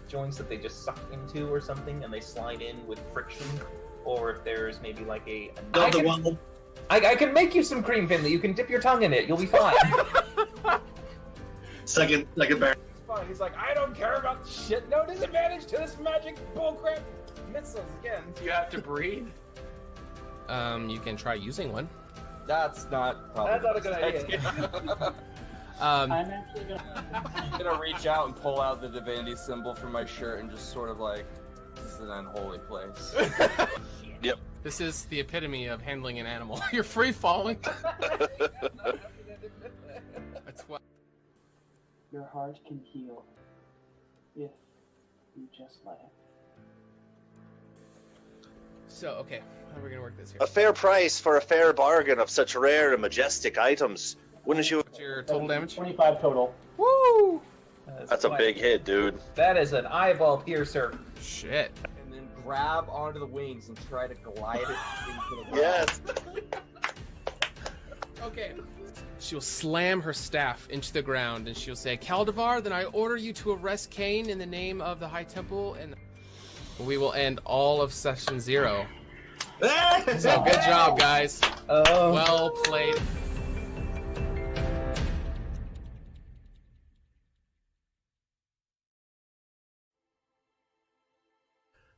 joints that they just suck into or something, and they slide in with friction. Or if there's maybe like I can make you some cream, Finley. You can dip your tongue in it. You'll be fine. second bear. It's fine. He's like, I don't care about shit. No disadvantage to this magic bullcrap. Missiles again. You have to breathe. You can try using one. That's not a good idea. I'm actually gonna reach out and pull out the divinity symbol from my shirt and just sort of like, this is an unholy place. Yep. This is the epitome of handling an animal. You're free falling. That's what. Your heart can heal if you just let it. So, okay, how are we gonna work this here? A fair price for a fair bargain of such rare and majestic items. Wouldn't you? What's your total damage? 25 total. Woo! That's a big hit, dude. That is an eyeball piercer. Shit. And then grab onto the wings and try to glide it into the ground. Yes. Okay. She'll slam her staff into the ground and she'll say, "Caldivar, then I order you to arrest Cain in the name of the High Temple," and we will end all of session 0. So good job, guys. Well played.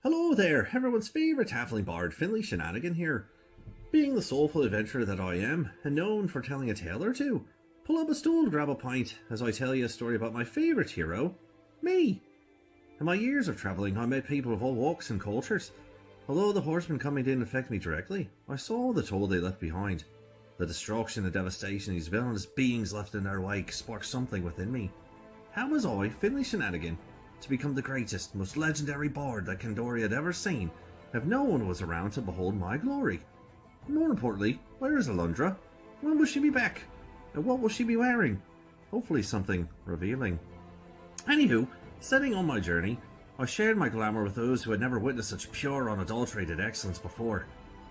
Hello there, everyone's favourite halfling bard, Finley Shenanigan here. Being the soulful adventurer that I am, and known for telling a tale or two, pull up a stool, grab a pint, as I tell you a story about my favourite hero, me. In my years of travelling, I met people of all walks and cultures. Although the Horsemen coming didn't affect me directly, I saw the toll they left behind. The destruction and devastation these villainous beings left in their wake sparked something within me. How was I, Finley Shenanigan, to become the greatest, most legendary bard that Candoria had ever seen, if no one was around to behold my glory? More importantly, where is Alundra? When will she be back? And what will she be wearing? Hopefully something revealing. Anywho, setting on my journey, I shared my glamour with those who had never witnessed such pure, unadulterated excellence before.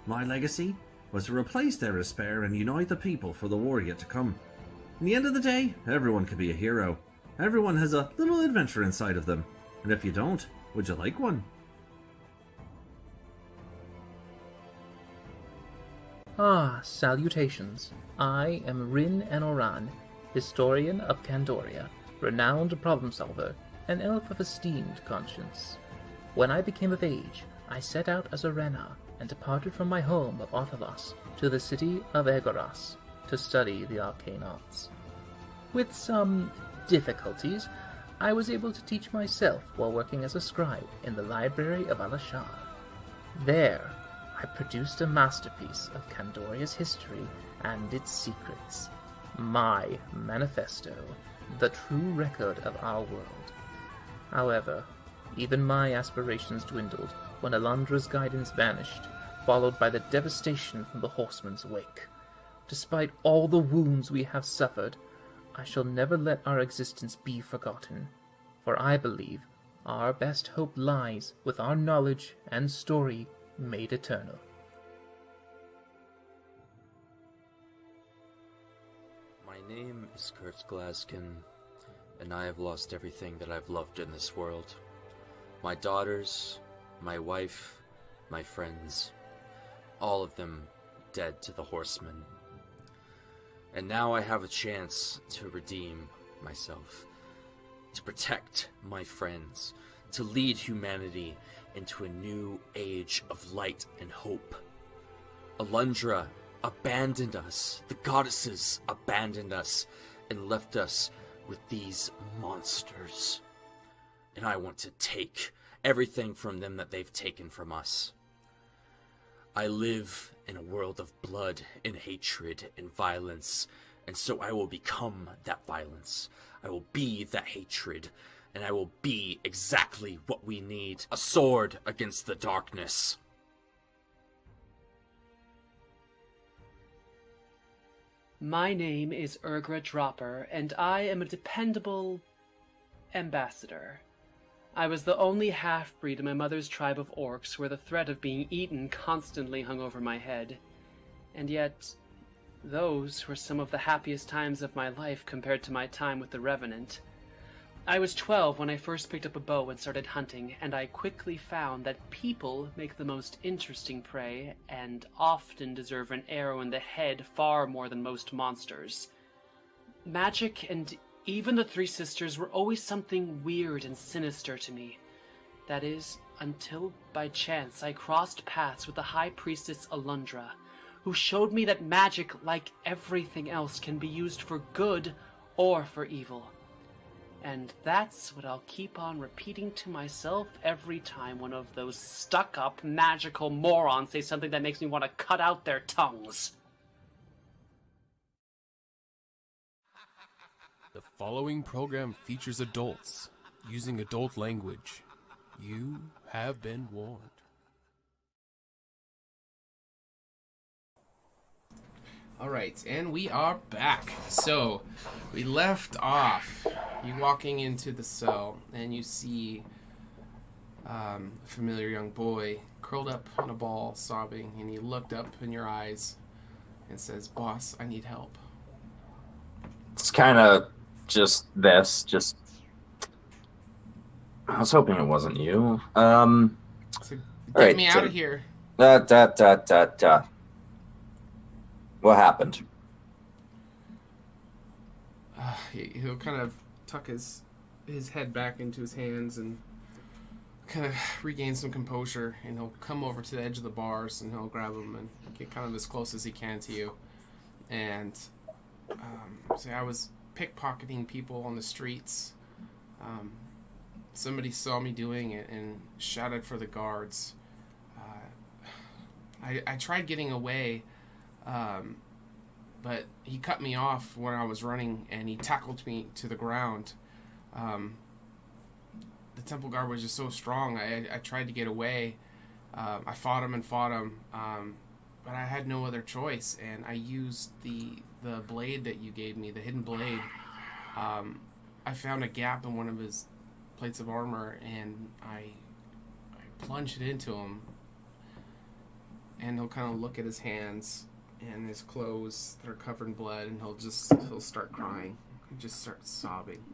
My legacy was to replace their despair and unite the people for the war yet to come. In the end of the day, everyone can be a hero. Everyone has a little adventure inside of them, and if you don't, would you like one? Salutations. I am Rin Enoran, historian of Candoria, renowned problem solver, an elf of esteemed conscience. When I became of age, I set out as a Rena and departed from my home of Orthalos to the city of Egoras to study the arcane arts. With some difficulties, I was able to teach myself while working as a scribe in the library of Alashar. There, I produced a masterpiece of Candoria's history and its secrets. My manifesto, the true record of our world. However, even my aspirations dwindled when Alundra's guidance vanished, followed by the devastation from the Horsemen's wake. Despite all the wounds we have suffered, I shall never let our existence be forgotten, for I believe our best hope lies with our knowledge and story made eternal. My name is Kurt Glaskin, and I have lost everything that I've loved in this world. My daughters, my wife, my friends, all of them dead to the Horsemen. And now I have a chance to redeem myself, to protect my friends, to lead humanity into a new age of light and hope. Alundra abandoned us, the goddesses abandoned us, and left us with these monsters. And I want to take everything from them that they've taken from us. I live in a world of blood and hatred and violence, and so I will become that violence. I will be that hatred, and I will be exactly what we need, a sword against the darkness. My name is Urgra Dropper, and I am a dependable ambassador. I was the only half-breed in my mother's tribe of orcs where the threat of being eaten constantly hung over my head. And yet, those were some of the happiest times of my life compared to my time with the Revenant. I was 12 when I first picked up a bow and started hunting, and I quickly found that people make the most interesting prey and often deserve an arrow in the head far more than most monsters. Magic and even the Three Sisters were always something weird and sinister to me. That is, until by chance I crossed paths with the High Priestess Alundra, who showed me that magic, like everything else, can be used for good or for evil. And that's what I'll keep on repeating to myself every time one of those stuck-up magical morons say something that makes me want to cut out their tongues. The following program features adults using adult language. You have been warned. Alright, and we are back. So, we left off. You walking into the cell, and you see a familiar young boy curled up on a ball, sobbing, and he looked up in your eyes and says, "Boss, I need help." It's kind of just I was hoping it wasn't you. So, get right, me out of here. What happened? He'll kind of tuck his head back into his hands and kind of regain some composure, and he'll come over to the edge of the bars and he'll grab him and get kind of as close as he can to you. And say, I was pickpocketing people on the streets. Somebody saw me doing it and shouted for the guards. I tried getting away, but he cut me off when I was running, and he tackled me to the ground. The temple guard was just so strong. I tried to get away. I fought him, but I had no other choice, and I used the blade that you gave me, the hidden blade. I found a gap in one of his plates of armor, and I plunged it into him. And he'll kind of look at his hands and his clothes that are covered in blood, and he'll start crying. He'll just start sobbing.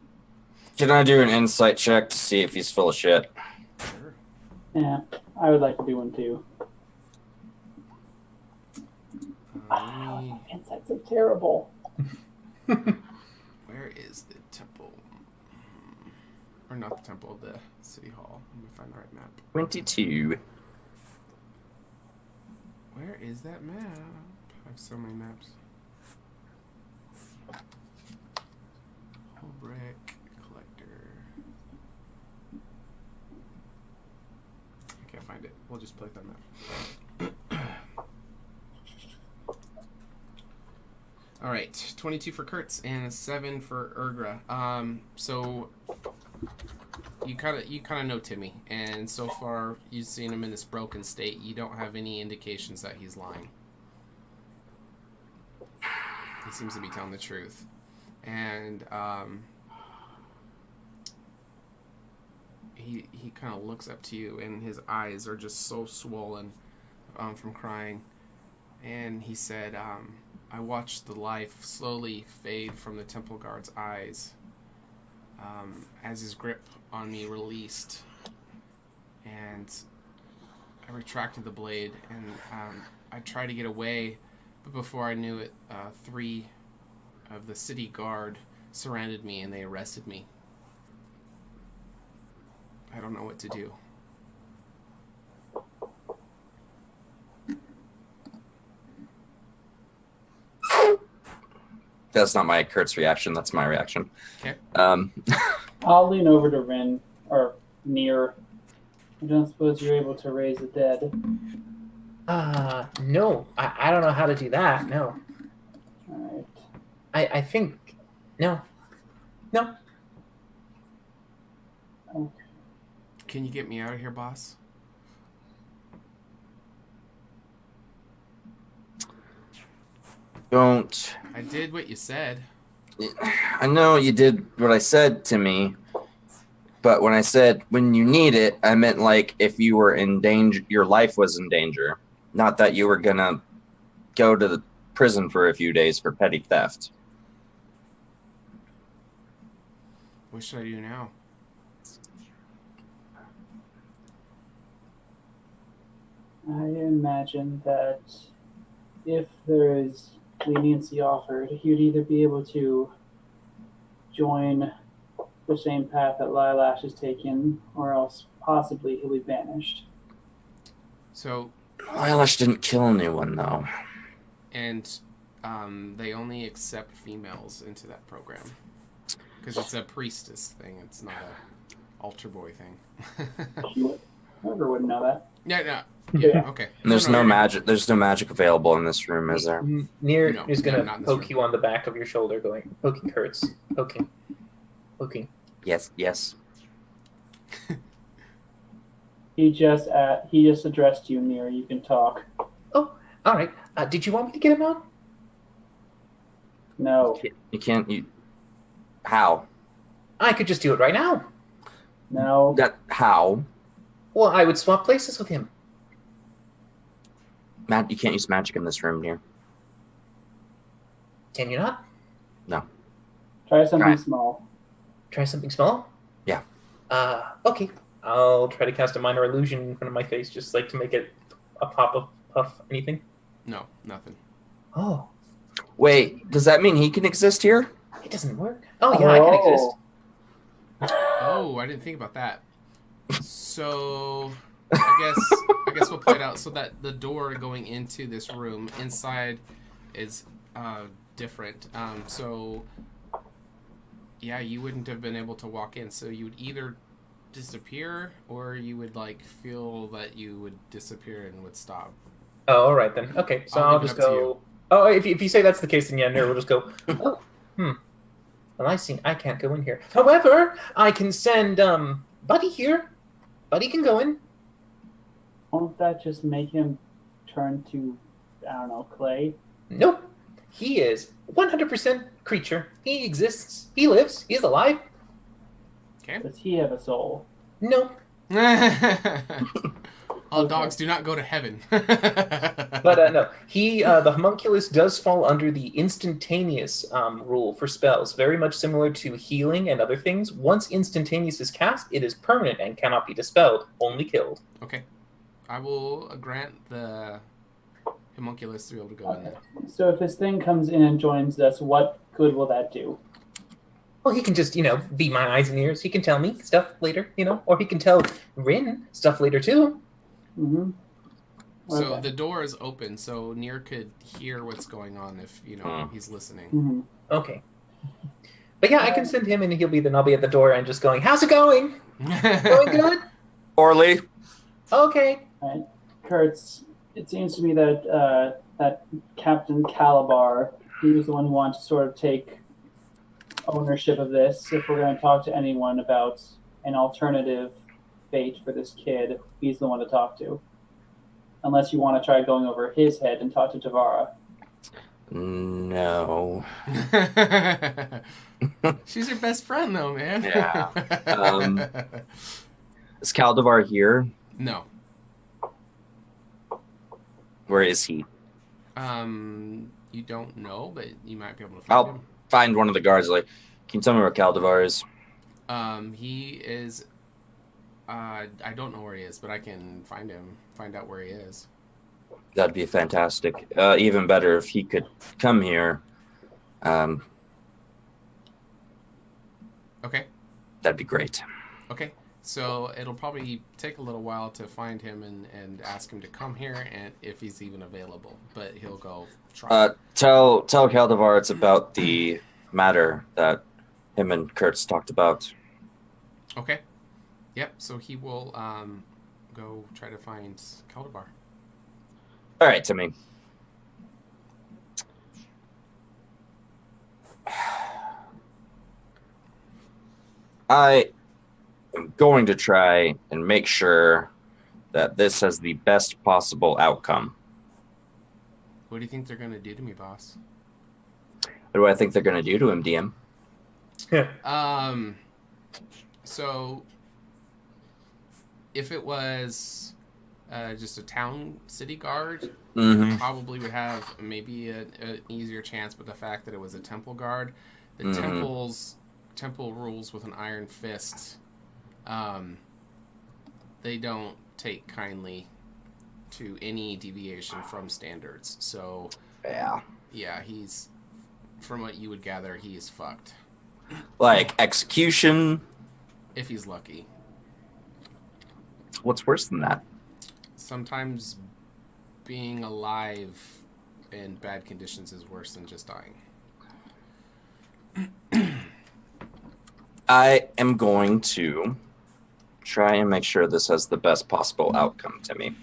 Can I do an insight check to see if he's full of shit? Sure. Yeah, I would like to do one too. Insights are terrible. Where is the temple? Or not the temple, the city hall. Let me find the right map. 22. Where is that map? I have so many maps. Brick collector. I can't find it. We'll just play that map. All right, 22 for Kurtz and 7 for Ergra. So you kind of know Timmy, and so far you've seen him in this broken state. You don't have any indications that he's lying. He seems to be telling the truth, and he kind of looks up to you, and his eyes are just so swollen from crying, and he said, I watched the life slowly fade from the temple guard's eyes as his grip on me released, and I retracted the blade, and I tried to get away, but before I knew it, 3 of the city guard surrounded me and they arrested me. I don't know what to do. That's not my Kurt's reaction. That's my reaction. Okay. I'll lean over to Rin, or near. I don't suppose you're able to raise the dead. No. I don't know how to do that. No. Alright. I think... No. No. Okay. Can you get me out of here, boss? Don't. I did what you said. I know you did what I said to me, but when I said when you need it, I meant like if you were in danger, your life was in danger. Not that you were gonna go to the prison for a few days for petty theft. What should I do now? I imagine that if there is leniency offered, you'd either be able to join the same path that Lilash has taken, or else possibly he'll be banished. So, Lilash didn't kill anyone, though. and they only accept females into that program. Because it's a priestess thing, it's not a altar boy thing. Whoever wouldn't know that. Yeah, okay. And there's no magic. There's no magic available in this room, is there? Near is gonna poke you on the back of your shoulder, poking hurts, poking. Yes. He just addressed you, Near. You can talk. Oh, all right. Did you want me to get him out? No. You can't. How? I could just do it right now. No. How? Well, I would swap places with him. Matt, you can't use magic in this room, dear. Can you not? No. Try something small. Try something small? Yeah. Okay. I'll try to cast a minor illusion in front of my face, just like to make it a pop of puff. Anything? No, nothing. Oh. Wait, does that mean he can exist here? It doesn't work. Oh, yeah, I can exist. Oh, I didn't think about that. So, I guess we'll play it out so that the door going into this room inside is different. So, yeah, you wouldn't have been able to walk in. So you would either disappear or you would feel that you would disappear and would stop. Oh, all right then. Okay, so I'll just go. Oh, if you say that's the case, then yeah, no, we'll just go. Oh, Well, I can't go in here. However, I can send Buddy here. Buddy can go in. Won't that just make him turn to, I don't know, clay? Nope. He is 100% creature. He exists. He lives. He's alive. Okay. Does he have a soul? No. All dogs do not go to heaven. But no, the homunculus does fall under the instantaneous rule for spells, very much similar to healing and other things. Once instantaneous is cast, it is permanent and cannot be dispelled, only killed. Okay. I will grant the homunculus to be able to go in there. So if this thing comes in and joins us, what good will that do? Well, he can just, be my eyes and ears. He can tell me stuff later, or he can tell Rin stuff later too. Mm-hmm. So the door is open, so Nier could hear what's going on if, he's listening. Mm-hmm. Okay. But yeah, I can send him and I'll be at the door and just going, how's it going? Going good? Orly. Okay. All right. Kurtz, it seems to me that that Captain Calabar, he was the one who wanted to sort of take ownership of this. If we're going to talk to anyone about an alternative fate for this kid, he's the one to talk to. Unless you want to try going over his head and talk to Tavara. No. She's your best friend, though, man. Yeah. Is Caldivar here? No. Where is he? You don't know, but you might be able to find I'll him. find one of the guards. Like, can you tell me where Caldivar is? He is. I don't know where he is, but I can find him. Find out where he is. That'd be fantastic. Even better if he could come here. Okay. That'd be great. Okay. So it'll probably take a little while to find him and ask him to come here, and if he's even available. But he'll go try. Tell Caldivar it's about the matter that him and Kurtz talked about. Okay. Yep. So he will go try to find Caldivar. All right, Timmy. I am going to try and make sure that this has the best possible outcome. What do you think they're going to do to me, boss? What do I think they're going to do to him, DM? So if it was just a town city guard, probably would have maybe an easier chance. But the fact that it was a temple guard, the temple rules with an iron fist. They don't take kindly to any deviation from standards. So yeah, he's, from what you would gather, he's fucked. Like execution, if he's lucky. What's worse than that? Sometimes being alive in bad conditions is worse than just dying. I am going to try and make sure this has the best possible outcome, Timmy.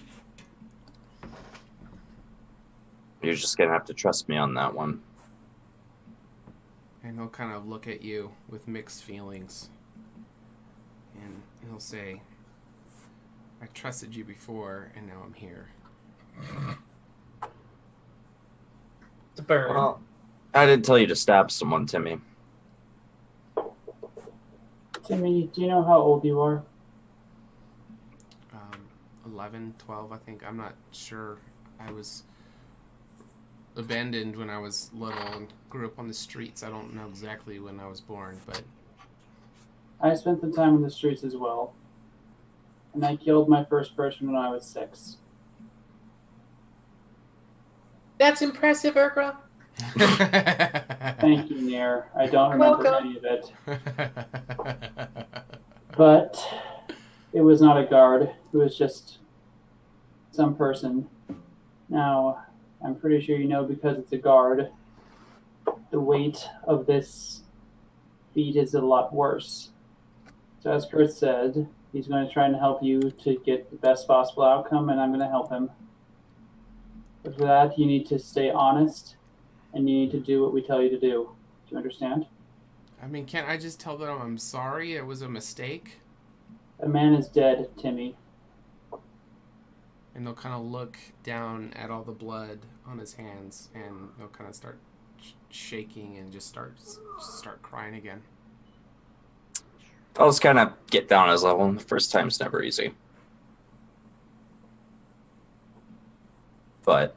You're just going to have to trust me on that one. And he'll kind of look at you with mixed feelings. And he'll say, I trusted you before, and now I'm here. It's a burn. Well, I didn't tell you to stab someone, Timmy. Timmy, do you know how old you are? 11, 12, I think. I'm not sure. I was abandoned when I was little and grew up on the streets. I don't know exactly when I was born, but... I spent some time in the streets as well. And I killed my first person when I was 6. That's impressive, Urgra. Thank you, Nair. I don't remember any of it. But it was not a guard. It was just some person. Now, I'm pretty sure you know, because it's a guard, the weight of this feat is a lot worse. So as Kurt said, he's going to try and help you to get the best possible outcome, and I'm going to help him. But for that, you need to stay honest, and you need to do what we tell you to do. Do you understand? I mean, can't I just tell them I'm sorry? It was a mistake? A man is dead, Timmy. And they'll kind of look down at all the blood on his hands, and they'll kind of start shaking and just start crying again. I'll just kind of get down on his level. The first time's never easy. But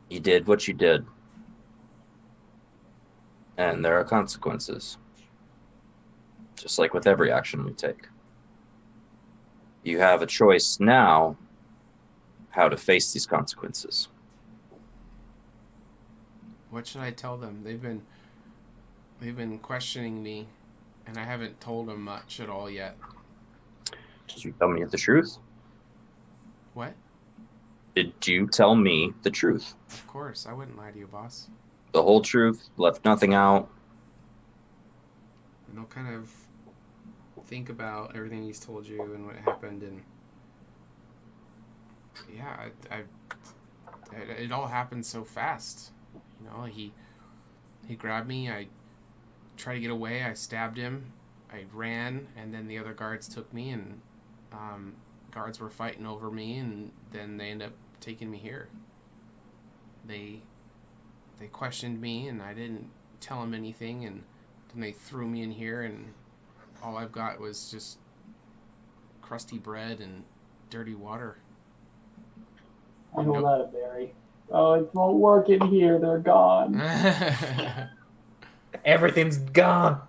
you did what you did. And there are consequences. Just like with every action we take. You have a choice now how to face these consequences. What should I tell them? They've been questioning me, and I haven't told them much at all yet. Did you tell me the truth? What? Did you tell me the truth? Of course, I wouldn't lie to you, boss. The whole truth, left nothing out. And they'll kind of think about everything he's told you and what happened, and yeah, it all happened so fast. You know, he grabbed me. I tried to get away. I stabbed him. I ran, and then the other guards took me, and guards were fighting over me, and then they ended up taking me here. They questioned me, and I didn't tell them anything, and then they threw me in here, and all I've got was just crusty bread and dirty water. I hold out a berry. Oh, it won't work in here. They're gone. Everything's gone.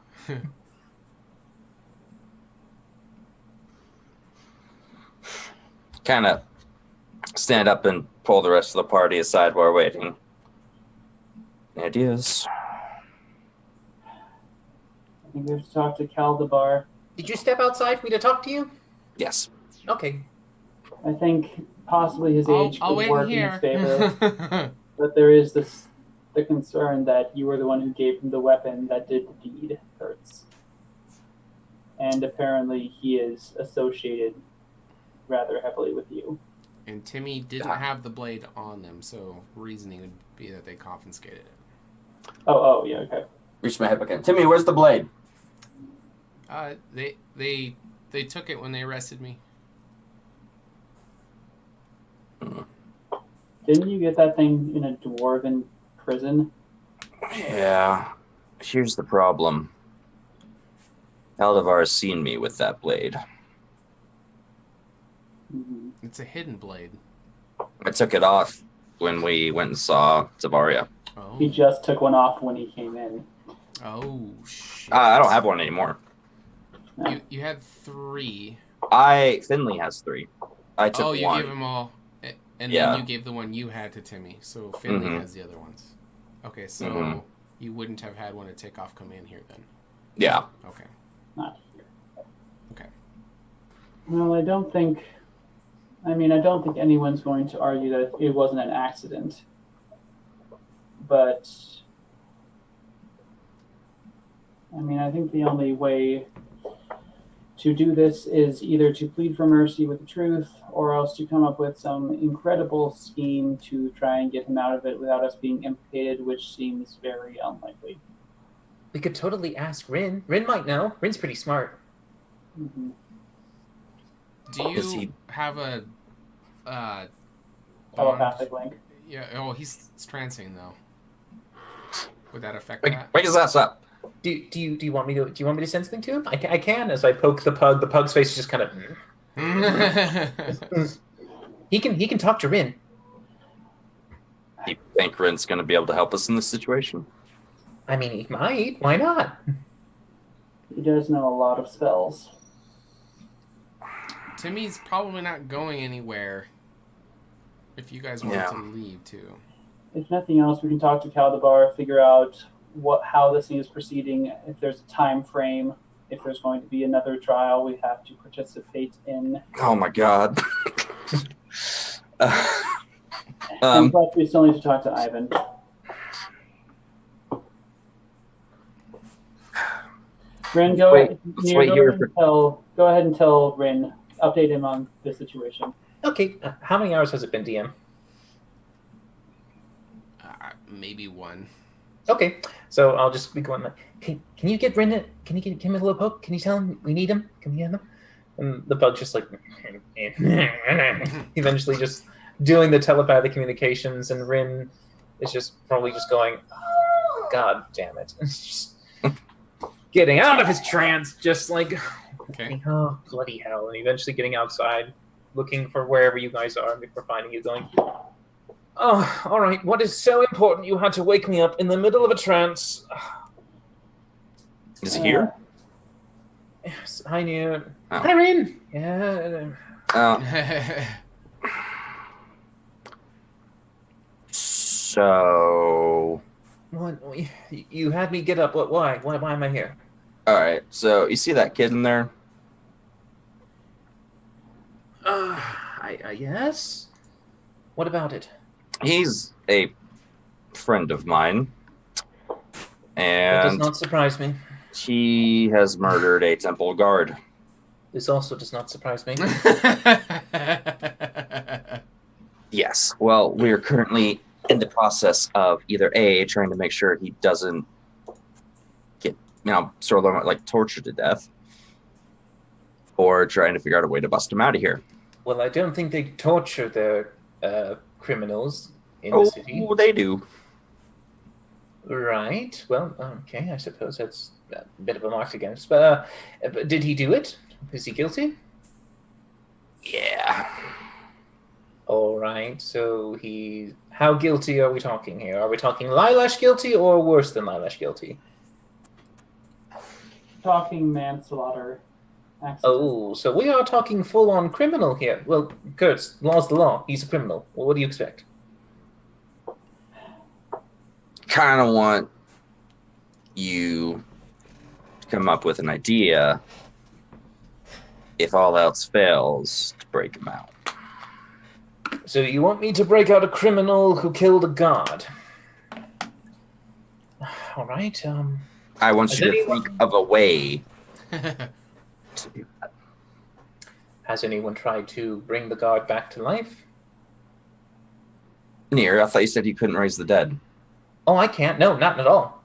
Kind of stand up and pull the rest of the party aside while we're waiting. Ideas? I think we have to talk to Caldabar. Did you step outside for me to talk to you? Yes. Okay. I think possibly his age I'll could wait work in here. his favor. But there is the concern that you were the one who gave him the weapon that did the deed, Kurtz. And apparently he is associated rather heavily with you. And Timmy didn't have the blade on them, so reasoning would be that they confiscated it. Oh, yeah, okay. Reach my hip again. Timmy, where's the blade? They took it when they arrested me. Didn't you get that thing in a dwarven prison? Yeah. Here's the problem. Aldavar has seen me with that blade. Mm-hmm. It's a hidden blade. I took it off when we went and saw Zavaria. Oh. He just took one off when he came in. Oh, shit. I don't have one anymore. You had 3. Finley has 3. I took one. Oh, you gave them all. And then you gave the one you had to Timmy. So Finley has the other ones. Okay, so you wouldn't have had one to take off come in here then? Yeah. Okay. Not here. Okay. Well, I don't think anyone's going to argue that it wasn't an accident. But, I think the only way to do this is either to plead for mercy with the truth, or else to come up with some incredible scheme to try and get him out of it without us being implicated, which seems very unlikely. We could totally ask Rin. Rin might know. Rin's pretty smart. Mm-hmm. Do you have a telepathic link? Yeah. Oh, he's trancing though. Would that affect that? Wake his ass up. Do you want me to send something to him? I can. As I poke the pug, the pug's face is just kind of. He can talk to Rin. You think Rin's going to be able to help us in this situation? He might. Why not? He does know a lot of spells. Timmy's probably not going anywhere. If you guys want to leave too. If nothing else, we can talk to Caldabar, figure out how this thing is proceeding, if there's a time frame, if there's going to be another trial we have to participate in. Oh my god. And plus, we still need to talk to Ivan. Rin, go ahead and tell Rin, update him on the situation. Okay, how many hours has it been, DM? Maybe 1. Okay, so I'll just be going like, can you get Rin? Can you give him a little poke? Can you tell him we need him? Can we get him? And the bug's just like, eventually just doing the telepathic communications, and Rin is just probably just going, God damn it. Just getting out of his trance, just like, oh, bloody hell. And eventually getting outside, looking for wherever you guys are before finding you, going, oh, all right, what is so important you had to wake me up in the middle of a trance? Is he here? Yes, I knew. Oh. Hi, Rin. Yeah. Oh. So, What? You had me get up. What? Why? Why am I here? all right. So you see that kid in there? Yes. What about it? He's a friend of mine, That does and not surprise me. he has murdered a temple guard. This also does not surprise me. Yes. Well, we are currently in the process of either A, trying to make sure he doesn't get, sort of like tortured to death, or trying to figure out a way to bust him out of here. Well, I don't think they torture their criminals in the city. Oh, they do. Right. Well, okay. I suppose that's a bit of a mark against. But did he do it? Is he guilty? Yeah. All right. So how guilty are we talking here? Are we talking Lilash guilty or worse than Lilash guilty? Talking manslaughter. Accident. Oh, so we are talking full-on criminal here. Well, Kurtz, law's the law. He's a criminal. Well, what do you expect? Kind of want you to come up with an idea, if all else fails, to break him out. So you want me to break out a criminal who killed a god? All right. I want you to think of a way to do that. Has anyone tried to bring the god back to life? Near, I thought you said you couldn't raise the dead. Oh, I can't. No, not at all.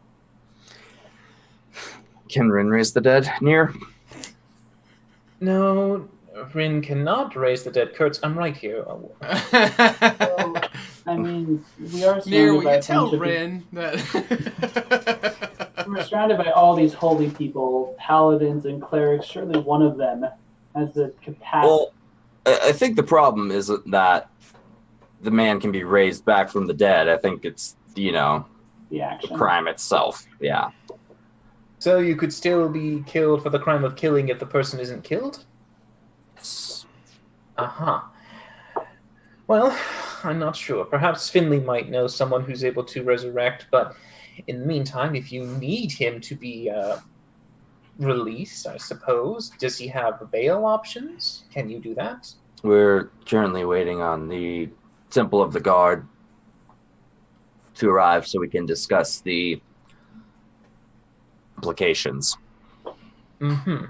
Can Rin raise the dead, Near? No, Rin cannot raise the dead. Kurtz, I'm right here. Well, I mean, we are Near, surrounded will by you a tell bunch of Rin that... We're surrounded by all these holy people, paladins and clerics. Surely one of them has the capacity. Well, I think the problem isn't that the man can be raised back from the dead. I think it's, the action. the crime itself. Yeah. So you could still be killed for the crime of killing if the person isn't killed? Uh-huh. Well, I'm not sure. Perhaps Finley might know someone who's able to resurrect, but in the meantime, if you need him to be released, I suppose, does he have bail options? Can you do that? We're currently waiting on the Temple of the Guard to arrive so we can discuss the implications. Mm-hmm.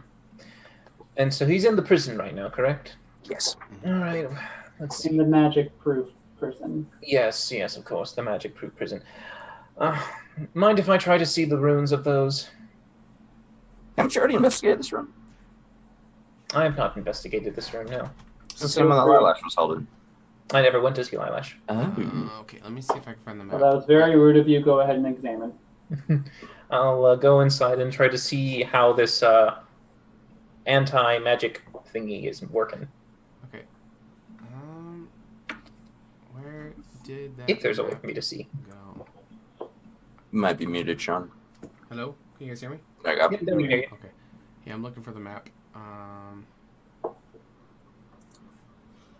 And so he's in the prison right now, correct? Yes. All right. Let's see. In the magic-proof prison. Yes, of course, the magic-proof prison. Mind if I try to see the ruins of those? Haven't you already investigated this room? I have not investigated this room, no. It's the same one that Lilash was holding. I never went to see Lilash. okay, let me see if I can find the map. Well, that was very rude of you. Go ahead and examine. I'll go inside and try to see how this anti-magic thingy is working. Okay. Where did that... If there's a way for me to see. Go. You might be muted, Sean. Hello? Can you guys hear me? There you go. Yeah, there we go. Okay. Yeah, I'm looking for the map. I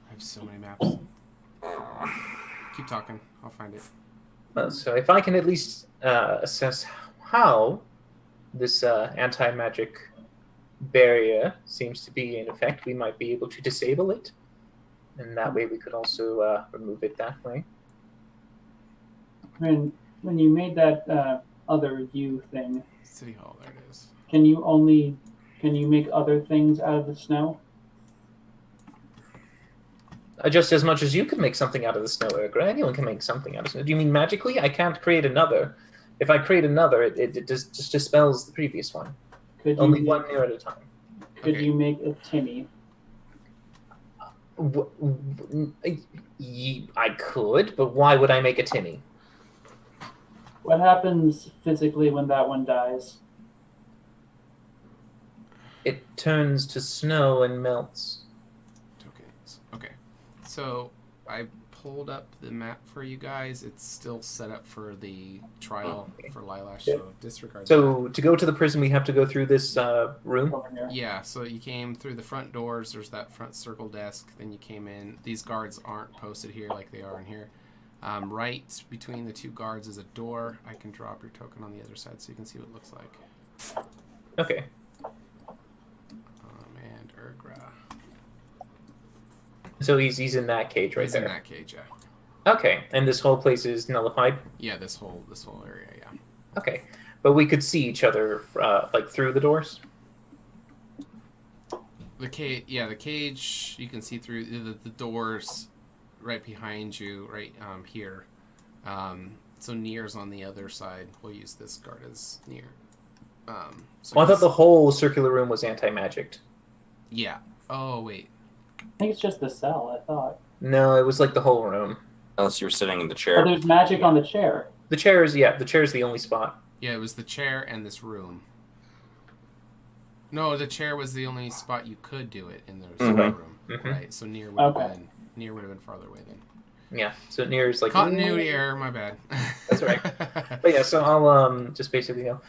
have so many maps. Keep talking. I'll find it. So if I can at least assess how this anti-magic barrier seems to be in effect, we might be able to disable it. And that way we could also remove it that way. When you made that other you thing, City Hall, there it is. can you make other things out of the snow? Just as much as you could make something out of the snow, Ergra. Anyone can make something out of snow. Do you mean magically? I can't create another. If I create another, it just dispels the previous one. Only one near at a time. Could you make a Timmy? I could, but why would I make a Timmy? What happens physically when that one dies? It turns to snow and melts. Okay. So I pulled up the map for you guys. It's still set up for the trial for Lilash, so disregard So to go to the prison, we have to go through this room? Yeah, so you came through the front doors. There's that front circle desk. Then you came in. These guards aren't posted here like they are in here. Right between the two guards is a door. I can drop your token on the other side so you can see what it looks like. Okay. And Urgra. So he's in that cage right there. He's in that cage, yeah. Okay, and this whole place is nullified? Yeah, this whole area, yeah. Okay, but we could see each other, like, through the doors? The cage, you can see through the doors right behind you, right here. So Nier's on the other side. We'll use this guard as Nier. So I thought the whole circular room was anti-magicked. Yeah. Oh, wait. I think it's just the cell, I thought. No, it was like the whole room. Unless you were sitting in the chair. Oh, there's magic on the chair. The chair is the only spot. Yeah, it was the chair and this room. No, the chair was the only spot you could do it in the room. Mm-hmm. Right, so Nier would have been farther away then. Yeah, so Nier's like... Continuity error, my bad. That's right. But yeah, so I'll just basically go...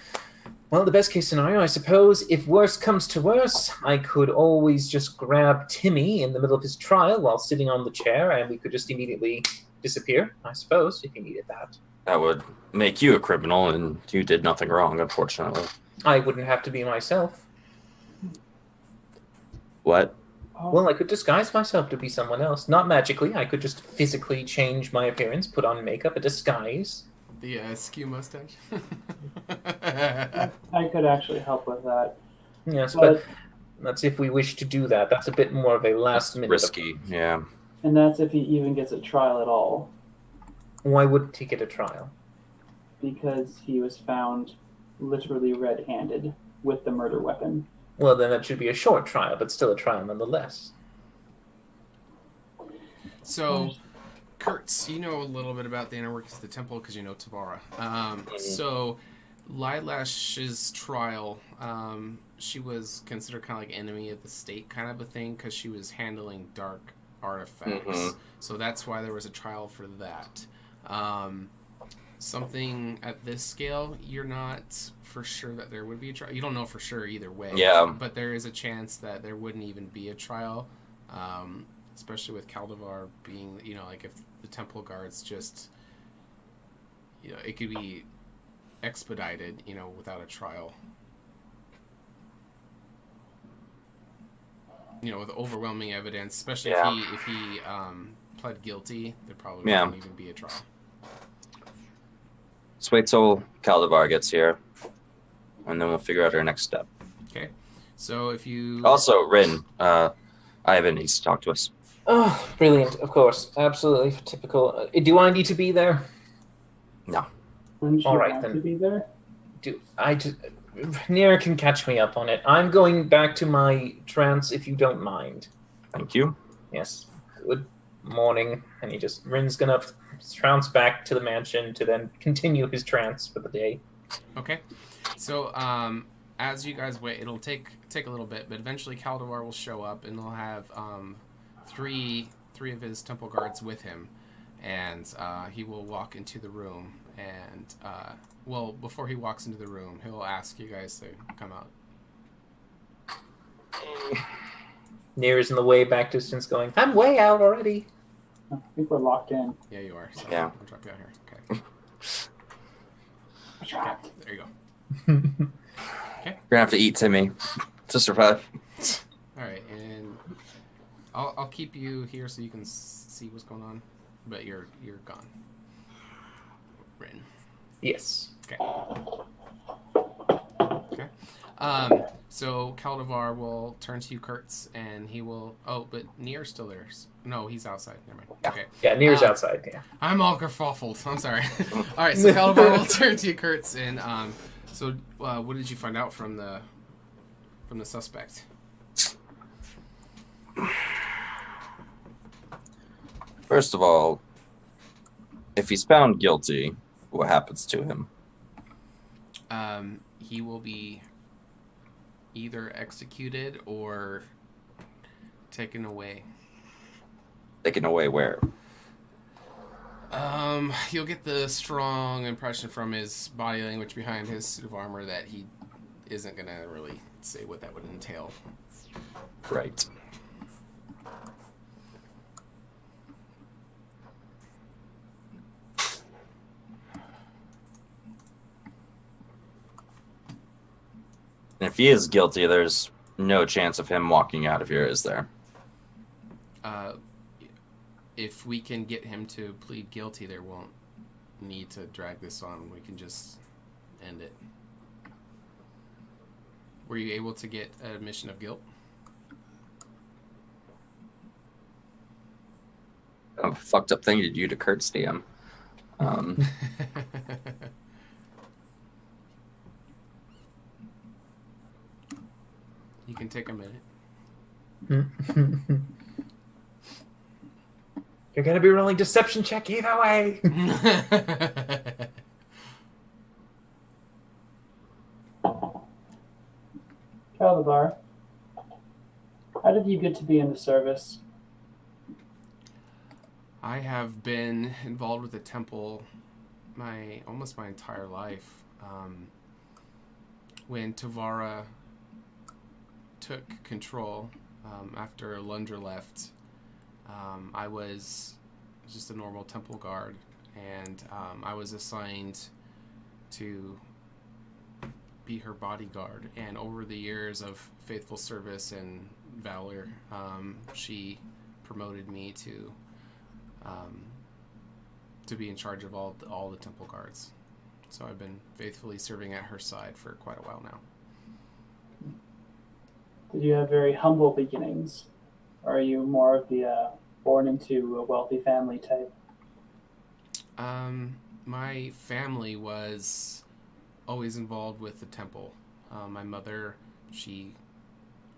Well, the best case scenario, I suppose, if worse comes to worse, I could always just grab Timmy in the middle of his trial while sitting on the chair, and we could just immediately disappear, I suppose, if you needed that. That would make you a criminal, and you did nothing wrong, unfortunately. I wouldn't have to be myself. What? Well, I could disguise myself to be someone else. Not magically, I could just physically change my appearance, put on makeup, a disguise. The skew mustache. I could actually help with that. Yes, but that's if we wish to do that. That's a bit more of a last minute. Risky, yeah. And that's if he even gets a trial at all. Why wouldn't he get a trial? Because he was found literally red-handed with the murder weapon. Well, then that should be a short trial, but still a trial nonetheless. So, Kurtz, you know a little bit about the inner workings of the temple because you know Tavara. So, Lilash's trial, she was considered kind of like enemy of the state kind of a thing because she was handling dark artifacts. So that's why there was a trial for that. Something at this scale, you're not for sure that there would be a trial. You don't know for sure either way. Yeah. But there is a chance that there wouldn't even be a trial, especially with Caldivar being, like if the temple guards just, it could be expedited, without a trial. With overwhelming evidence, especially if he pled guilty, there probably wouldn't even be a trial. Let's wait till Caldivar gets here, and then we'll figure out our next step. Okay. So if you... Also, Rin, Ivan needs to talk to us. Oh, brilliant, of course. Absolutely typical. Do I need to be there? No. All right, then. To be there? Nier can catch me up on it. I'm going back to my trance, if you don't mind. Thank you. Yes. Good morning. And Rin's gonna trounce back to the mansion to then continue his trance for the day. Okay. So, as you guys wait, it'll take a little bit, but eventually Caldivar will show up, and they'll have three of his temple guards with him, and he will walk into the room, and before he walks into the room, he'll ask you guys to come out. Nier is in the way back distance going, I'm way out already. I think we're locked in. Yeah, you are. So yeah. I'll drop you out here. Okay. Trapped. There you go. Okay. We're gonna have to eat Timmy to survive. All right, and I'll keep you here so you can see what's going on, but you're gone. Rin. Yes. Okay. Okay. So Caldivar will turn to you, Kurtz, and he will. Oh, but Nier's still there. No, he's outside. Never mind. Okay. Yeah, Nier's outside. Yeah. I'm all kerfuffled. I'm sorry. All right, so Caldivar will turn to you, Kurtz, and so what did you find out from the suspect? First of all, if he's found guilty, what happens to him? He will be either executed or taken away. Taken away where? You'll get the strong impression from his body language behind his suit of armor that he isn't gonna really say what that would entail. Right. if he is guilty, there's no chance of him walking out of here, is there? If we can get him to plead guilty, there won't need to drag this on. We can just end it. Were you able to get an admission of guilt? A fucked up thing to do to Kurt's DM. You can take a minute. You're gonna be rolling deception check either way. Calabar, how did you get to be in the service? I have been involved with the temple almost my entire life. When Tavara took control after Lundra left, I was just a normal temple guard, and I was assigned to be her bodyguard. And over the years of faithful service and valor, she promoted me to be in charge of all the temple guards. So I've been faithfully serving at her side for quite a while now. Did you have very humble beginnings? Or are you more of the born into a wealthy family type? My family was always involved with the temple. My mother, she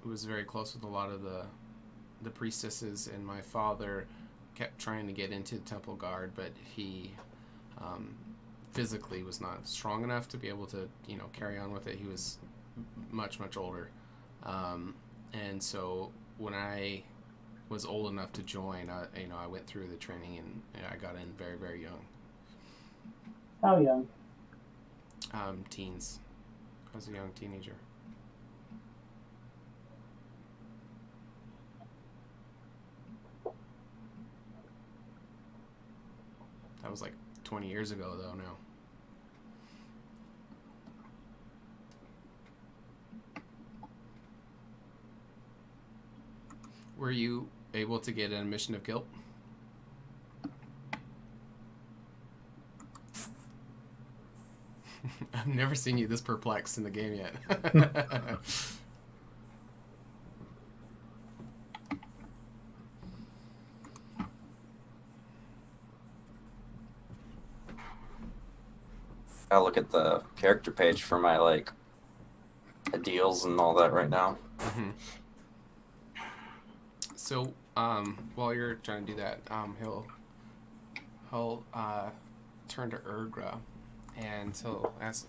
was very close with a lot of the priestesses, and my father kept trying to get into the temple guard, but he physically was not strong enough to be able to, carry on with it. He was much, much older. And so when I was old enough to join, I went through the training, and I got in very, very young. How young? Teens. I was a young teenager. That was like 20 years ago, though, now. Were you able to get an admission of guilt? I've never seen you this perplexed in the game yet. I'll look at the character page for my deals and all that right now. Mm-hmm. So, while you're trying to do that, he'll turn to Urgra, and he'll ask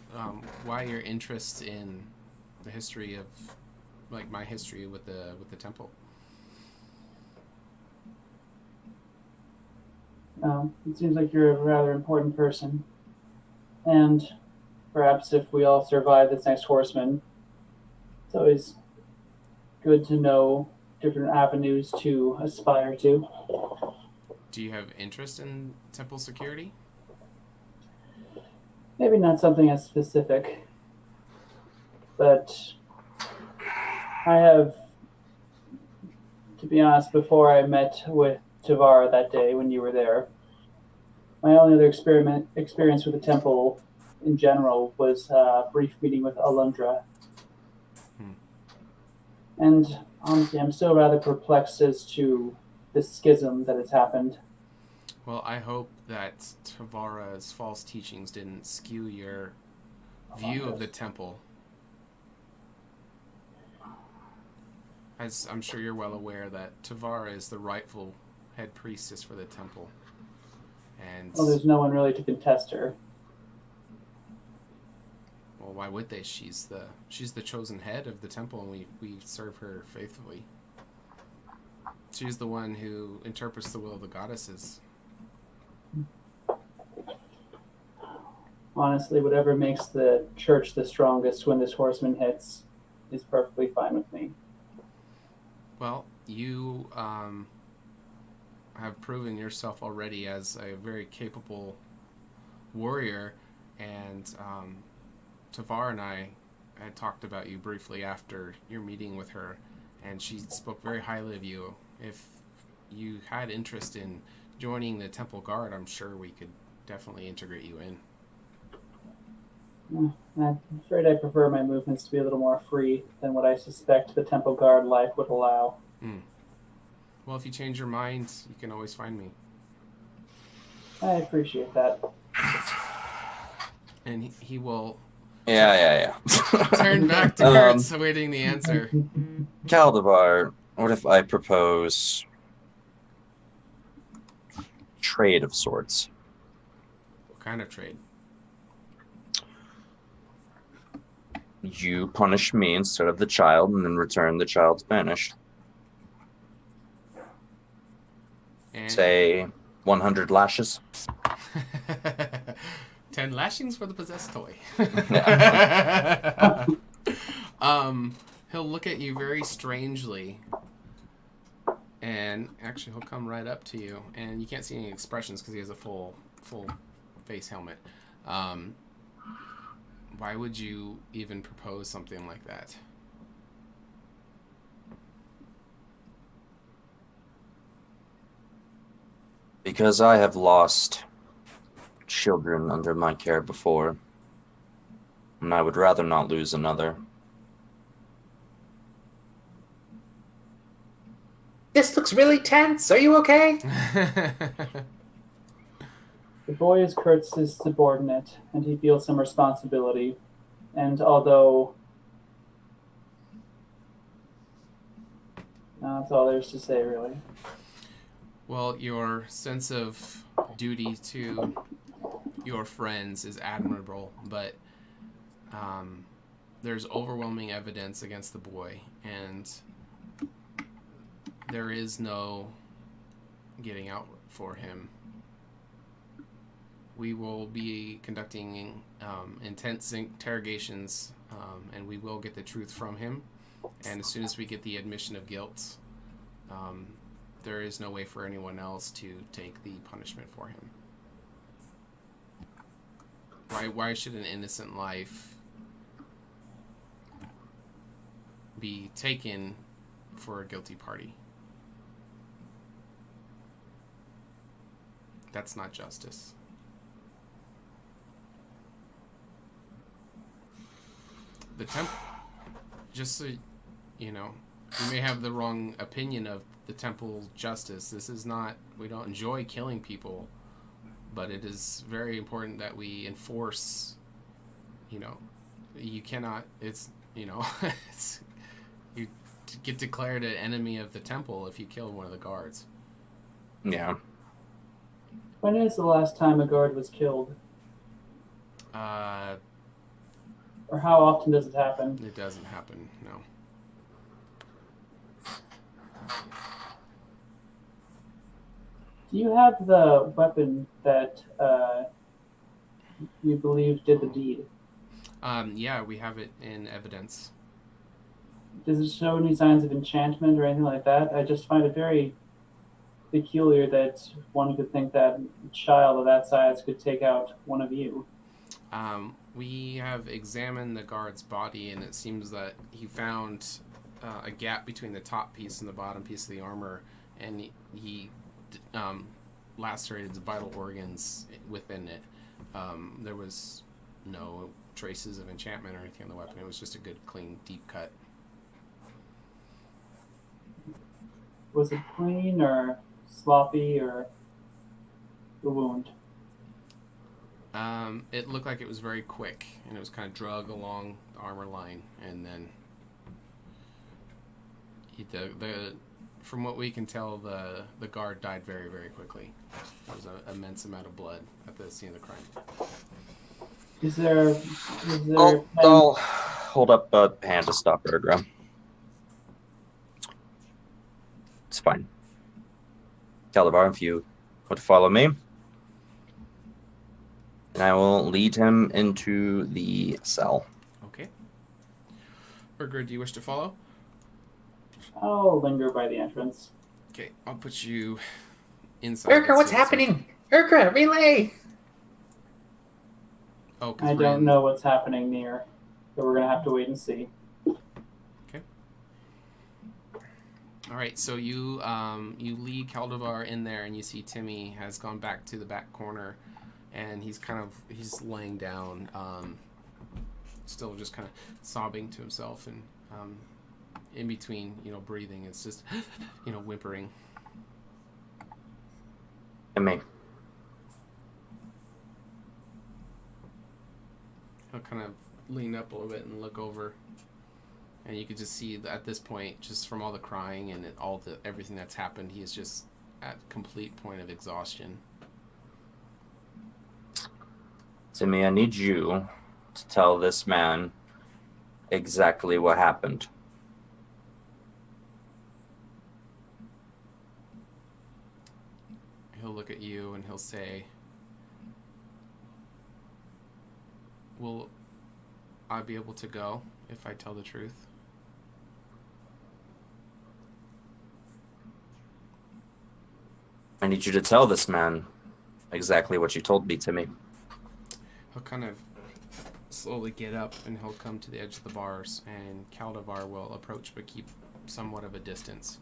why your interest in the history of, my history with the temple. It seems like you're a rather important person. And perhaps if we all survive this next Horseman, it's always good to know different avenues to aspire to. Do you have interest in temple security? Maybe not something as specific, but I have, to be honest, before I met with Tavara that day when you were there, my only other experience with the temple in general was a brief meeting with Alundra. And honestly, I'm still rather perplexed as to the schism that has happened. Well, I hope that Tavara's false teachings didn't skew your view of the temple. As I'm sure you're well aware that Tavara is the rightful head priestess for the temple. And well, there's no one really to contest her. Well, why would they? She's the chosen head of the temple, and we serve her faithfully. She's the one who interprets the will of the goddesses. Honestly, whatever makes the church the strongest when this Horseman hits is perfectly fine with me. Well, you have proven yourself already as a very capable warrior, and Tavar and I had talked about you briefly after your meeting with her, and she spoke very highly of you. If you had interest in joining the Temple Guard, I'm sure we could definitely integrate you in. I'm afraid I prefer my movements to be a little more free than what I suspect the Temple Guard life would allow. Well, if you change your mind, you can always find me. I appreciate that. And he will Yeah. turn back to Kurtz, awaiting the answer. Caldebar, what if I propose trade of sorts? What kind of trade? You punish me instead of the child, and in return the child's banished. And Say 100 lashes. 10 lashings for the possessed toy. He'll look at you very strangely, and actually he'll come right up to you, and you can't see any expressions because he has a full face helmet. Why would you even propose something like that? Because I have lost children under my care before, and I would rather not lose another. This looks really tense. Are you okay? The boy is Kurtz's subordinate, and he feels some responsibility. And although... that's all there's to say, really. Well, your sense of duty to your friends is admirable, but there's overwhelming evidence against the boy, and there is no getting out for him. We will be conducting intense interrogations, and we will get the truth from him. And as soon as we get the admission of guilt, there is no way for anyone else to take the punishment for him. Why should an innocent life be taken for a guilty party? That's not justice. The temple, just so you know, you may have the wrong opinion of the temple's justice. This is not, we don't enjoy killing people, but it is very important that we enforce, you cannot, it's, it's, you get declared an enemy of the temple if you kill one of the guards. Yeah. When is the last time a guard was killed? Or how often does it happen? It doesn't happen, no. Do you have the weapon that you believe did the deed? Yeah, we have it in evidence. Does it show any signs of enchantment or anything like that? I just find it very peculiar that one could think that a child of that size could take out one of you. We have examined the guard's body, and it seems that he found a gap between the top piece and the bottom piece of the armor, and he lacerated the vital organs within it. There was no traces of enchantment or anything on the weapon. It was just a good, clean, deep cut. Was it clean or sloppy or the wound? It looked like it was very quick, and it was kind of drug along the armor line, and then from what we can tell, the guard died very, very quickly. There was an immense amount of blood at the scene of the crime. Is there I'll hold up a hand to stop Ergra. It's fine. Caldebar, if you would follow me, and I will lead him into the cell. Okay. Ergra, do you wish to follow? I'll linger by the entrance. Okay, I'll put you inside. Ergra, what's happening? Ergra, relay! Oh, I don't know what's happening near. So we're gonna have to wait and see. Okay. All right. So you lead Caldivar in there, and you see Timmy has gone back to the back corner, and he's laying down, still just kind of sobbing to himself, and in between, breathing, it's just, whimpering. And me. He'll kind of lean up a little bit and look over, and you could just see that at this point, just from all the crying and everything that's happened, he is just at complete point of exhaustion. Timmy, I need you to tell this man exactly what happened. He'll look at you and he'll say, "Will I be able to go if I tell the truth?" I need you to tell this man exactly what you told me, Timmy. He'll kind of slowly get up and he'll come to the edge of the bars, and Caldivar will approach but keep somewhat of a distance.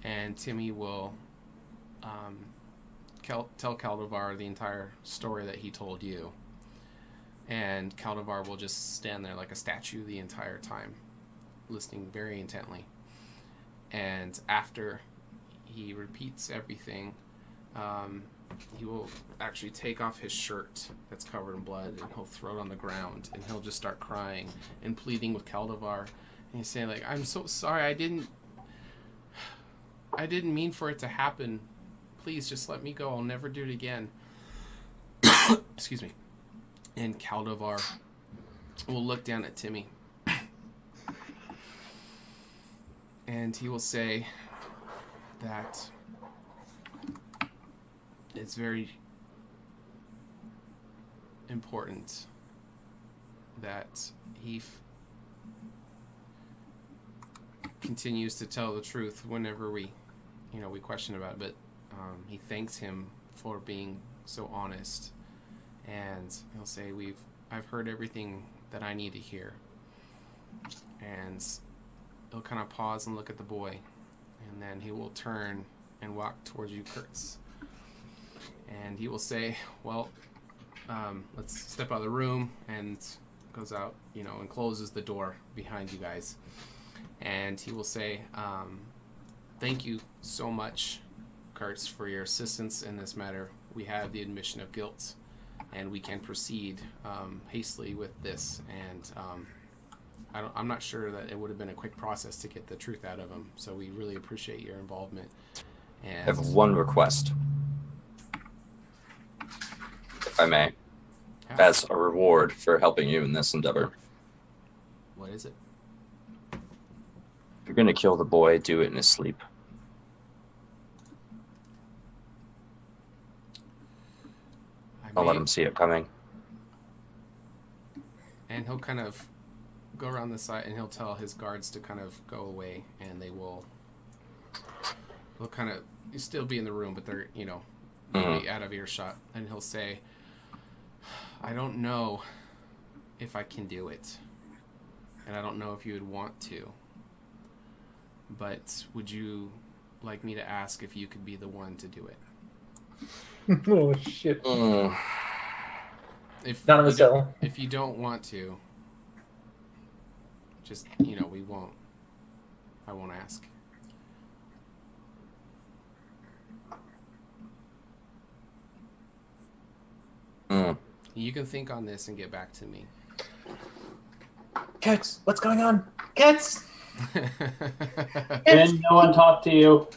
And Timmy will tell Caldivar the entire story that he told you. And Caldivar will just stand there like a statue the entire time, listening very intently. And after he repeats everything, he will actually take off his shirt that's covered in blood, and he'll throw it on the ground, and he'll just start crying and pleading with Caldivar. And he's saying, like, "I'm so sorry, I didn't mean for it to happen. Please just let me go. I'll never do it again." Excuse me. And Caldivar will look down at Timmy, and he will say that it's very important that he continues to tell the truth whenever we question about it. But he thanks him for being so honest, and he'll say, I've heard everything that I need to hear. And he'll kind of pause and look at the boy, and then he will turn and walk towards you, Kurtz. And he will say, "Well, let's step out of the room," and goes out, and closes the door behind you guys. And he will say, "Thank you so much, Kurtz, for your assistance in this matter. We have the admission of guilt, and we can proceed hastily with this. And I'm not sure that it would have been a quick process to get the truth out of him. So we really appreciate your involvement." And I have one request, if I may, as a reward for helping you in this endeavor. What is it? If you're going to kill the boy, do it in his sleep. I'll let him see it coming. And he'll kind of go around the side, and he'll tell his guards to kind of go away, and they'll kind of still be in the room, but they're, they'll be out of earshot. And he'll say, "I don't know if I can do it, and I don't know if you would want to, but would you like me to ask if you could be the one to do it?" Oh, shit. If None of us will. If you don't want to, just, we won't. I won't ask. You can think on this and get back to me. Cats, what's going on? Cats! And no one talked to you.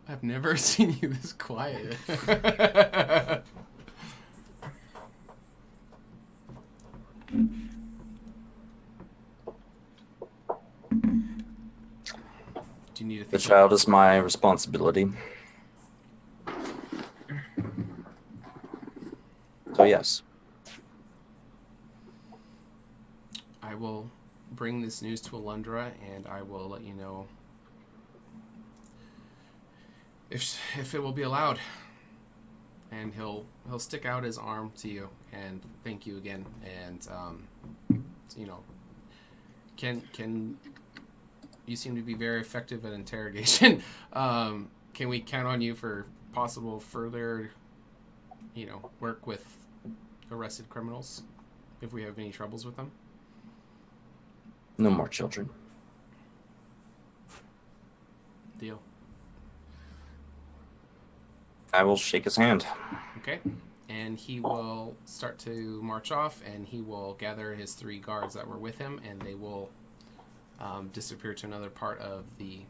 I've never seen you this quiet. Do you need to think The child is my responsibility. So yes. I will bring this news to Alundra, and I will let you know if it will be allowed. And he'll stick out his arm to you and thank you again. And can you seem to be very effective at interrogation? Can we count on you for possible further, work with arrested criminals if we have any troubles with them? No more children. Deal. I will shake his hand. Okay. And he will start to march off, and he will gather his 3 guards that were with him, and they will disappear to another part of the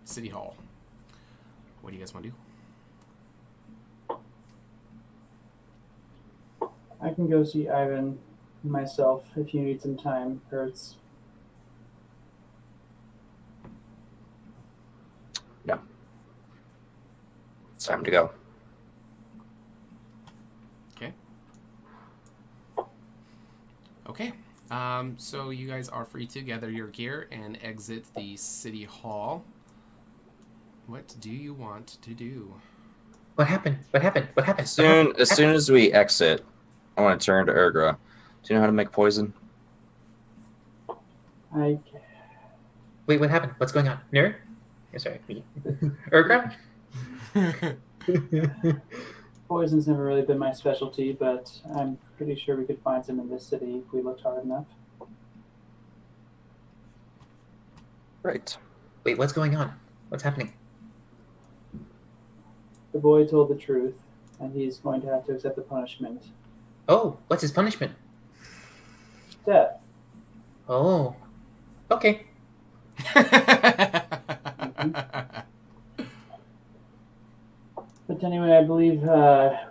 city hall. What do you guys want to do? I can go see Ivan myself if you need some time, Kurtz. No. It's time to go. Okay. So you guys are free to gather your gear and exit the city hall. What do you want to do? What happened? As soon as we exit, I want to turn to Urgra. Do you know how to make poison? Wait, what happened? What's going on? Nerd? Sorry, me. Urgra? Poison's never really been my specialty, but I'm pretty sure we could find some in this city if we looked hard enough. Right. Wait, what's going on? What's happening? The boy told the truth, and he's going to have to accept the punishment. Oh, what's his punishment? Death. Oh. Okay. But anyway, I believe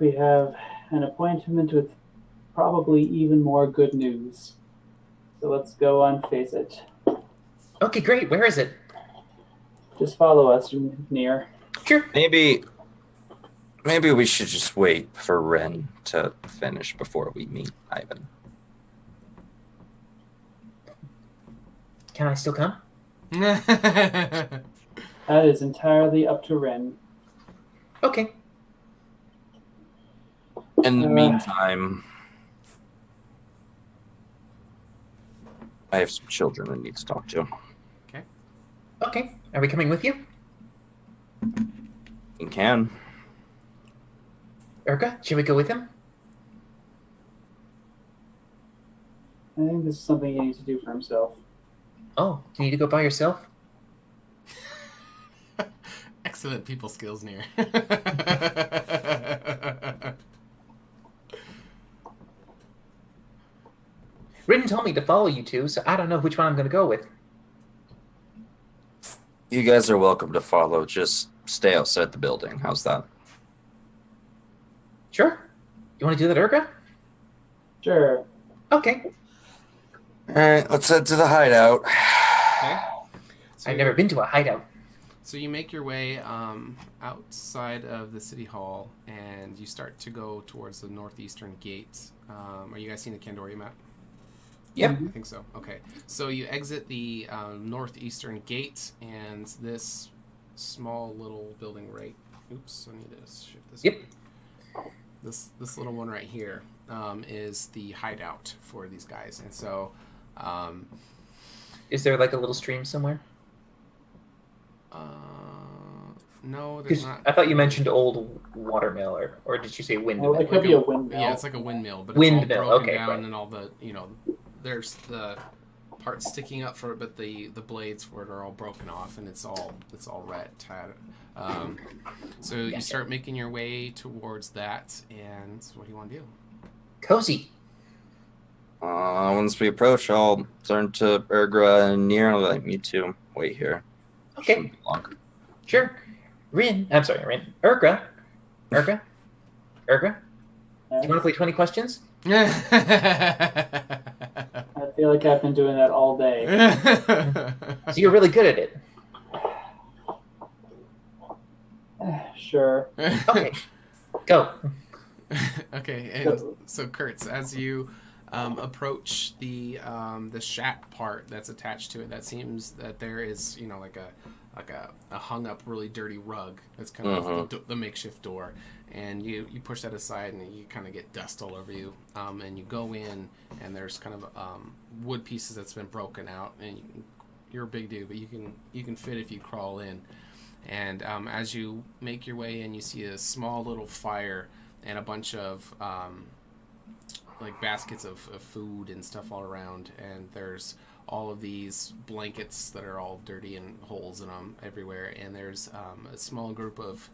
we have an appointment with probably even more good news. So let's go and face it. Okay, great. Where is it? Just follow us near. Sure. Maybe we should just wait for Ren to finish before we meet Ivan. Can I still come? That is entirely up to Ren. Okay. In the meantime, I have some children I need to talk to. Okay. Are we coming with you? You can. Urga, should we go with him? I think this is something he needs to do for himself. Oh, you need to go by yourself? Excellent people skills, Near. Rin told me to follow you two, so I don't know which one I'm going to go with. You guys are welcome to follow. Just stay outside the building. How's that? Sure. You want to do that, Urga? Sure. Okay. All right, let's head to the hideout. Okay. So I've never been to a hideout. So you make your way outside of the city hall, and you start to go towards the northeastern gate. Are you guys seeing the Candoria map? Yep. I think so. Okay. So you exit the northeastern gate, and this small little building right... Oops, I need to shift this. Yep. This little one right here is the hideout for these guys. And so... Is there like a little stream somewhere? No, there's not. I thought you mentioned old watermill, or did you say windmill? Well, it could be a windmill. Yeah, it's like a windmill, but Windmill, it's all broken okay, down, right. and all the there's the parts sticking up for it, but the blades for it are all broken off, and it's all red. So you start making your way towards that, and what do you want to do? Cozy. Once we approach, I'll turn to Urgra and Nier and I'll be like, me too. Wait here. Okay. Sure. Urgra. Do you want to play 20 questions? I feel like I've been doing that all day. So you're really good at it. Sure. Okay. Go. Okay, and so Kurtz, as you approach the shack part that's attached to it. That seems that there is, you know, like a hung up really dirty rug that's kind of the makeshift door, and you push that aside and you kind of get dust all over you, and you go in and there's kind of wood pieces that's been broken out, and you're a big dude, but you can fit if you crawl in. And as you make your way in, you see a small little fire and a bunch of like baskets of food and stuff all around, and there's all of these blankets that are all dirty and holes in them everywhere, and there's a small group of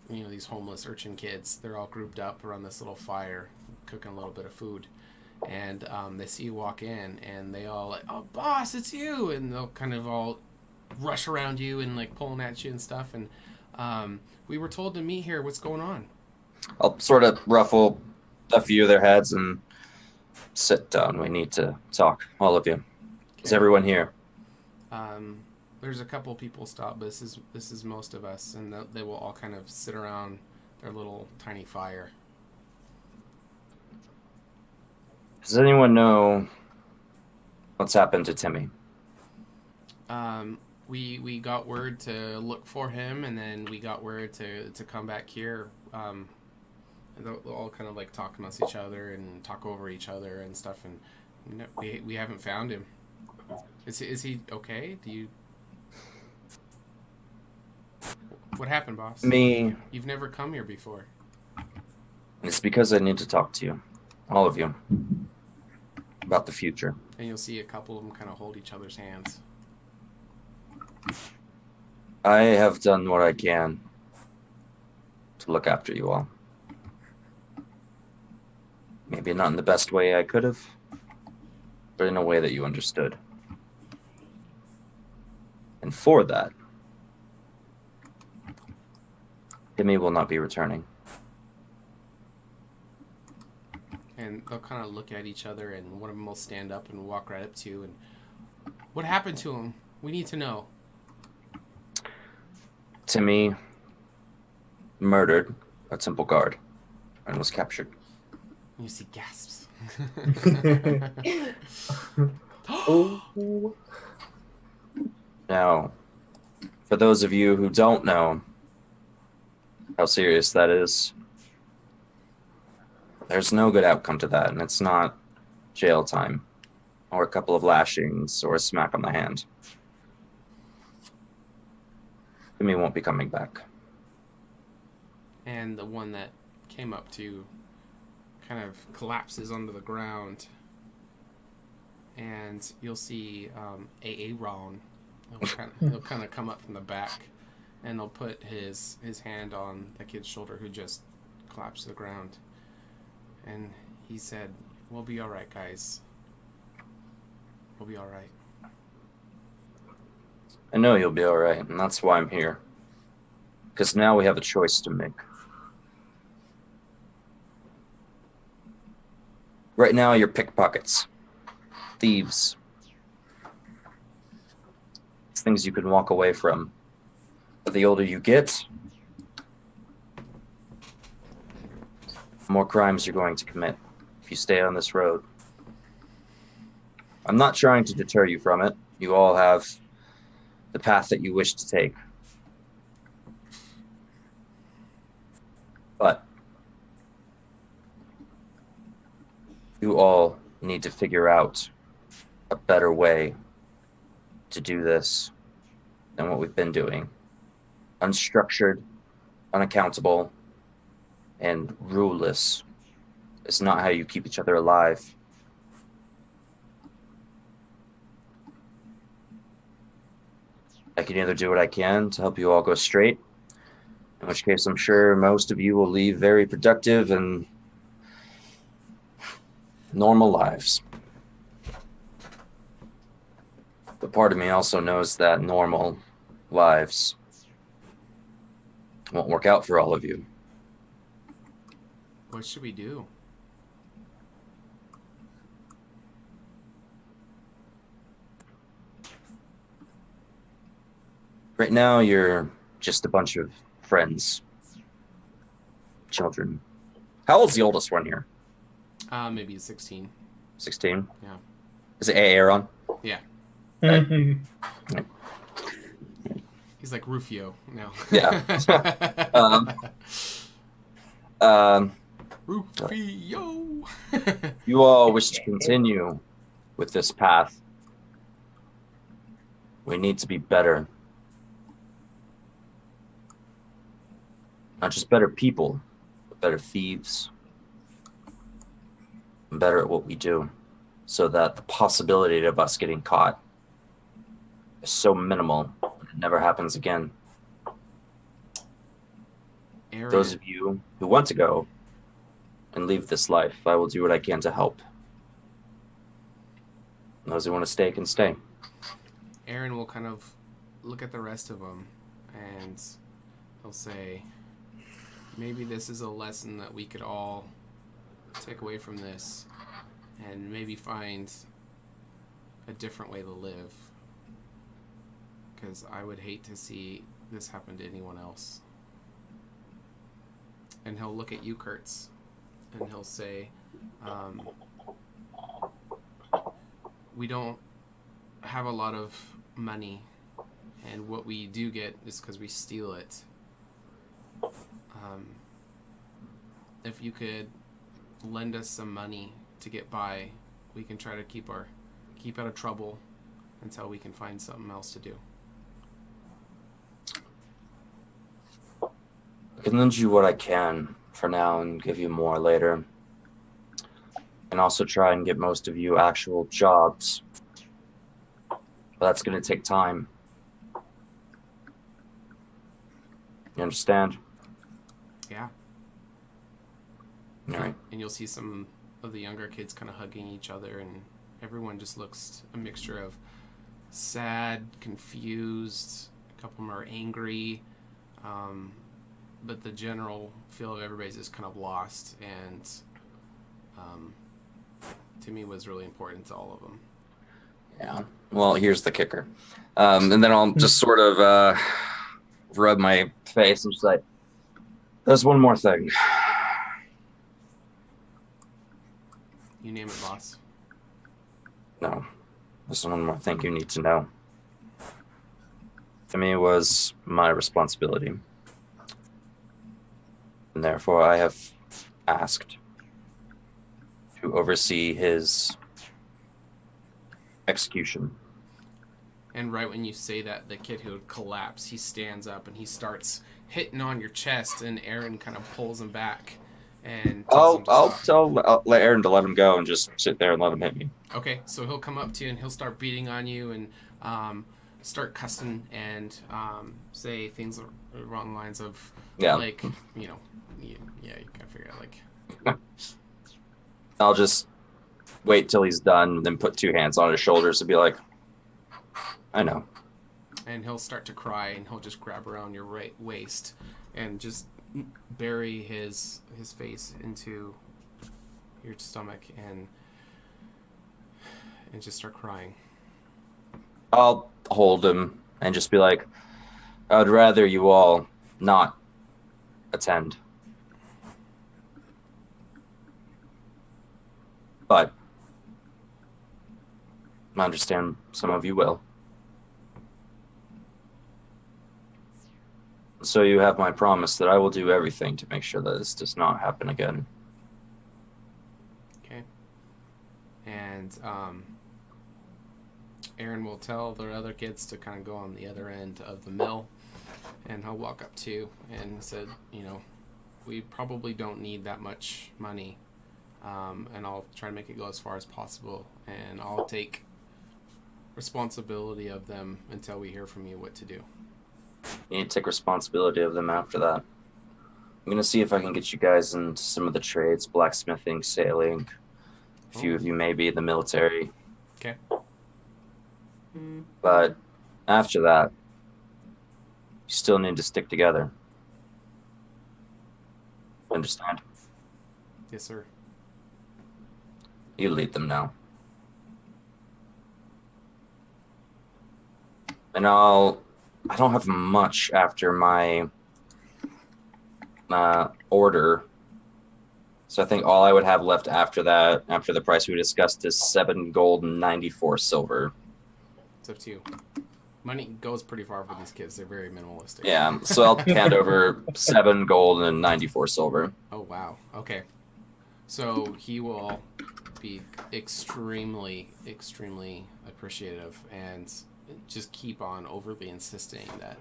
you know, these homeless urchin kids. They're all grouped up around this little fire cooking a little bit of food, and they see you walk in and they all like, "Oh boss, it's you," and they'll kind of all rush around you and like pulling at you and stuff, and we were told to meet here. What's going on? I'll sort of ruffle a few of their heads and sit down. We need to talk, all of you. Is everyone here? There's a couple people stopped, but this is most of us, and they will all kind of sit around their little tiny fire. Does anyone know what's happened to Timmy? We got word to look for him, and then we got word to come back here. And they'll all kind of like talk amongst each other and talk over each other and stuff, and we haven't found him. Is he okay? What happened, boss? Me. You've never come here before. It's because I need to talk to you, all of you, about the future. And you'll see a couple of them kind of hold each other's hands. I have done what I can to look after you all. Maybe not in the best way I could have, but in a way that you understood. And for that, Timmy will not be returning. And they'll kind of look at each other, and one of them will stand up and walk right up to you. And what happened to him? We need to know. Timmy murdered a temple guard and was captured. You see gasps. Now, for those of you who don't know how serious that is, there's no good outcome to that, and it's not jail time or a couple of lashings or a smack on the hand. Timmy won't be coming back. And the one that came up to you kind of collapses onto the ground, and you'll see Aaron. He'll kind of come up from the back, and he'll put his hand on the kid's shoulder who just collapsed to the ground. And he said, "We'll be all right, guys. We'll be all right." I know you'll be all right, and that's why I'm here. Because now we have a choice to make. Right now, you're pickpockets, thieves. It's things you can walk away from. But the older you get, the more crimes you're going to commit if you stay on this road. I'm not trying to deter you from it. You all have the path that you wish to take. But you all need to figure out a better way to do this than what we've been doing. Unstructured, unaccountable, and ruleless is not how you keep each other alive. I can either do what I can to help you all go straight, in which case I'm sure most of you will lead very productive and normal lives. But part of me also knows that normal lives won't work out for all of you. What should we do? Right now, you're just a bunch of friends, children. How old's the oldest one here? Maybe he's 16. 16? Yeah. Is it Aaron? Yeah. He's like Rufio now. Yeah. Rufio. You all wish to continue with this path. We need to be better. Not just better people, but better thieves. And better at what we do. So that the possibility of us getting caught is so minimal, it never happens again. Aaron. Those of you who want to go and leave this life, I will do what I can to help. And those who want to stay can stay. Aaron will kind of look at the rest of them, and he'll say, maybe this is a lesson that we could all take away from this, and maybe find a different way to live. Because I would hate to see this happen to anyone else. And he'll look at you, Kurtz, and he'll say, we don't have a lot of money, and what we do get is because we steal it. If you could lend us some money to get by, we can try to keep out of trouble until we can find something else to do. I can lend you what I can for now and give you more later. And also try and get most of you actual jobs. But that's going to take time. You understand? Yeah. All right. And you'll see some of the younger kids kind of hugging each other, and everyone just looks a mixture of sad, confused, a couple of them are angry, but the general feel of everybody's just kind of lost, and Timmy was really important to all of them. Yeah. Well, here's the kicker. And then I'll just sort of rub my face and just like, there's one more thing. You name it, boss. No. There's one more thing you need to know. To me, it was my responsibility. And therefore, I have asked to oversee his execution. And right when you say that, the kid who would collapse, he stands up and he starts hitting on your chest, and Aaron kind of pulls him back. And I'll let Aaron to let him go and just sit there and let him hit me. Okay, so he'll come up to you and he'll start beating on you and start cussing and say things along the lines of, like, you know, you gotta figure out, like... I'll just wait till he's done, then put two hands on his shoulders and be like, I know. And he'll start to cry, and he'll just grab around your right waist and just bury his face into your stomach and just start crying. I'll hold him and just be like, I would rather you all not attend. But I understand some of you will. So you have my promise that I will do everything to make sure that this does not happen again. Okay. And Aaron will tell the other kids to kind of go on the other end of the mill, and he'll walk up to you and said, you know, we probably don't need that much money, and I'll try to make it go as far as possible, and I'll take responsibility of them until we hear from you what to do. You need to take responsibility of them after that. I'm going to see if I can get you guys into some of the trades, blacksmithing, sailing, a few of you maybe in the military. Okay. But after that, you still need to stick together. Understand? Yes, sir. You lead them now. And I don't have much after my order So I think all I would have left after that, after the price we discussed, is 7 gold and 94 silver. It's up to you. Money goes pretty far for these kids. They're very minimalistic. Yeah, so I'll hand over 7 gold and 94 silver. Oh, wow. Okay. So he will be extremely, extremely appreciative and just keep on overly insisting that,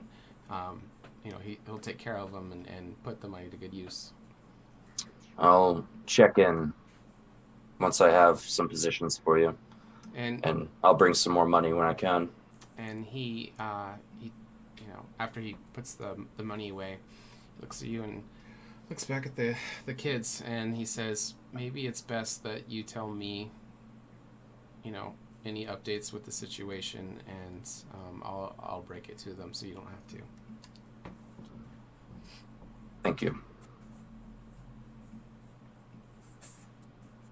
he'll take care of them and put the money to good use. I'll check in once I have some positions for you. And I'll bring some more money when I can. And he after he puts the money away, looks at you and looks back at the kids, and he says, maybe it's best that you tell me, any updates with the situation, and I'll break it to them so you don't have to. Thank you.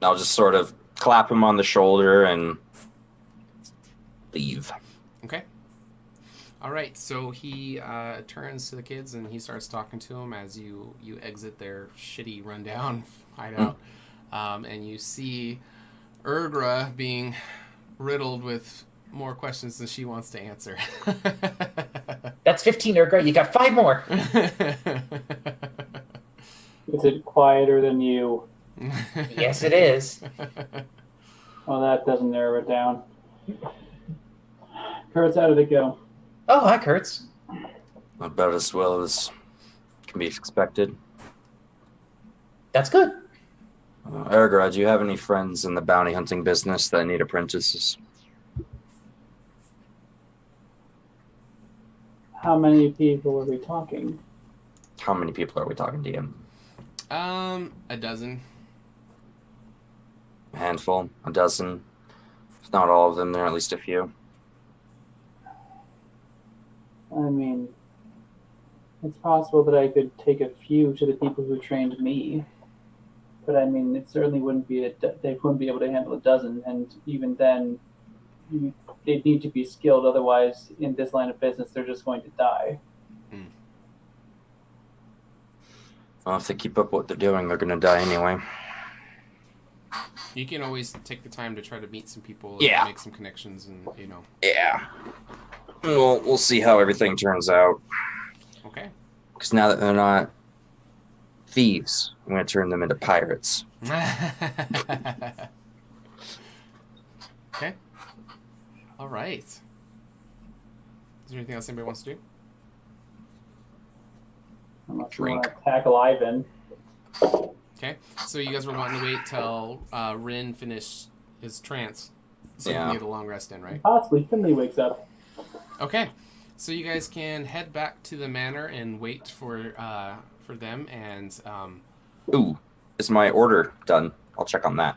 I'll just sort of clap him on the shoulder and leave. Okay. All right. So he turns to the kids and he starts talking to them as you exit their shitty rundown hideout, and you see Urgra being riddled with more questions than she wants to answer. That's 15, Urgra. You got 5 more. Is it quieter than you? Yes, it is. Well, that doesn't narrow it down. Kurtz, how did it go? Oh, hi, Kurtz. About as well as can be expected. That's good. Ergra, do you have any friends in the bounty hunting business that need apprentices? How many people are we talking? How many people are we talking to you? A dozen. A handful? A dozen? If not all of them, there are at least a few. I mean, it's possible that I could take a few to the people who trained me. But I mean, it certainly wouldn't be they wouldn't be able to handle a dozen, and even then, they'd need to be skilled. Otherwise, in this line of business, they're just going to die. Well, if they keep up what they're doing, they're going to die anyway. You can always take the time to try to meet some people and make some connections, and Yeah. We'll see how everything turns out. Okay. Because now that they're not thieves, I'm going to turn them into pirates. Okay. All right. Is there anything else anybody wants to do? Unless you want to tackle Ivan. Okay. So you guys were wanting to wait till Rin finished his trance, so you can get a long rest in, right? Possibly Finley wakes up. Okay. So you guys can head back to the manor and wait for them, and Ooh, is my order done? I'll check on that.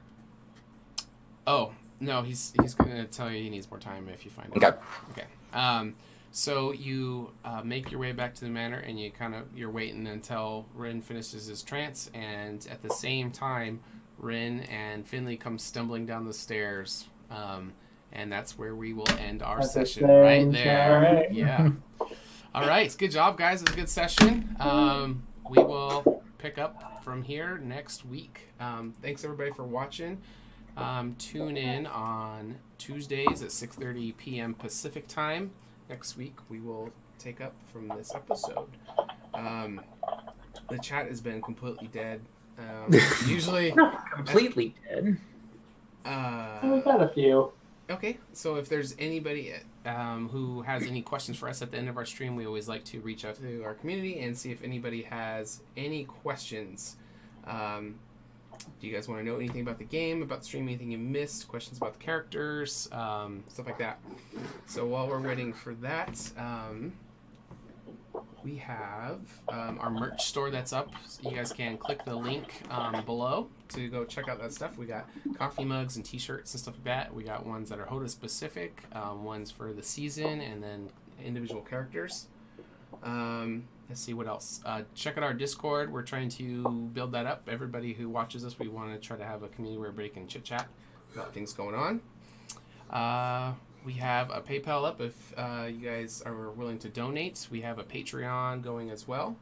Oh, no, he's going to tell you he needs more time if you find it. Okay. So you make your way back to the manor, and you're waiting until Rin finishes his trance, and at the same time, Rin and Finley come stumbling down the stairs, and that's where we will end our session right there. Right. Yeah. All right. Good job, guys. It was a good session. We will pick up from here next week. Thanks everybody for watching. Tune in on Tuesdays at 6:30 p.m. Pacific time. Next week we will take up from this episode. The chat has been completely dead. Usually Not completely dead. We've got a few. Okay, so if there's anybody who has any questions for us at the end of our stream, we always like to reach out to our community and see if anybody has any questions. Do you guys want to know anything about the game, about the stream, anything you missed, questions about the characters, stuff like that? So while we're waiting for that, we have our merch store that's up. So you guys can click the link below to go check out that stuff. We got coffee mugs and t-shirts and stuff like that. We got ones that are HotA specific, ones for the season, and then individual characters. Let's see what else. Check out our Discord. We're trying to build that up. Everybody who watches us, we want to try to have a community where everybody can chit-chat about things going on. We have a PayPal up if you guys are willing to donate. We have a Patreon going as well.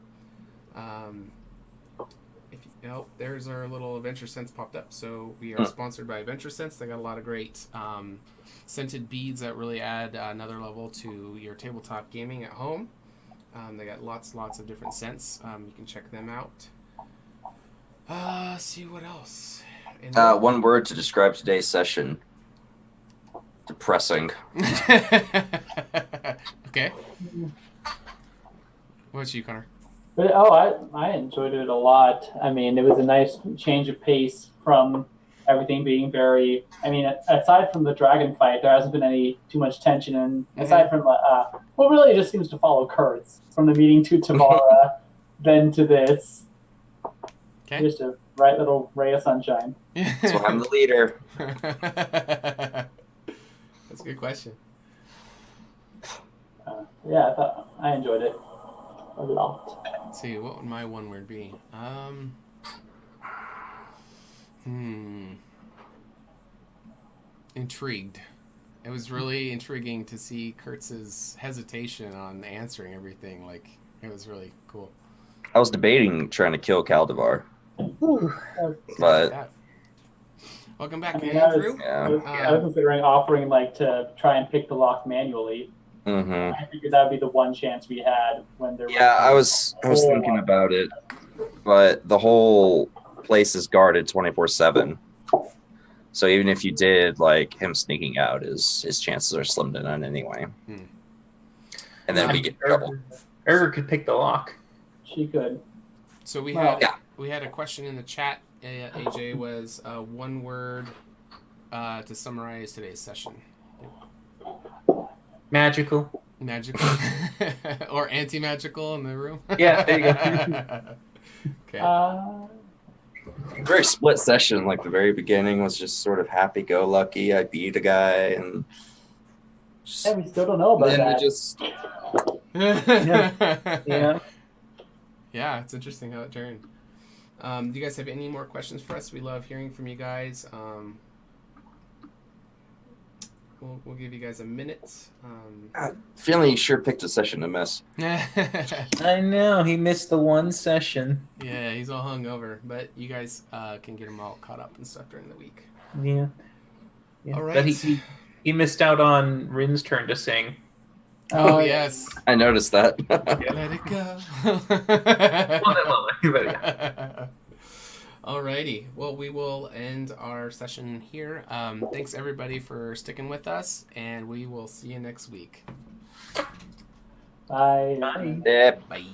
there's our little Adventure Sense popped up. So we are sponsored by Adventure Sense. They got a lot of great scented beads that really add another level to your tabletop gaming at home. They got lots of different scents. You can check them out. See what else. One word to describe today's session. Depressing. Okay. What's you, Connor? But I enjoyed it a lot. I mean, it was a nice change of pace from everything being very. I mean, aside from the dragon fight, there hasn't been too much tension, and aside from really, it just seems to follow Kurtz from the meeting to Tamara, then to this. Okay. Just a right little ray of sunshine. So I'm the leader. That's a good question. Yeah, I enjoyed it a lot. Let's see, what would my one word be? Intrigued. It was really intriguing to see Kurtz's hesitation on answering everything. Like, it was really cool. I was debating trying to kill Caldivar. But welcome back, Andrew. Yeah. I was considering offering to try and pick the lock manually. Mm-hmm. I figured that would be the one chance we had when there. Yeah, I was thinking about it, but the whole place is guarded 24/7. So even if you did him sneaking out, his chances are slim to none anyway. And then we get in trouble. Erger could pick the lock. She could. So we had a question in the chat. AJ was one word to summarize today's session. Magical. Or anti-magical in the room. Yeah, there you go. Okay. Very split session. The very beginning was just sort of happy-go-lucky. I beat a guy, and we still don't know about then that. we just Yeah, it's interesting how it turned. Do you guys have any more questions for us? We love hearing from you guys. We'll give you guys a minute. Feeling he sure picked a session to miss. I know, he missed the one session. Yeah, he's all hungover, but you guys can get him all caught up and stuff during the week. Yeah. All right. But he missed out on Rin's turn to sing. Oh, yes. I noticed that. Let it go. Alrighty. Well, we will end our session here. Thanks, everybody, for sticking with us, and we will see you next week. Bye. Yeah. Bye.